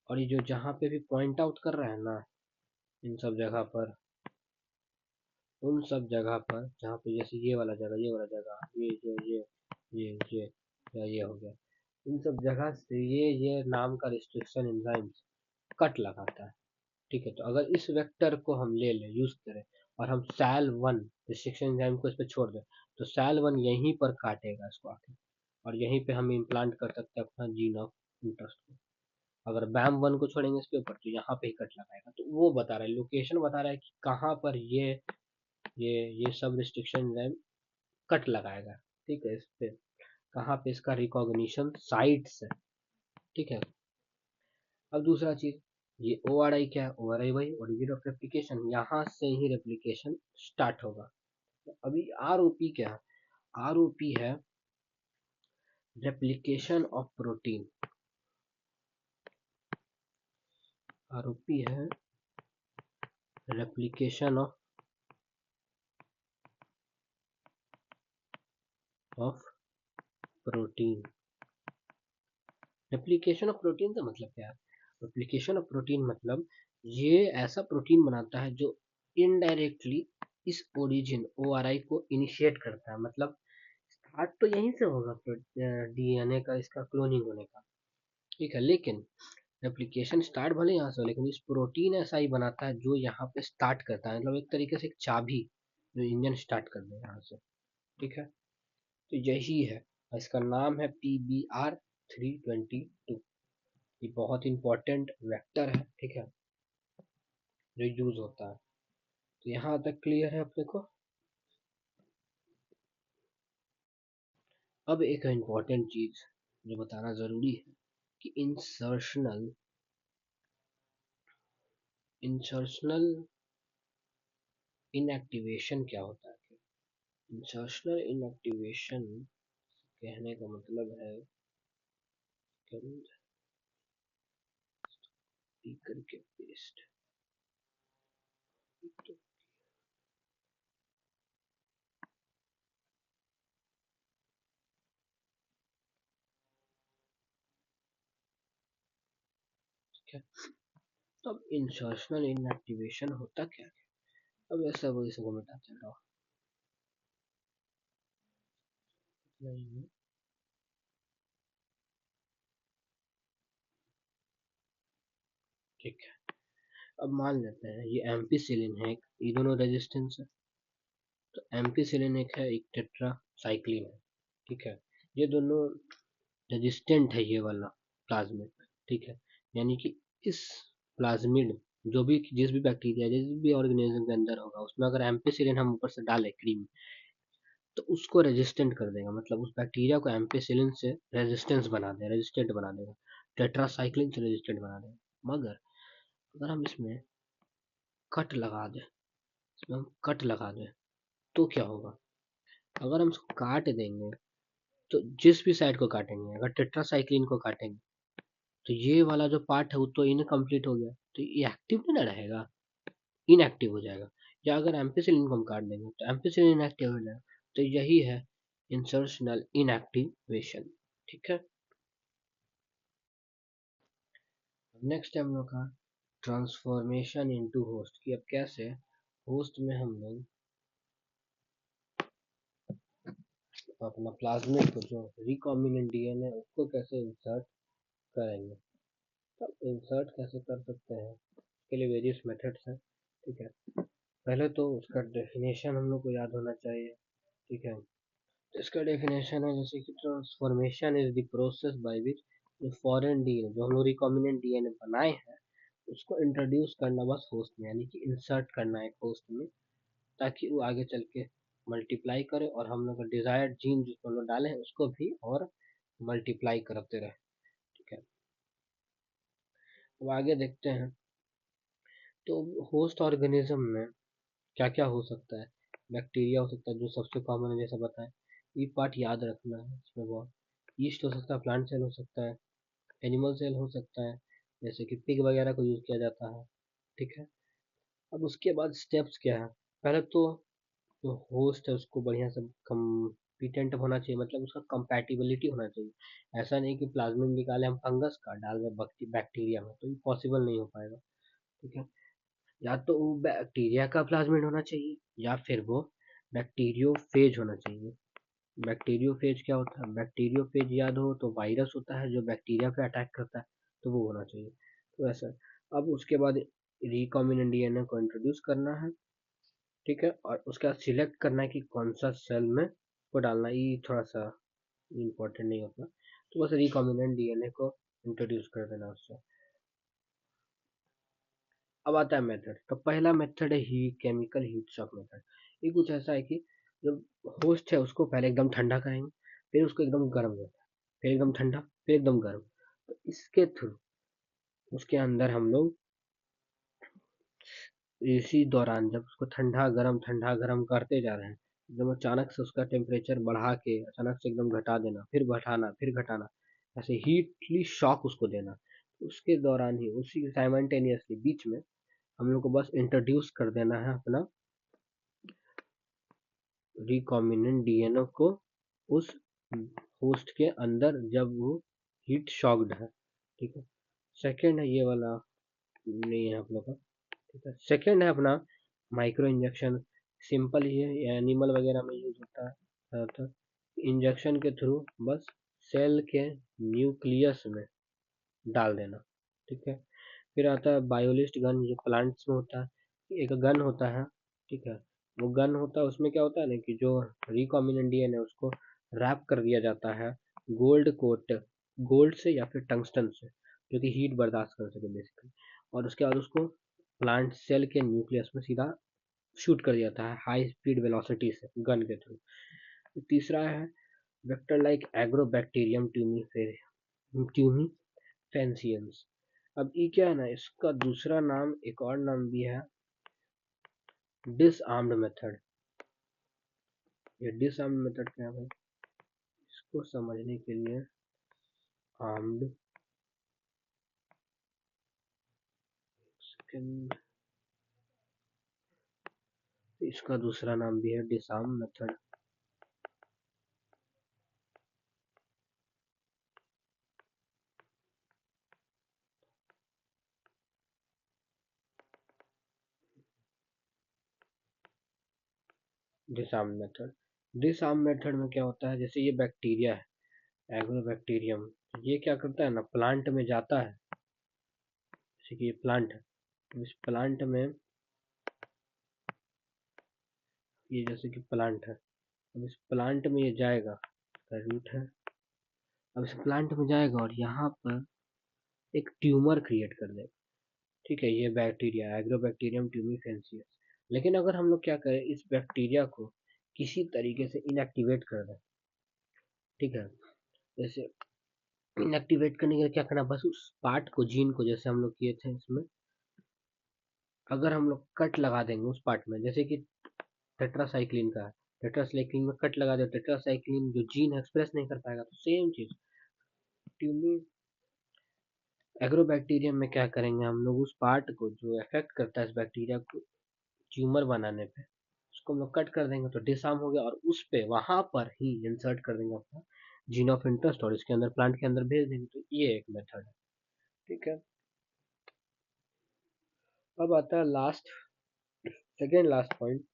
और ये जो जहाँ पे भी पॉइंट आउट कर रहे हैं ना, इन सब जगह पर, उन सब जगह पर जहाँ पे जैसे ये वाला जगह, ये वाला जगह, ये जो ये या ये हो गया, इन सब जगह से ये नाम का रिस्ट्रिक्शन एंजाइम कट लगाता है। ठीक है, तो अगर इस वेक्टर को हम ले लें, यूज करें, और हम SAL1 रिस्ट्रिक्शन एंजाइम को इस पे छोड़ दें, तो SAL1 यहीं पर काटेगा इसको आके, और यहीं पे हम इम्प्लांट कर सकते हैं अपना जीन ऑफ इंटरेस्ट को। अगर BAM1 को छोड़ेंगे इसके ऊपर, तो यहाँ पे ही कट लगाएगा। तो वो बता रहा है, लोकेशन बता रहा है कि कहाँ पर ये सब रिस्ट्रिक्शन एंजाइम कट लगाएगा। ठीक है, इस पे कहाँ पे इसका रिकॉग्निशन साइट्स है। ठीक है, अब दूसरा चीज, ये ORI क्या है, ORI भाई ओरिजिन ऑफ रेप्लिकेशन, यहाँ से ही रेप्लिकेशन स्टार्ट होगा। अभी ROP क्या है, ROP है रेप्लिकेशन ऑफ प्रोटीन, ROP है replication of protein. Replication of protein का मतलब क्या है, रेप्लिकेशन ऑफ प्रोटीन मतलब ये ऐसा प्रोटीन बनाता है जो इनडायरेक्टली इस ओरिजिन ORI को इनिशिएट करता है, मतलब स्टार्ट तो यहीं से होगा डीएनए का, इसका क्लोनिंग होने का, ठीक है। लेकिन रेप्लिकेशन स्टार्ट भले यहाँ से हो, लेकिन इस प्रोटीन ऐसा ही बनाता है जो यहाँ पे स्टार्ट करता है, मतलब एक तरीके से एक चाबी जो इंजन स्टार्ट कर दे यहाँ से, ठीक है। तो यही है, इसका नाम है PBR322। ये बहुत इंपॉर्टेंट वेक्टर है, ठीक है, जो यूज होता है। तो यहाँ तक क्लियर है अपने को। अब एक इम्पॉर्टेंट चीज जो बताना जरूरी है कि इंसर्शनल इनएक्टिवेशन क्या होता है। इंसर्शनल इनएक्टिवेशन कहने का मतलब है करके पेस्ट, ठीक है। तो अब इंसर्शनल इनएक्टिवेशन होता क्या है, अब ऐसा वही सब मिटा चल रहा है। ठीक है, अब मान लेते हैं ये एम्पीसिलिन है, ये दोनों रेजिस्टेंस है। तो एम्पीसिलिन एक है, एक टेट्रासाइक्लिन है, ठीक है। ये दोनों रेजिस्टेंट है, ये वाला प्लाज्मिड, ठीक है। यानी कि इस प्लाज्मिड जो भी जिस भी बैक्टीरिया जिस भी ऑर्गेनिज्म के अंदर होगा, उसमें अगर एम्पीसिलिन हम ऊपर से डालें क्रीम, तो उसको रेजिस्टेंट कर देगा, मतलब उस बैक्टीरिया को एम्पीसिलिन से रेजिस्टेंट बना देगा, टेट्रासाइक्लिन से रेजिस्टेंट बना देगा। मगर अगर हम इसमें कट लगा दें, इसमें हम कट लगा दें तो क्या होगा, अगर हम इसको काट देंगे, तो जिस भी साइड को काटेंगे, अगर टेट्रासाइक्लिन को काटेंगे, तो ये वाला जो पार्ट है वो तो इनकम्प्लीट हो गया, तो ये एक्टिव नहीं ना रहेगा, इनएक्टिव हो जाएगा। या अगर एम्पीसिलिन को हम काट देंगे तो एम्पीसिलिन इनएक्टिव हो जाएगा। तो यही है इंसर्शनल इनएक्टिवेशन, ठीक है। नेक्स्ट है हम लोग का ट्रांसफॉर्मेशन इनटू होस्ट, की अब कैसे होस्ट में हम लोग अपना प्लाज्मिड को जो रिकॉम्बिनेंट डीएनए उसको कैसे इंसर्ट करेंगे। तो इंसर्ट कैसे कर सकते हैं, इसके लिए वेरियस मेथड्स हैं, ठीक है। पहले तो उसका डेफिनेशन हम लोग को याद होना चाहिए, ठीक है। तो इसका डेफिनेशन है जैसे कि transformation is the process by which जो फॉरेन डीएनए जो हम लोग रिकॉम्बिनेंट डीएनए बनाए हैं उसको इंट्रोड्यूस करना बस होस्ट में, यानी कि इंसर्ट करना है होस्ट में, ताकि वो आगे चल के मल्टीप्लाई करे और हम लोग का डिजायर्ड जीन जो हम लोग डाले हैं उसको भी और मल्टीप्लाई करते रहे, ठीक है। अब आगे देखते हैं, तो होस्ट ऑर्गेनिज्म में क्या क्या हो सकता है। बैक्टीरिया हो सकता है जो सबसे कॉमन है, जैसा बताएं, ये पार्ट याद रखना है इसमें बहुत। ईस्ट हो सकता है, प्लांट सेल हो सकता है, एनिमल सेल हो सकता है, जैसे कि पिग वगैरह को यूज किया जाता है, ठीक है। अब उसके बाद स्टेप्स क्या है, पहले तो जो होस्ट है उसको बढ़िया से कम्पिटेंट होना चाहिए, मतलब उसका कंपैटिबिलिटी होना चाहिए। ऐसा नहीं कि प्लाज्मिड निकाले हम फंगस का डाल रहे बैक्टीरिया में, तो ये पॉसिबल नहीं हो पाएगा, ठीक है। या तो वो बैक्टीरिया का प्लाज्मिड होना चाहिए या फिर वो बैक्टीरियोफेज होना चाहिए। बैक्टीरियोफेज क्या होता है, बैक्टीरियोफेज याद हो तो वायरस होता है जो बैक्टीरिया पे अटैक करता है, तो वो होना चाहिए। तो ऐसा, अब उसके बाद रिकॉम्बिनेंट डीएनए को इंट्रोड्यूस करना है, ठीक है, और उसके बाद सिलेक्ट करना है कि कौन सा सेल में को डालना है, ये थोड़ा सा इम्पोर्टेंट नहीं होता। तो बस रिकॉम्बिनेंट डीएनए को इंट्रोड्यूस कर देना उससे। अब आता है मेथड, तो पहला मेथड है ही केमिकल हीट शॉक मेथड। ये कुछ ऐसा है कि जो होस्ट है उसको पहले एकदम ठंडा करेंगे, फिर उसको एकदम गर्म करते हैं, फिर एकदम ठंडा, फिर एकदम गर्म। तो इसके थ्रू उसके अंदर हम लोग इसी दौरान जब उसको ठंडा गरम करते जा रहे हैं, एकदम अचानक से उसका टेम्परेचर बढ़ा के अचानक से एकदम घटा देना, फिर घटाना, ऐसे हीटली शॉक उसको देना। उसके दौरान ही उसी साइमल्टेनियसली बीच में हम लोग को बस इंट्रोड्यूस कर देना है अपना रिकॉम्बिनेंट डीएनए को उस होस्ट के अंदर जब वो हीट शॉक्ड है, ठीक है। सेकेंड है ये वाला नहीं है आप लोग का, ठीक है। सेकेंड है अपना माइक्रो इंजेक्शन सिंपल ही है, ये एनिमल वगैरह में यूज होता है ज़्यादातर। इंजेक्शन के थ्रू बस सेल के न्यूक्लियस में डाल देना, ठीक है। फिर आता है बायोलिस्ट गन, ये प्लांट्स में होता है। एक गन होता है, ठीक है। वो गन होता है, उसमें क्या होता है ना कि जो रिकॉम्बिनेंट डीएनए उसको रैप कर दिया जाता है गोल्ड कोट, गोल्ड से या फिर टंगस्टन से, जो कि हीट बर्दाश्त कर सके बेसिकली। और उसके बाद उसको प्लांट सेल के न्यूक्लियस में सीधा शूट कर दिया जाता है हाई स्पीड वेलोसिटी से गन के थ्रू। तीसरा है वेक्टर लाइक एग्रोबैक्टीरियम ट्यूमी फैंसियंस। अब ये क्या है ना, इसका दूसरा नाम, एक और नाम भी है डिसआर्म्ड मेथड। ये डिसआर्म्ड मेथड क्या है भाई, इसको समझने के लिए आर्म्ड, इसका दूसरा नाम भी है disarm method. Disarm method, disarm method में क्या होता है, जैसे ये बैक्टीरिया है एग्रोबैक्टीरियम, ये क्या करता है ना, प्लांट में जाता है। जैसे कि ये प्लांट है, इस प्लांट में, ये जैसे कि प्लांट है, अब इस प्लांट में ये जाएगा, इसका रूट है। अब इस प्लांट में जाएगा और यहाँ पर एक ट्यूमर क्रिएट कर देगा, ठीक है। ये बैक्टीरिया एग्रोबैक्टीरियम ट्यूमिफेंसियस। लेकिन अगर हम लोग क्या करें, इस बैक्टीरिया को किसी तरीके से इनएक्टिवेट कर दें, ठीक है। जैसे इनएक्टिवेट करने के लिए क्या करना, बस उस पार्ट को, जीन को, जैसे हम लोग किए थे इसमें, अगर हम लोग कट लगा देंगे उस पार्ट में, जैसे कि टेट्रासाइक्लिन का है, टेट्रासाइक्लिन में कट लगा दे, टेट्रासाइक्लिन जो जीन एक्सप्रेस नहीं कर पाएगा, तो सेम चीज ट्यूमी एग्रोबैक्टीरियम में क्या करेंगे, हम लोग उस पार्ट को जो इफेक्ट करता है इस बैक्टीरिया को ट्यूमर बनाने पे, उसको हम लोग कट कर देंगे तो डिसआर्म हो गया, और उस पे वहां पर ही इंसर्ट कर देंगे अपना जीन ऑफ इंटरेस्ट और इसके अंदर प्लांट के अंदर भेज देंगे। तो ये एक मेथड है, ठीक है। अब आता है last, second last point,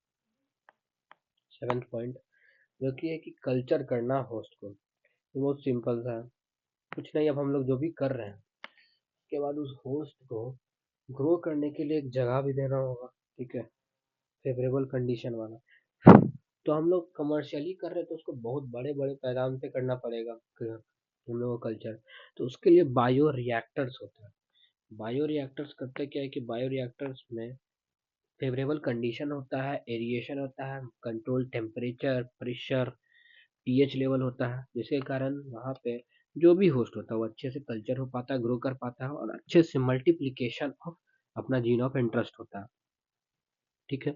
seventh point, जो कि है कि कल्चर करना होस्ट को। ये बहुत सिंपल सा है, कुछ नहीं, अब हम लोग जो भी कर रहे हैं उसके बाद उस होस्ट को ग्रो करने के लिए एक जगह भी देना होगा, ठीक है, फेवरेबल कंडीशन वाला। तो हम लोग कमर्शियली कर रहे हैं तो उसको बहुत बड़े बड़े पैमाने पे करना पड़ेगा हम लोगों को कल्चर। तो उसके लिए बायो रिएक्टर्स होता है। बायो रिएक्टर्स करते क्या है कि बायो रिएक्टर्स में फेवरेबल कंडीशन होता है, एरिएशन होता है, control temperature, pressure, pH level होता है, जिसके कारण वहाँ पे जो भी होस्ट होता है वो अच्छे से कल्चर हो पाता है, ग्रो कर पाता है, और अच्छे से मल्टीप्लिकेशन ऑफ अपना जीन ऑफ इंटरेस्ट होता है, ठीक है।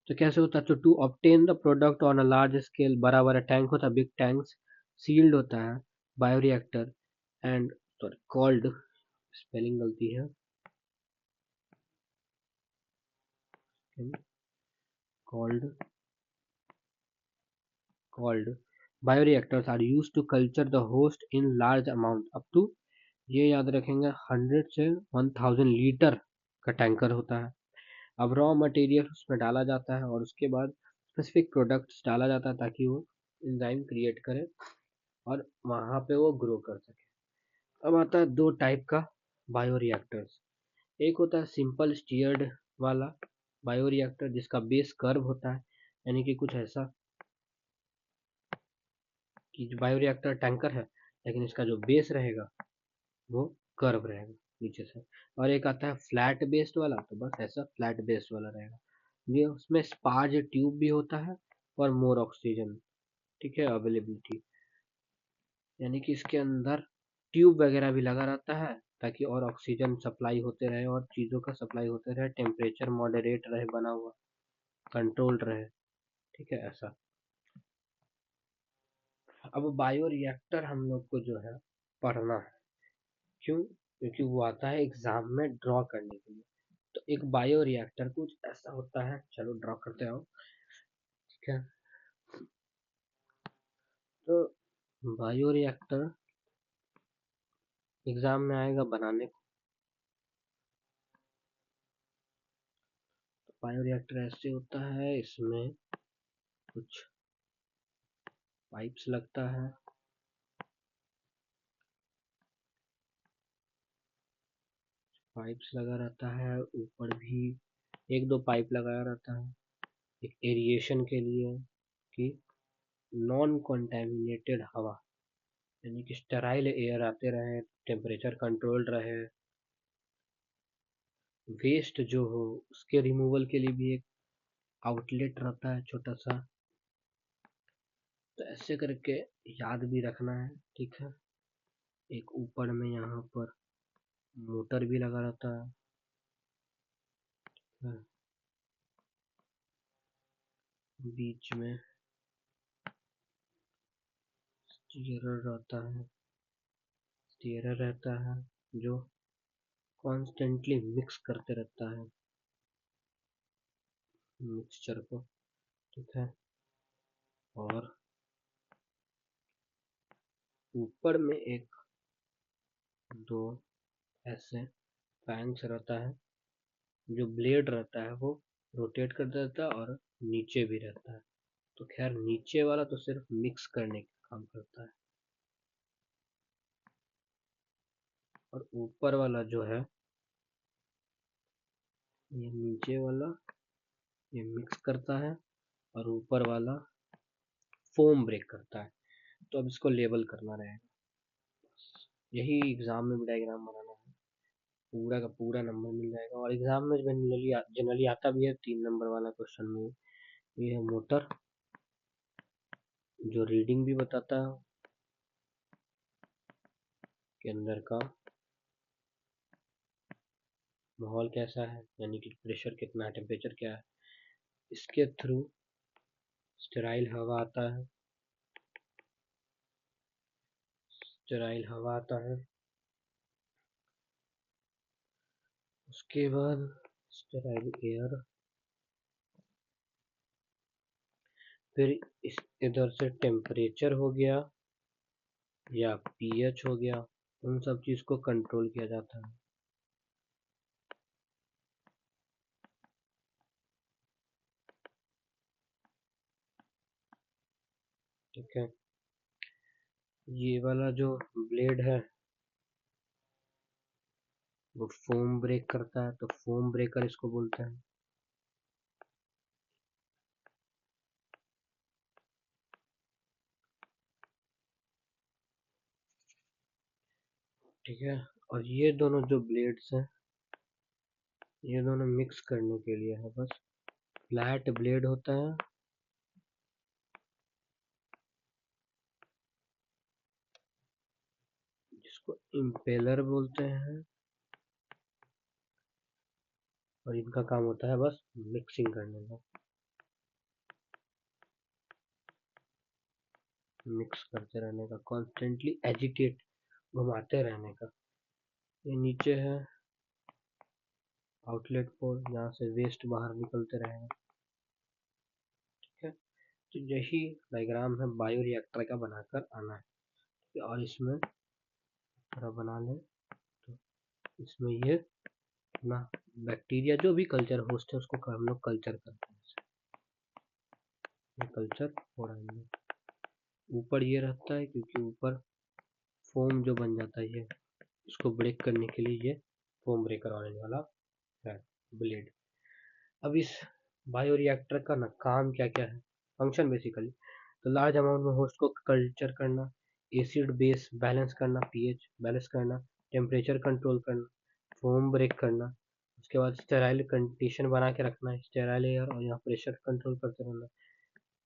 तो कैसे होता है, तो to obtain the product on a large scale, बड़ा बड़ा टैंक होता है, बिग टैंक्स, सील्ड होता है bioreactor, and sorry called, spelling गलती है, called called bioreactors are used to culture the host in large amount up to, ये याद रखेंगे, 100 से 1000 लीटर का टैंकर होता है। अब रॉ मटेरियल उसमें डाला जाता है और उसके बाद स्पेसिफिक प्रोडक्ट्स डाला जाता है ताकि वो एंजाइम क्रिएट करे और वहाँ पे वो ग्रो कर सके। अब आता है दो टाइप का बायोरिएक्टर्स। एक होता है सिंपल स्टीयर्ड वाला बायोरिएक्टर जिसका बेस कर्व होता है, यानी कि कुछ ऐसा कि जो बायोरिएक्टर टैंकर है लेकिन इसका जो बेस रहेगा वो कर्व रहेगा नीचे से। और एक आता है फ्लैट बेस्ड वाला, तो बस ऐसा फ्लैट बेस्ड वाला रहेगा। ये उसमें स्पार्ज ट्यूब भी होता है और मोर ऑक्सीजन, ठीक है, अवेलेबिलिटी, यानी कि इसके अंदर ट्यूब वगैरह भी लगा रहता है ताकि और ऑक्सीजन सप्लाई होते रहे और चीज़ों का सप्लाई होते रहे, टेम्परेचर मॉडरेट रहे बना हुआ, कंट्रोल्ड रहे, ठीक है, ऐसा। अब बायो रिएक्टर हम लोग को जो है पढ़ना है, क्यों, क्योंकि वो आता है एग्जाम में ड्रॉ करने के लिए। तो एक बायो रिएक्टर कुछ ऐसा होता है, चलो ड्रॉ करते हो, ठीक है। तो बायो रिएक्टर एग्जाम में आएगा बनाने को, बायोरिएक्टर ऐसे होता है, इसमें कुछ पाइप्स लगता है, पाइप्स लगा रहता है, ऊपर भी एक दो पाइप लगाया रहता है, एक एरिएशन के लिए कि नॉन कॉन्टेमिनेटेड हवा यानी कि स्टेराइल एयर आते रहे, टेम्परेचर कंट्रोल्ड रहे, वेस्ट जो हो उसके रिमूवल के लिए भी एक आउटलेट रहता है छोटा सा। तो ऐसे करके याद भी रखना है, ठीक है। एक ऊपर में यहाँ पर मोटर भी लगा रहता है, बीच में स्टीयरर रहता है जो कॉन्स्टेंटली मिक्स करते रहता है मिक्सचर को, ठीक है। और ऊपर में एक दो ऐसे फैंस रहता है, जो ब्लेड रहता है वो रोटेट करता रहता है और नीचे भी रहता है। तो खैर नीचे वाला तो सिर्फ मिक्स करने का काम करता है, और ऊपर वाला जो है ये नीचे वाला ये मिक्स करता है, और ऊपर वाला फोम ब्रेक करता है। तो अब इसको लेबल करना रहेगा, यही एग्जाम में भी डायग्राम बनाना है, पूरा का पूरा नंबर मिल जाएगा। और एग्जाम में जनरली आता भी है 3 नंबर वाला क्वेश्चन में। ये है मोटर, जो रीडिंग भी बताता है कि अंदर का माहौल कैसा है, यानी कि प्रेशर कितना है, टेम्परेचर क्या है। इसके थ्रू स्टेराइल हवा आता है, स्टेराइल हवा आता है। उसके बाद स्टेराइल एयर, फिर इस इधर से टेम्परेचर हो गया या पीएच हो गया, उन सब चीज को कंट्रोल किया जाता है, ठीक है। ये वाला जो ब्लेड है वो फोम ब्रेक करता है, तो फोम ब्रेकर इसको बोलते हैं, ठीक है। और ये दोनों जो ब्लेड्स हैं ये दोनों मिक्स करने के लिए है बस। फ्लैट ब्लेड होता है, जिसको इम्पेलर बोलते हैं, और इनका काम होता है बस मिक्सिंग करने का, मिक्स करते रहने का, कॉन्स्टेंटली एजिटेट घुमाते रहने का। ये नीचे है आउटलेट पोर्ट, जहाँ से वेस्ट बाहर निकलते रहेगा, ठीक है। तो यही डायग्राम है बायोरिएक्टर का बनाकर आना है। और इसमें थोड़ा बना लें तो इसमें ये ना बैक्टीरिया जो भी कल्चर होस्ट है उसको हम लोग कल्चर करते हैं, ये कल्चर हो रहा है। ऊपर ये रहता है क्योंकि ऊपर फोम जो बन जाता है, ये इसको ब्रेक करने के लिए ये फोम ब्रेकर ऑरेंज वाला है ब्लेड। अब इस बायोरिएक्टर का ना काम क्या क्या है, फंक्शन बेसिकली तो लार्ज अमाउंट में होस्ट को कल्चर करना, एसिड बेस बैलेंस करना, पीएच बैलेंस करना, टेम्परेचर कंट्रोल करना, फोम ब्रेक करना, उसके बाद स्टेराइल कंडीशन बना के रखना है, स्टेराइल एयर, और यहाँ प्रेशर कंट्रोल करते रहना,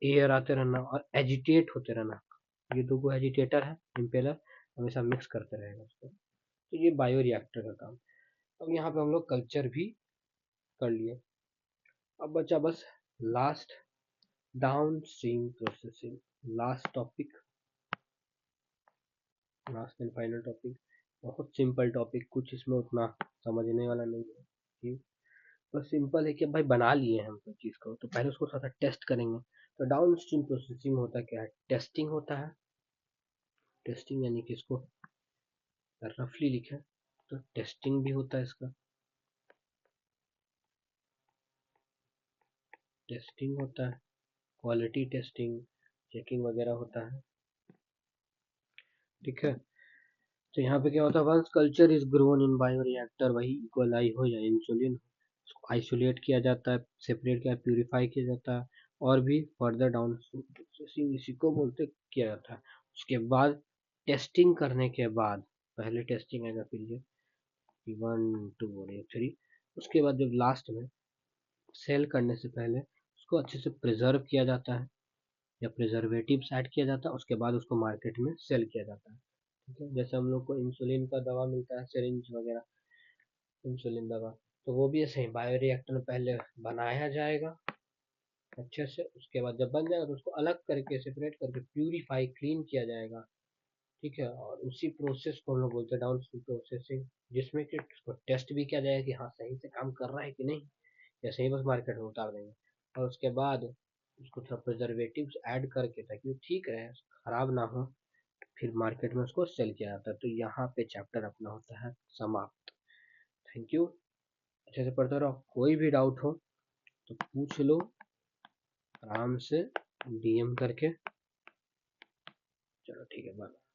एयर आते रहना और एजिटेट होते रहना। ये दो एजिटेटर है, इम्पेलर हमेशा मिक्स करते रहेगा उसको। तो ये बायोरिएक्टर का काम। अब यहाँ पे हम लोग कल्चर भी कर लिए। अब बचा बस last down stream processing, last topic, last and final topic. बहुत सिंपल टॉपिक, कुछ इसमें उतना समझने वाला नहीं है, ठीक। बस सिंपल है कि भाई बना लिए हम कोई चीज़ को तो पहले उसको थोड़ा सा टेस्ट करेंगे। तो डाउन स्ट्रीम प्रोसेसिंग होता क्या है, टेस्टिंग होता है। टेस्टिंग यानी कि इसको रफली लिखें तो टेस्टिंग भी होता है इसका, टेस्टिंग होता है, क्वालिटी टेस्टिंग, चेकिंग वगैरह होता है। ठीक है, तो यहाँ पे क्या होता है, once culture is grown in bioreactor, वही इक्वलाई हो या इंसुलिन उसको आइसोलेट किया जाता है, सेपरेट किया, प्यूरिफाई किया जाता है, और भी फर्दर डाउन प्रोसेसिंग इसी को बोलते किया जाता है। उसके बाद टेस्टिंग करने के बाद, पहले टेस्टिंग आएगा, फिर ये 1 2 और ये 3, उसके बाद जब लास्ट में सेल करने से पहले उसको अच्छे से प्रिजर्व किया जाता है या प्रिजर्वेटिव्स ऐड किया जाता है, उसके बाद उसको मार्केट में सेल किया जाता है। ठीक है, जैसे हम लोग को इंसुलिन का दवा मिलता है, सिरिंज वगैरह, इंसुलिन दवा, तो वो भी ऐसे ही बायोरिएक्टर में पहले बनाया जाएगा अच्छे से, उसके बाद जब बन जाएगा तो उसको अलग करके सेपरेट करके प्यूरिफाई क्लीन किया जाएगा। ठीक है, और उसी प्रोसेस को हम लोग बोलते हैं डाउनस्ट्रीम प्रोसेसिंग, जिसमें कि उसको टेस्ट भी किया जाएगा कि हाँ सही से काम कर रहा है कि नहीं, या सही बस मार्केट में उतार देंगे। और उसके बाद उसको थोड़ा प्रिजर्वेटिव्स ऐड करके ताकि वो ठीक रहे, खराब ना हो, फिर मार्केट में उसको सेल किया जाता है। तो यहाँ पे चैप्टर अपना होता है समाप्त। थैंक यू, अच्छे से पढ़ते रहो, कोई भी डाउट हो तो पूछ लो आराम से, डीएम करके। चलो ठीक है, बाय।